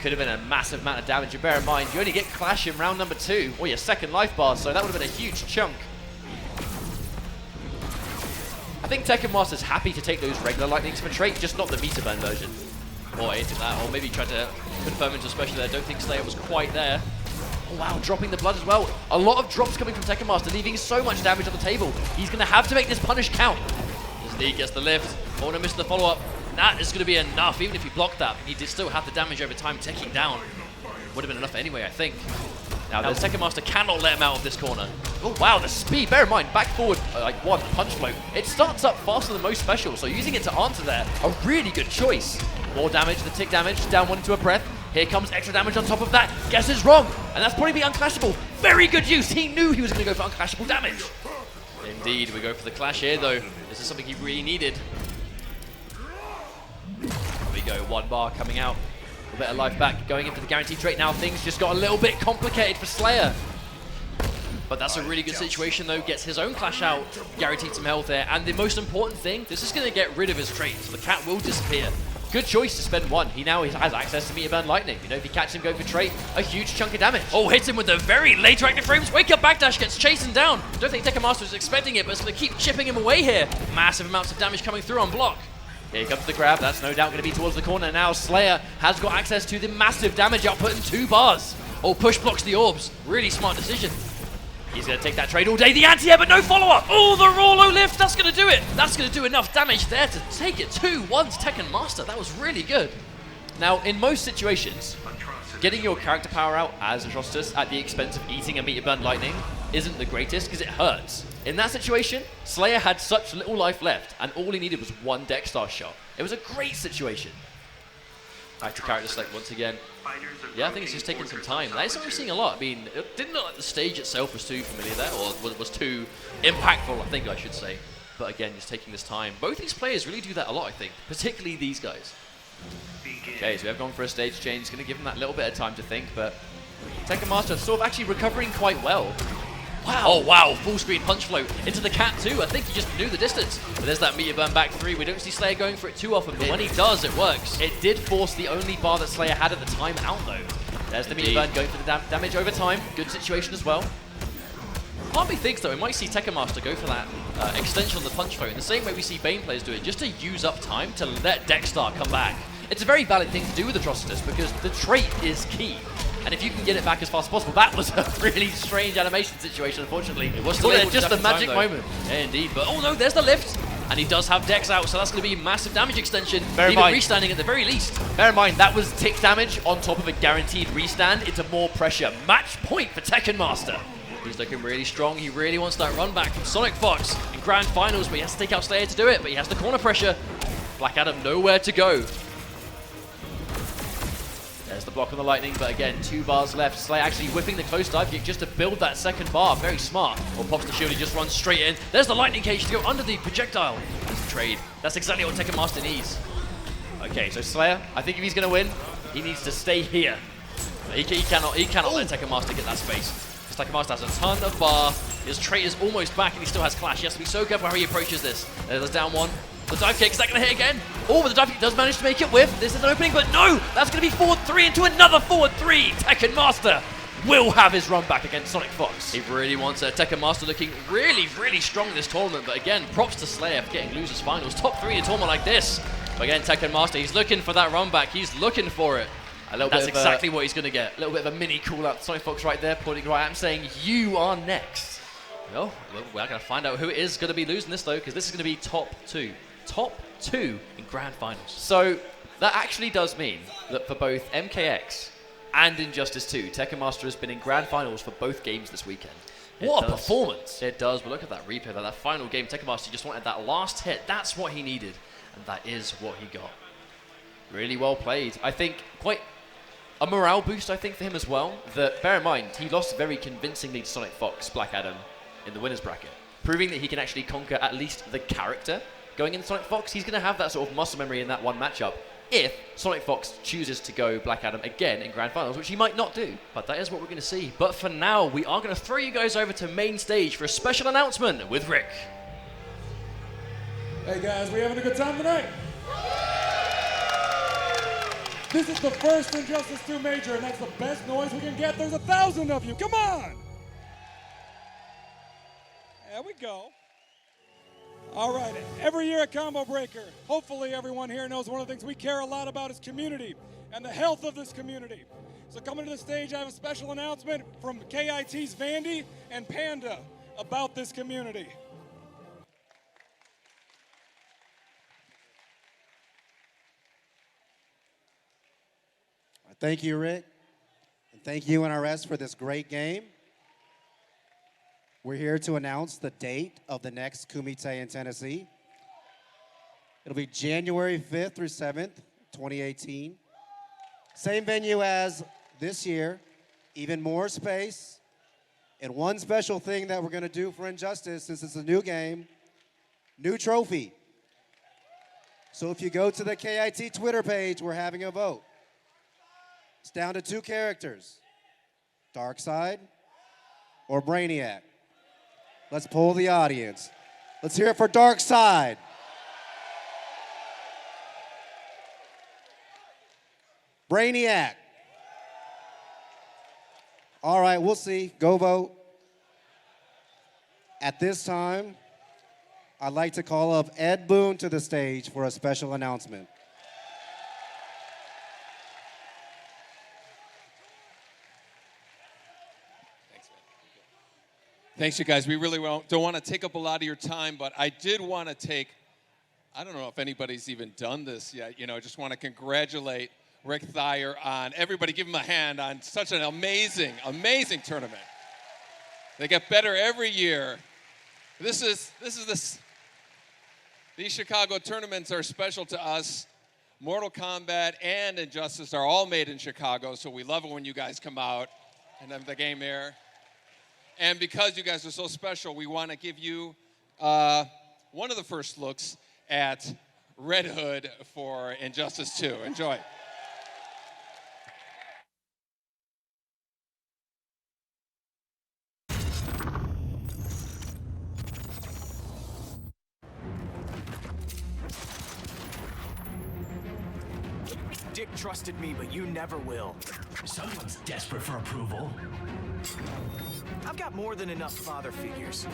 Could have been a massive amount of damage. And bear in mind, you only get Clash in round number 2, or your second life bar, so that would have been a huge chunk. I think Tekken Master's happy to take those regular lightnings for trait, just not the meter burn version. Or anything like that, or maybe try to confirm into a special there. I don't think Slayer was quite there. Oh wow, dropping the blood as well. A lot of drops coming from Tekken Master, leaving so much damage on the table. He's going to have to make this punish count. His knee gets the lift. Oh no, missed the follow-up. That is going to be enough, even if he blocked that. He did still have the damage over time, ticking down. Would have been enough anyway, I think. Now, the Tekken Master cannot let him out of this corner. Oh wow, the speed. Bear in mind, back forward, like one, punch float. It starts up faster than most specials, so using it to answer there, a really good choice. More damage, the tick damage, down one into a breath. Here comes extra damage on top of that. Guesses wrong, and that's probably unclashable. Very good use. He knew he was going to go for unclashable damage. Indeed, we go for the clash here, though. This is something he really needed. There we go, 1 bar coming out. A bit of life back, going in for the guaranteed trait. Now things just got a little bit complicated for Slayer. But that's a really good situation, though. Gets his own clash out, guaranteed some health there. And the most important thing, this is going to get rid of his trait, so the cat will disappear. Good choice to spend 1. He now has access to meter burn lightning. You know, if you catch him going for trait, a huge chunk of damage. Oh, hits him with the very later active frames. Wake up backdash, gets chasing down. Don't think Tekken Master was expecting it, but it's going to keep chipping him away here. Massive amounts of damage coming through on block. Here comes the grab. That's no doubt going to be towards the corner. Now Slayer has got access to the massive damage output in 2 bars. Oh, push blocks the orbs. Really smart decision. He's going to take that trade all day. The anti-air, but no follow-up. Oh, the Rollo lift. That's going to do it. That's going to do enough damage there to take it 2-1 to Tekken Master. That was really good. Now, in most situations, getting your character power out as Atrocitus at the expense of eating a meter burn lightning isn't the greatest because it hurts. In that situation, Slayer had such little life left, and all he needed was 1 deck star shot. It was a great situation. Back to character select once again. Yeah, I think it's just taking some time. That is something we're seeing a lot. I mean, it didn't look like the stage itself was too familiar there, or was too impactful, I think I should say. But again, just taking this time. Both these players really do that a lot, I think. Particularly these guys. Okay, so we have gone for a stage change. It's going to give him that little bit of time to think, but Tekken Master sort of actually recovering quite well. Wow. Oh, wow. Full screen punch float into the cat, too. I think he just knew the distance. But there's that meter burn back 3. We don't see Slayer going for it too often, but when he does, it works. It did force the only bar that Slayer had at the time out, though. There's the meter burn going for the damage over time. Good situation as well. Part of me thinks, though, we might see Tekken Master go for that extension on the punch float in the same way we see Bane players do it, just to use up time to let Dexstar come back. It's a very valid thing to do with Atrocitus because the trait is key. And if you can get it back as fast as possible, that was a really strange animation situation, unfortunately. It was still just a magic moment. Yeah, indeed. But oh no, there's the lift. And he does have Dex out, so that's going to be massive damage extension. Bear in even mind, restanding at the very least. Bear in mind, that was tick damage on top of a guaranteed restand into more pressure. Match point for Tekken Master. He's looking really strong. He really wants that run back from Sonic Fox in Grand Finals, but he has to take out Slayer to do it. But he has the corner pressure. Black Adam nowhere to go. There's the block on the lightning, but again, 2 bars left. Slayer actually whipping the close dive kick just to build that second bar. Very smart. Or pops the shield, he just runs straight in. There's the lightning cage to go under the projectile. That's a trade. That's exactly what Tekken Master needs. Okay, so Slayer, I think if he's going to win, he needs to stay here. He cannot let Tekken Master get that space. Because Tekken Master has a ton of bar. His trait is almost back and he still has Clash. He has to be so careful how he approaches this. There's down 1. The dive kick, is that going to hit again? Oh, but the dive kick does manage to make it whiff. This is an opening, but no! That's going to be forward 3 into another forward 3. Tekken Master will have his run back against Sonic Fox. He really wants a Tekken Master looking really, really strong in this tournament. But again, props to Slayer for getting losers finals. Top 3 in a tournament like this. But again, Tekken Master, he's looking for that run back. He's looking for it. That's exactly what he's going to get. A little bit of a mini call out. Sonic Fox right there, pointing right at him, saying, "You are next." Well, we're going to find out who it is going to be losing this, though, because this is going to be top 2. Top 2 in grand finals. So that actually does mean that for both MKX and Injustice 2, Tekken Master has been in grand finals for both games this weekend. What a performance! It does, but look at that replay, that final game. Tekken Master just wanted that last hit. That's what he needed, and that is what he got. Really well played. I think quite a morale boost, I think, for him as well. That, bear in mind, he lost very convincingly to Sonic Fox, Black Adam, in the winner's bracket, proving that he can actually conquer at least the character. Going into Sonic Fox, he's going to have that sort of muscle memory in that one matchup if Sonic Fox chooses to go Black Adam again in Grand Finals, which he might not do. But that is what we're going to see. But for now, we are going to throw you guys over to main stage for a special announcement with Rick. Hey guys, we having a good time tonight? This is the first Injustice 2 Major, and that's the best noise we can get. There's 1,000 of you, come on! There we go. All right, every year at Combo Breaker, hopefully everyone here knows one of the things we care a lot about is community and the health of this community. So coming to the stage, I have a special announcement from KIT's Vandy and Panda about this community. Thank you, Rick, and thank you, NRS, for this great game. We're here to announce the date of the next Kumite in Tennessee. It'll be January 5th through 7th, 2018. Same venue as this year, even more space. And one special thing that we're going to do for Injustice, since it's a new game, new trophy. So if you go to the KIT Twitter page, we're having a vote. It's down to 2 characters, Darkseid or Brainiac. Let's poll the audience. Let's hear it for Darkseid. Brainiac. All right, we'll see. Go vote. At this time, I'd like to call up Ed Boon to the stage for a special announcement. Thanks, you guys. We really don't want to take up a lot of your time, but I did want to take, I don't know if anybody's even done this yet, I just want to congratulate Rick Thayer on, everybody give him a hand on such an amazing, amazing tournament. They get better every year. These Chicago tournaments are special to us. Mortal Kombat and Injustice are all made in Chicago, so we love it when you guys come out and have the game there. And because you guys are so special, we want to give you one of the first looks at Red Hood for Injustice 2. Enjoy. Dick trusted me, but you never will. Someone's desperate for approval. I've got more than enough father figures.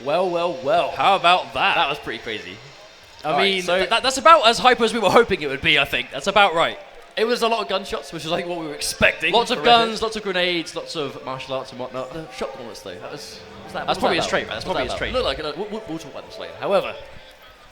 Well, well, well. How about that? That was pretty crazy. I mean, so that's about as hype as we were hoping it would be, I think. That's about right. It was a lot of gunshots, which was like what we were expecting. Lots of guns, lots of grenades, lots of martial arts and whatnot. The shot bullets, though, that's probably a trait, right? That's probably a trait. Look like we'll talk about this later. However,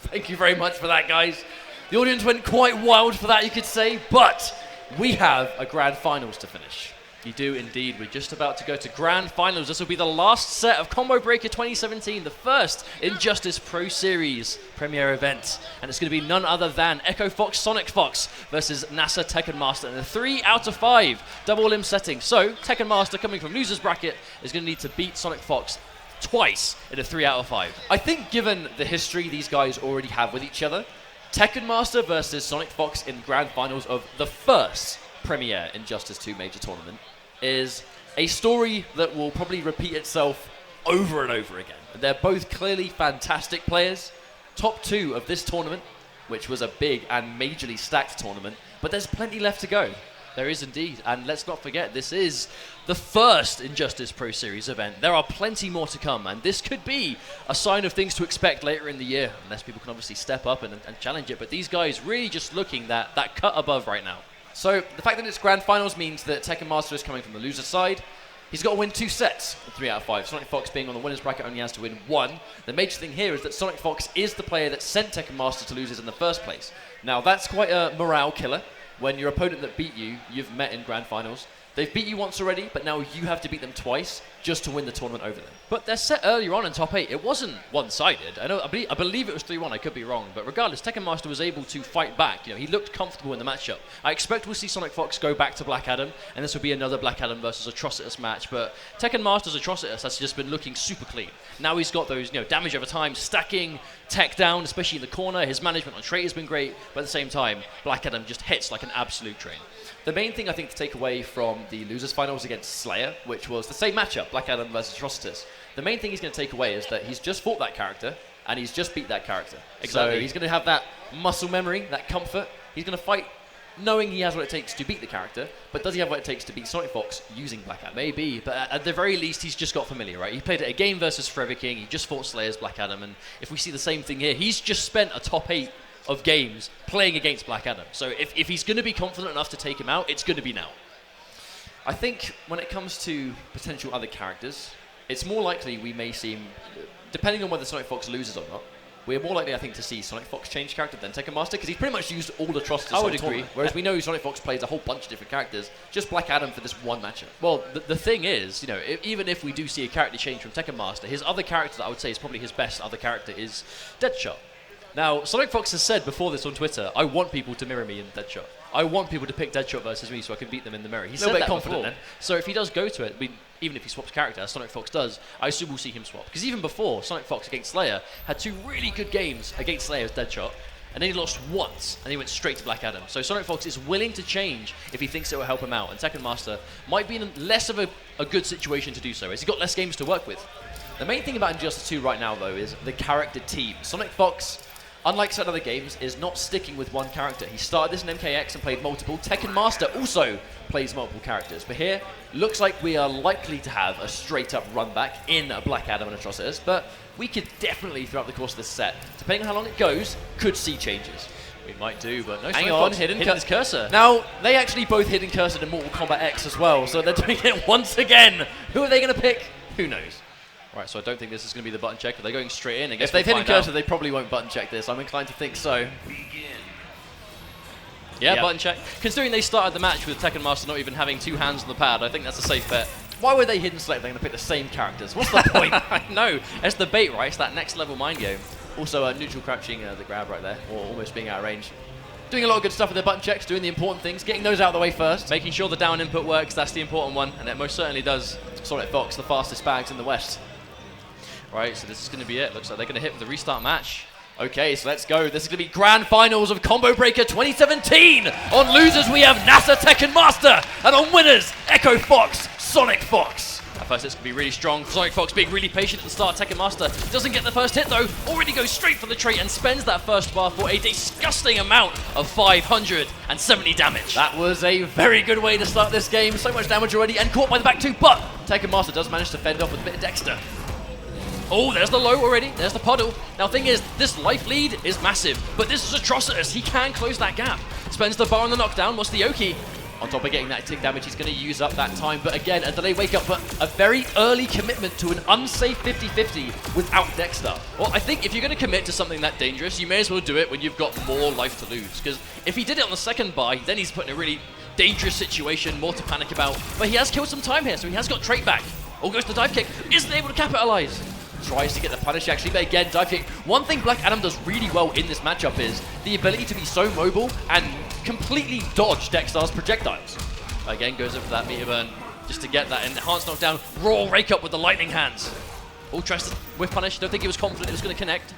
thank you very much for that, guys. The audience went quite wild for that, you could say, but we have a grand finals to finish. You do indeed. We're just about to go to grand finals. This will be the last set of Combo Breaker 2017, the first Injustice Pro Series premiere event. And it's going to be none other than Echo Fox, Sonic Fox versus NASA Tekken Master in a 3 out of 5 double limb setting. So Tekken Master, coming from loser's bracket, is going to need to beat Sonic Fox twice in a 3 out of 5. I think given the history these guys already have with each other, Tekken Master versus Sonic Fox in grand finals of the first premier Injustice 2 major tournament is a story that will probably repeat itself over and over again. They're both clearly fantastic players, top 2 of this tournament, which was a big and majorly stacked tournament, but there's plenty left to go. There is indeed, and let's not forget, this is the first Injustice Pro Series event. There are plenty more to come, and this could be a sign of things to expect later in the year, unless people can obviously step up and challenge it, but these guys really just looking that cut above right now. So the fact that it's grand finals means that Tekken Master is coming from the loser side. He's got to win 2 sets in 3 out of 5. Sonic Fox, being on the winners bracket, only has to win 1. The major thing here is that Sonic Fox is the player that sent Tekken Master to losers in the first place. Now that's quite a morale killer when your opponent that beat you, you've met in grand finals. They've beat you once already, but now you have to beat them twice just to win the tournament over them. But they're set earlier on in top 8. It wasn't one-sided. I believe it was 3-1. I could be wrong. But regardless, Tekken Master was able to fight back. You know, he looked comfortable in the matchup. I expect we'll see Sonic Fox go back to Black Adam, and this will be another Black Adam versus Atrocitus match. But Tekken Master's Atrocitus has just been looking super clean. Now he's got those, damage over time, stacking tech down, especially in the corner. His management on trait has been great, but at the same time, Black Adam just hits like an absolute train. The main thing I think to take away from the losers finals against Slayer, which was the same matchup, Black Adam versus Atrocitus, the main thing he's going to take away is that he's just fought that character and he's just beat that character. Exactly. So he's going to have that muscle memory, that comfort. He's going to fight knowing he has what it takes to beat the character, but does he have what it takes to beat Sonic Fox using Black Adam? Maybe, but at the very least, he's just got familiar, right? He played it a game versus Forever King. He just fought Slayer's Black Adam, and if we see the same thing here, he's just spent a top 8 of games playing against Black Adam. So if he's going to be confident enough to take him out, it's going to be now. I think when it comes to potential other characters, it's more likely we may see, depending on whether Sonic Fox loses or not, we're more likely, I think, to see Sonic Fox change character than Tekken Master, because he's pretty much used all the Atrocitus. I would agree. Whereas we know Sonic Fox plays a whole bunch of different characters, just Black Adam for this one matchup. Well, the thing is, even if we do see a character change from Tekken Master, his other character that I would say is probably his best other character is Deadshot. Now, Sonic Fox has said before this on Twitter, I want people to mirror me in Deadshot. I want people to pick Deadshot versus me so I can beat them in the mirror. He's a little bit confident then. So if he does go to it, even if he swaps character, as Sonic Fox does, I assume we'll see him swap. Because even before, Sonic Fox against Slayer had 2 really good games against Slayer's Deadshot, and then he lost once, and he went straight to Black Adam. So Sonic Fox is willing to change if he thinks it will help him out, and Tekken Master might be in less of a good situation to do so, as he's got less games to work with. The main thing about Injustice 2 right now, though, is the character team. Sonic Fox, unlike certain other games, is not sticking with one character. He started this in MKX and played multiple. Tekken Master also plays multiple characters. But here, looks like we are likely to have a straight-up run-back in Black Adam and Atrocitus, but we could definitely, throughout the course of this set, depending on how long it goes, could see changes. We might do, but no, hang on, hidden his cursor. Now, they actually both hidden cursored in Mortal Kombat X as well, so they're doing it once again. Who are they going to pick? Who knows? Right, so I don't think this is going to be the button check, but they're going straight in. If they've hidden cursor, they probably won't button check this. I'm inclined to think so. Yeah, button check. Considering they started the match with Tekken Master not even having 2 hands on the pad, I think that's a safe bet. Why would they hidden select? They're going to pick the same characters. What's the point? I know. It's the bait, right? It's that next level mind game. Also, neutral crouching the grab right there, or almost being out of range. Doing a lot of good stuff with their button checks, doing the important things, getting those out of the way first. Making sure the down input works, that's the important one, and it most certainly does. Sonic Fox, the fastest bags in the West. Right, so this is going to be it. Looks like they're going to hit with the restart match. Okay, so let's go. This is going to be grand finals of Combo Breaker 2017. On losers, we have NASA Tekken Master, and on winners, Echo Fox, Sonic Fox. At first, it's going to be really strong. Sonic Fox being really patient at the start. Tekken Master doesn't get the first hit, though. Already goes straight for the trait and spends that first bar for a disgusting amount of 570 damage. That was a very good way to start this game. So much damage already, and caught by the back 2, but Tekken Master does manage to fend off with a bit of Dexter. Oh, there's the low already. There's the puddle. Now, thing is, this life lead is massive, but this is Atrocitus. He can close that gap. Spends the bar on the knockdown. What's the Oki? On top of getting that tick damage, he's going to use up that time. But again, a delayed wake up, but a very early commitment to an unsafe 50-50 without Dexter. Well, I think if you're going to commit to something that dangerous, you may as well do it when you've got more life to lose. Because if he did it on the second buy, then he's put in a really dangerous situation, more to panic about. But he has killed some time here, so he has got trait back. Oh, goes to the dive kick. Isn't able to capitalize. Tries to get the punish actually, but again, dive kick. One thing Black Adam does really well in this matchup is the ability to be so mobile and completely dodge Dexter's projectiles. Again, goes in for that meter burn just to get that enhanced knockdown. Raw rake up with the lightning hands. Oh, tries to whiff punish. Don't think he was confident it was going to connect.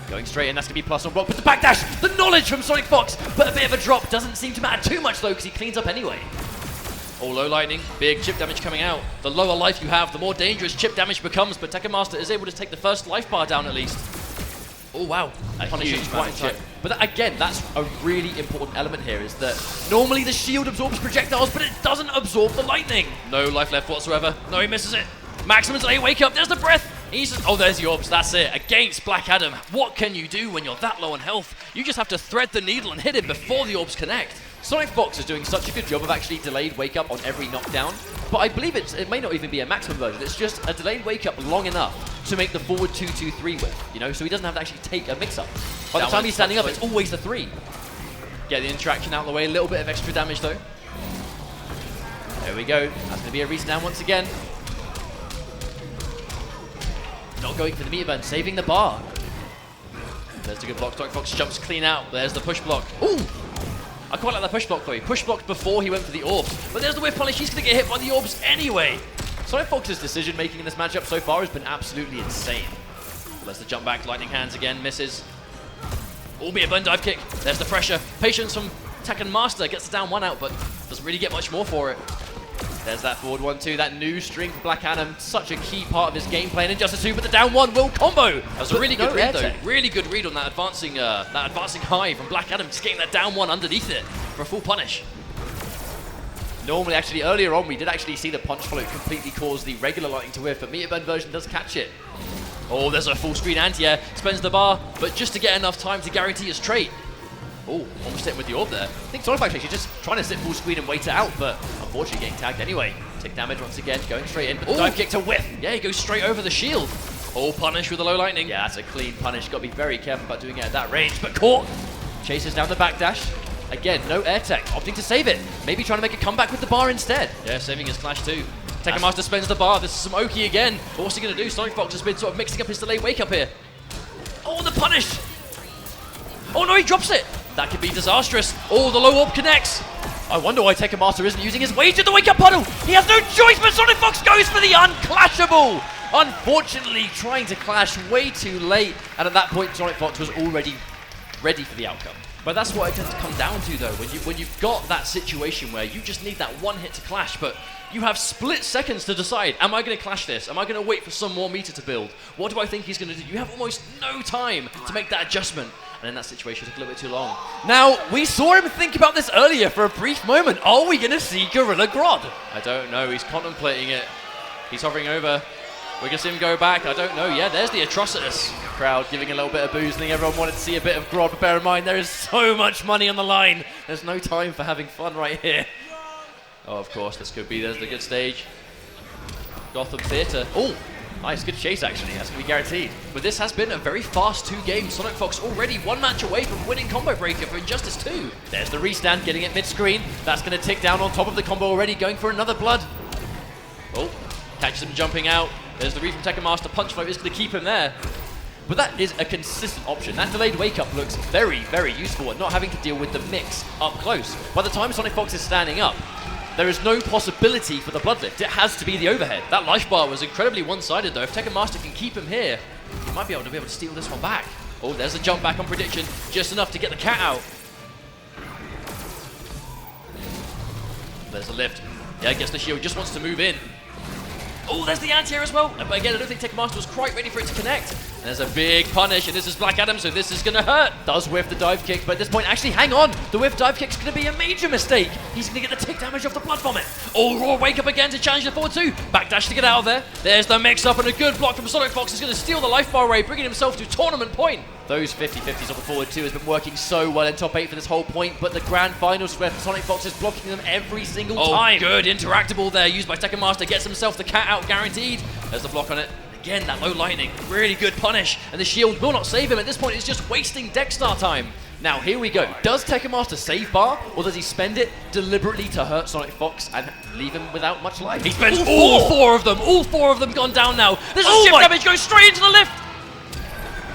Going straight in, that's going to be plus on block. But the backdash, the knowledge from Sonic Fox, but a bit of a drop. Doesn't seem to matter too much though, because he cleans up anyway. Oh, low lightning, big chip damage coming out. The lower life you have, the more dangerous chip damage becomes, but Tekken Master is able to take the first life bar down at least. Oh, wow. Punishing quite chip. But again, that's a really important element here, is that normally the shield absorbs projectiles, but it doesn't absorb the lightning. No life left whatsoever. No, he misses it. Maximum delay wake up, there's the breath. He's just, oh, there's the orbs, that's it. Against Black Adam, what can you do when you're that low on health? You just have to thread the needle and hit him before the orbs connect. Sonic Fox is doing such a good job of actually delayed wake up on every knockdown, but I believe it may not even be a maximum version. It's just a delayed wake up long enough to make the forward 2-2-3 with, you know, so he doesn't have to actually take a mix up. By the time he's standing up, it's always the 3. Get the interaction out of the way, a little bit of extra damage though. There we go. That's going to be a reason down once again. Not going for the meter burn, saving the bar. There's the good block. Sonic Fox jumps clean out. There's the push block. Ooh! I quite like that push block though. He push blocked before he went for the orbs. But there's the whiff punish. He's going to get hit by the orbs anyway. Sonic Fox's decision making in this matchup so far has been absolutely insane. There's the jump back. Lightning hands again. Misses. Albeit a burn dive kick. There's the pressure. Patience from Tekken Master. Gets the down 1 out, but doesn't really get much more for it. There's that forward 1-2, that new string for Black Adam. Such a key part of his gameplay in Injustice 2, but the down 1 will combo. That was a really good read though. Really good read on that advancing high from Black Adam. Just getting that down 1 underneath it for a full punish. Normally, actually, earlier on, we did actually see the punch float completely cause the regular lightning to whiff, but Meter Burn version does catch it. Oh, there's a full screen anti-air. Spends the bar, but just to get enough time to guarantee his trait. Oh, almost hit him with the orb there. I think Sonic Fox actually just trying to sit full screen and wait it out, but unfortunately getting tagged anyway. Take damage once again, going straight in. But the dive kick to whiff. Yeah, he goes straight over the shield. Oh, punish with the low lightning. Yeah, that's a clean punish. Got to be very careful about doing it at that range, but caught. Chases down the backdash. Again, no air tech, opting to save it. Maybe trying to make a comeback with the bar instead. Yeah, saving his clash too. Tekken Master spends the bar. This is some Oki again. But what's he going to do? Sonic Fox has been sort of mixing up his delayed wake up here. Oh, the punish. Oh no, he drops it. That could be disastrous. Oh, the low orb connects. I wonder why Tekken Master isn't using his way to the wake up puddle. He has no choice, but Sonic Fox goes for the unclashable. Unfortunately, trying to clash way too late. And at that point, Sonic Fox was already ready for the outcome. But that's what it tends to come down to though, when you've got that situation where you just need that one hit to clash, but you have split seconds to decide, am I going to clash this? Am I going to wait for some more meter to build? What do I think he's going to do? You have almost no time to make that adjustment. And in that situation, it took a little bit too long. Now, we saw him think about this earlier for a brief moment. Are we going to see Gorilla Grodd? I don't know. He's contemplating it. He's hovering over. We're going to see him go back. I don't know. Yeah, there's the Atrocitus. Crowd giving a little bit of boozling. Everyone wanted to see a bit of Grodd, but bear in mind, there is so much money on the line. There's no time for having fun right here. Oh, of course, this could be. There's the good stage. Gotham Theatre. Oh, nice, good chase actually. That's going to be guaranteed. But this has been a very fast 2 games. Sonic Fox already 1 match away from winning Combo Breaker for Injustice 2. There's the restand, getting it mid-screen. That's going to tick down on top of the combo already, going for another blood. Oh, catches him jumping out. There's the read from Tekken Master. Punch flow is going to keep him there. But that is a consistent option. That delayed wake-up looks very, very useful at not having to deal with the mix up close. By the time Sonic Fox is standing up, there is no possibility for the blood lift. It has to be the overhead. That life bar was incredibly one-sided though. If Tekken Master can keep him here, he might be able to steal this one back. Oh, there's a jump back on prediction. Just enough to get the cat out. There's a lift. Yeah, gets the shield. Just wants to move in. Oh, there's the anti-air as well. But again, I don't think Tekken Master was quite ready for it to connect. And there's a big punish, and this is Black Adam, so this is going to hurt. Does whiff the dive kick, but at this point, actually, hang on. The whiff dive kick's going to be a major mistake. He's going to get the tick damage off the blood vomit. Oh, Raw wake up again to challenge the forward 2. Backdash to get out of there. There's the mix-up, and a good block from Sonic Fox is going to steal the life bar away, bringing himself to tournament point. Those 50-50s off the forward 2 has been working so well in top 8 for this whole point, but the grand finals where Sonic Fox is blocking them every single time. Good interactable there, used by Tekken Master, gets himself the cat out guaranteed. There's the block on it. Again, that low lightning, really good punish, and the shield will not save him. At this point, it's just wasting deck star time. Now, here we go. Does Tekken Master save bar, or does he spend it deliberately to hurt Sonic Fox and leave him without much life? He spends all four of them gone down now. There's a shift damage, goes straight into the lift.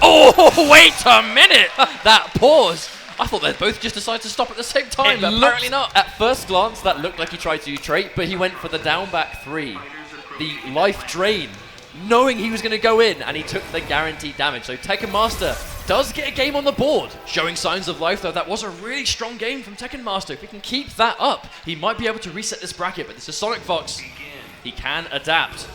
Oh, wait a minute! That pause. I thought they'd both just decide to stop at the same time, but apparently not. At first glance, that looked like he tried to trait, but he went for the down back 3. The life drain, knowing he was going to go in, and he took the guaranteed damage. So Tekken Master does get a game on the board. Showing signs of life, though. That was a really strong game from Tekken Master. If he can keep that up, he might be able to reset this bracket, but this is Sonic Fox. He can adapt.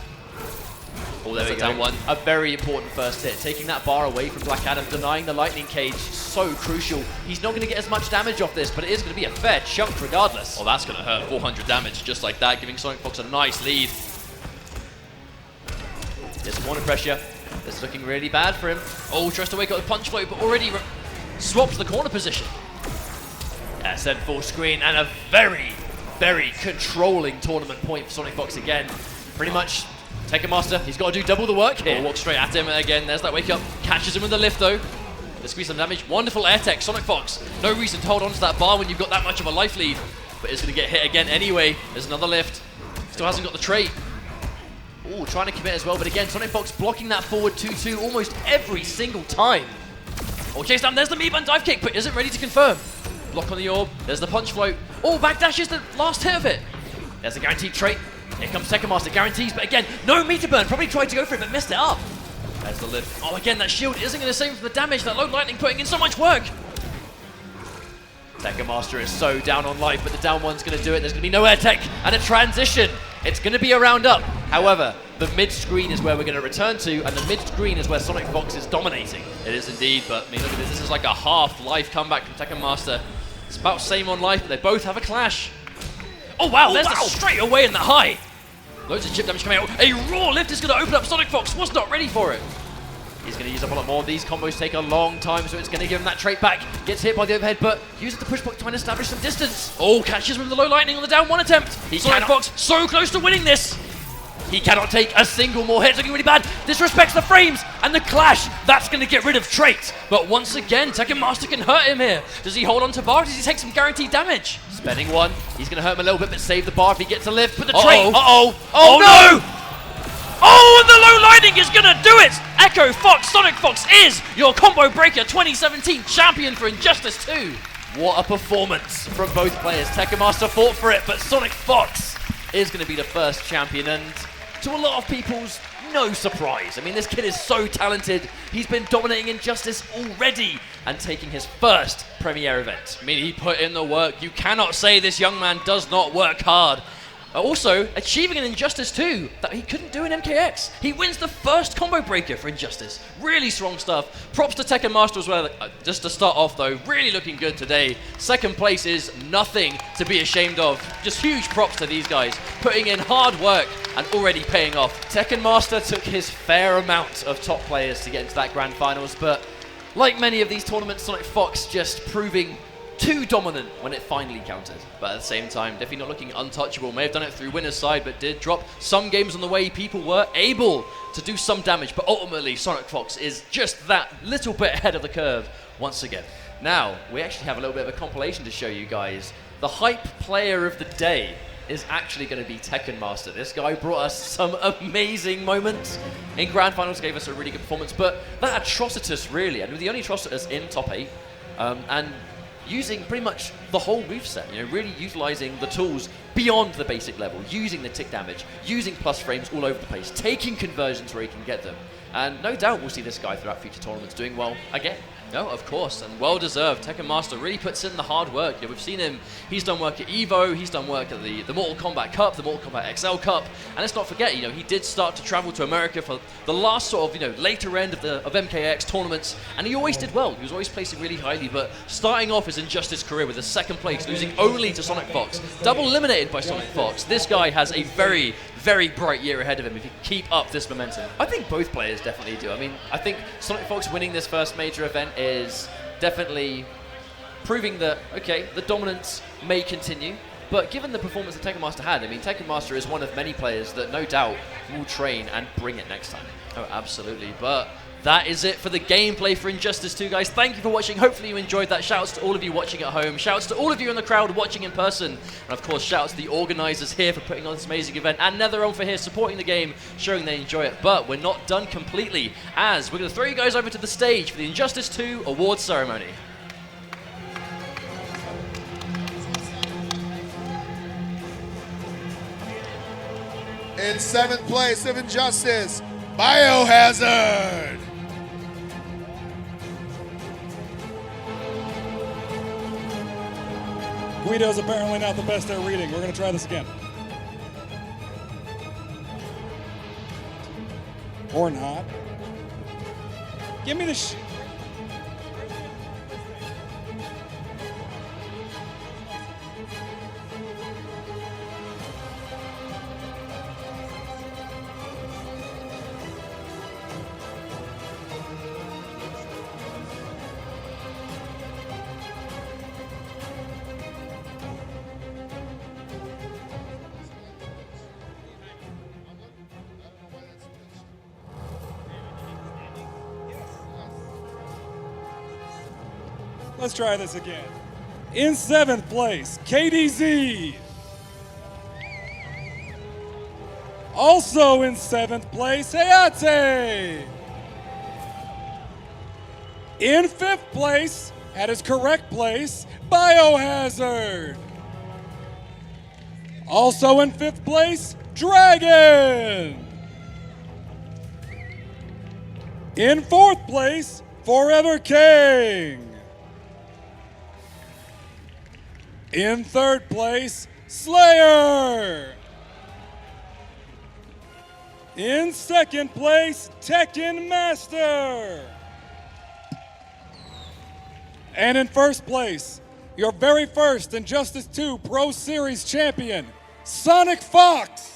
Oh, there's a down one. A very important first hit. Taking that bar away from Black Adam, denying the lightning cage, so crucial. He's not going to get as much damage off this, but it is going to be a fair chunk regardless. Oh, that's going to hurt. 400 damage just like that, giving Sonic Fox a nice lead. There's corner pressure. This is looking really bad for him. Oh, tries to wake up the punch flow, but already swaps the corner position. Yeah, sent full screen, and a very, very controlling tournament point for Sonic Fox again. Pretty much Tekken Master, he's got to do double the work here. Oh, walk straight at him again. There's that wake up. Catches him with the lift though. Let's squeeze some damage. Wonderful air tech. Sonic Fox, no reason to hold on to that bar when you've got that much of a life lead. But it's going to get hit again anyway. There's another lift. Still hasn't got the trait. Oh, trying to commit as well. But again, Sonic Fox blocking that forward 2-2 almost every single time. Oh, chase down. There's the meat button dive kick, but isn't ready to confirm. Block on the orb. There's the punch float. Oh, backdash is the last hit of it. There's the guaranteed trait. Here comes Tekken Master, guarantees, but again, no meter burn. Probably tried to go for it, but missed it up. There's the lift. Oh, again, that shield isn't going to save him from the damage. That low lightning putting in so much work. Tekken Master is so down on life, but the down one's going to do it. There's going to be no air tech and a transition. It's going to be a round up. However, the mid-screen is where we're going to return to, and the mid-screen is where Sonic Fox is dominating. It is indeed, but I mean, look at this. This is like a half-life comeback from Tekken Master. It's about same on life, but they both have a clash. Oh, wow, there's the straight away in the high. Loads of chip damage coming out. A raw lift is going to open up. Sonic Fox was not ready for it. He's going to use up a lot more. These combos take a long time, so it's going to give him that trait back. Gets hit by the overhead, but uses the push block to try and establish some distance. Oh, catches him with the low lightning on the down one attempt. Sonic Fox so close to winning this. He cannot take a single more hit. It's looking really bad. Disrespects the frames and the clash. That's going to get rid of trait. But once again, Tekken Master can hurt him here. Does he hold on to bar? Does he take some guaranteed damage? Spending one. He's going to hurt him a little bit, but save the bar if he gets a lift. But the trait. Oh, no! Oh, and the low lightning is going to do it! Echo Fox, Sonic Fox is your Combo Breaker 2017 champion for Injustice 2. What a performance from both players. Tekken Master fought for it, but Sonic Fox is going to be the first champion, and to a lot of people's no surprise. I mean, this kid is so talented. He's been dominating Injustice already and taking his first premiere event. I mean, he put in the work. You cannot say this young man does not work hard. Also, achieving an Injustice 2 that he couldn't do in MKX. He wins the first combo breaker for Injustice. Really strong stuff. Props to Tekken Master as well. Just to start off though, really looking good today. Second place is nothing to be ashamed of. Just huge props to these guys. Putting in hard work and already paying off. Tekken Master took his fair amount of top players to get into that grand finals, but like many of these tournaments, Sonic Fox just proving too dominant when it finally counted. But at the same time, definitely not looking untouchable. May have done it through winner's side, but did drop some games on the way. People were able to do some damage, but ultimately Sonic Fox is just that little bit ahead of the curve once again. Now, we actually have a little bit of a compilation to show you guys. The hype player of the day is actually going to be Tekken Master. This guy brought us some amazing moments. In Grand Finals gave us a really good performance, but that Atrocitus really, and the only Atrocitus in top 8, and using pretty much the whole move set, you know, really utilizing the tools beyond the basic level, using the tick damage, using plus frames all over the place, taking conversions where he can get them. And no doubt we'll see this guy throughout future tournaments doing well again. No, of course, and well deserved. Tekken Master really puts in the hard work. You know, we've seen him, he's done work at EVO, he's done work at the Mortal Kombat Cup, the Mortal Kombat XL Cup, and let's not forget, you know, he did start to travel to America for the last sort of, you know, later end of MKX tournaments, and he always did well. He was always placing really highly, but starting off his Injustice career with a second place, losing only to Sonic Fox, double eliminated by Sonic Fox. This guy has a very, very bright year ahead of him if he can keep up this momentum. I think both players definitely do. I mean, I think Sonic Fox winning this first major event is definitely proving that, okay, the dominance may continue, but given the performance that Tekken Master had, I mean, Tekken Master is one of many players that no doubt will train and bring it next time. Oh, absolutely. But that is it for the gameplay for Injustice 2, guys. Thank you for watching. Hopefully you enjoyed that. Shoutouts to all of you watching at home. Shoutouts to all of you in the crowd watching in person. And of course, shoutouts to the organizers here for putting on this amazing event. And NetherRealm for here supporting the game, showing they enjoy it. But we're not done completely, as we're going to throw you guys over to the stage for the Injustice 2 awards ceremony. In 7th place of Injustice, Biohazard. Guido's apparently not the best at reading. We're going to try this again. Or not. Give me the Let's try this again. In 7th place, KDZ. Also in 7th place, Hayate. In 5th place, at his correct place, Biohazard. Also in 5th place, Dragon. In 4th place, Forever King. In 3rd place, Slayer. In 2nd place, Tekken Master. And in 1st place, your very first Injustice 2 Pro Series champion, Sonic Fox.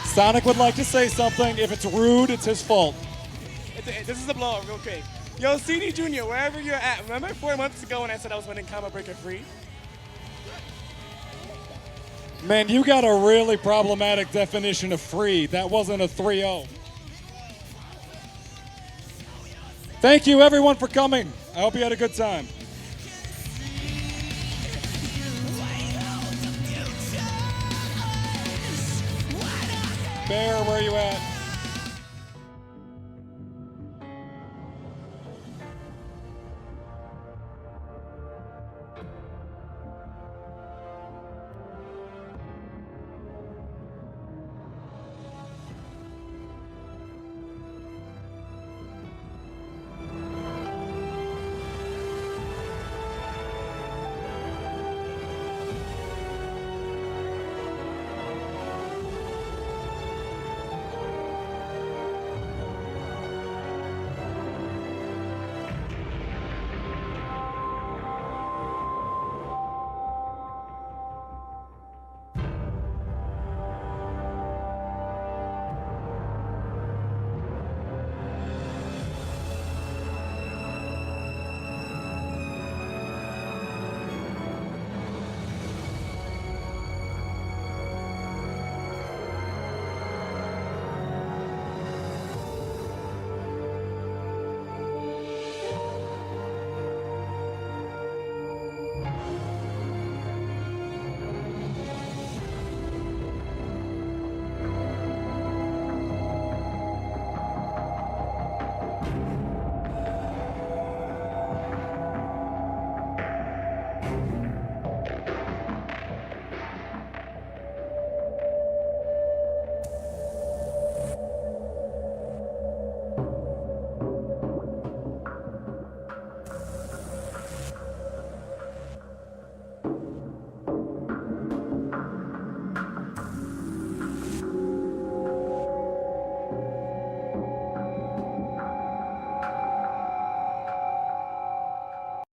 Sonic would like to say something. If it's rude, it's his fault. This is a blow up real quick. Yo, CD Jr., wherever you're at, remember 4 months ago when I said I was winning Combo Breaker free? Man, you got a really problematic definition of free. That wasn't a 3-0. Thank you, everyone, for coming. I hope you had a good time. Bear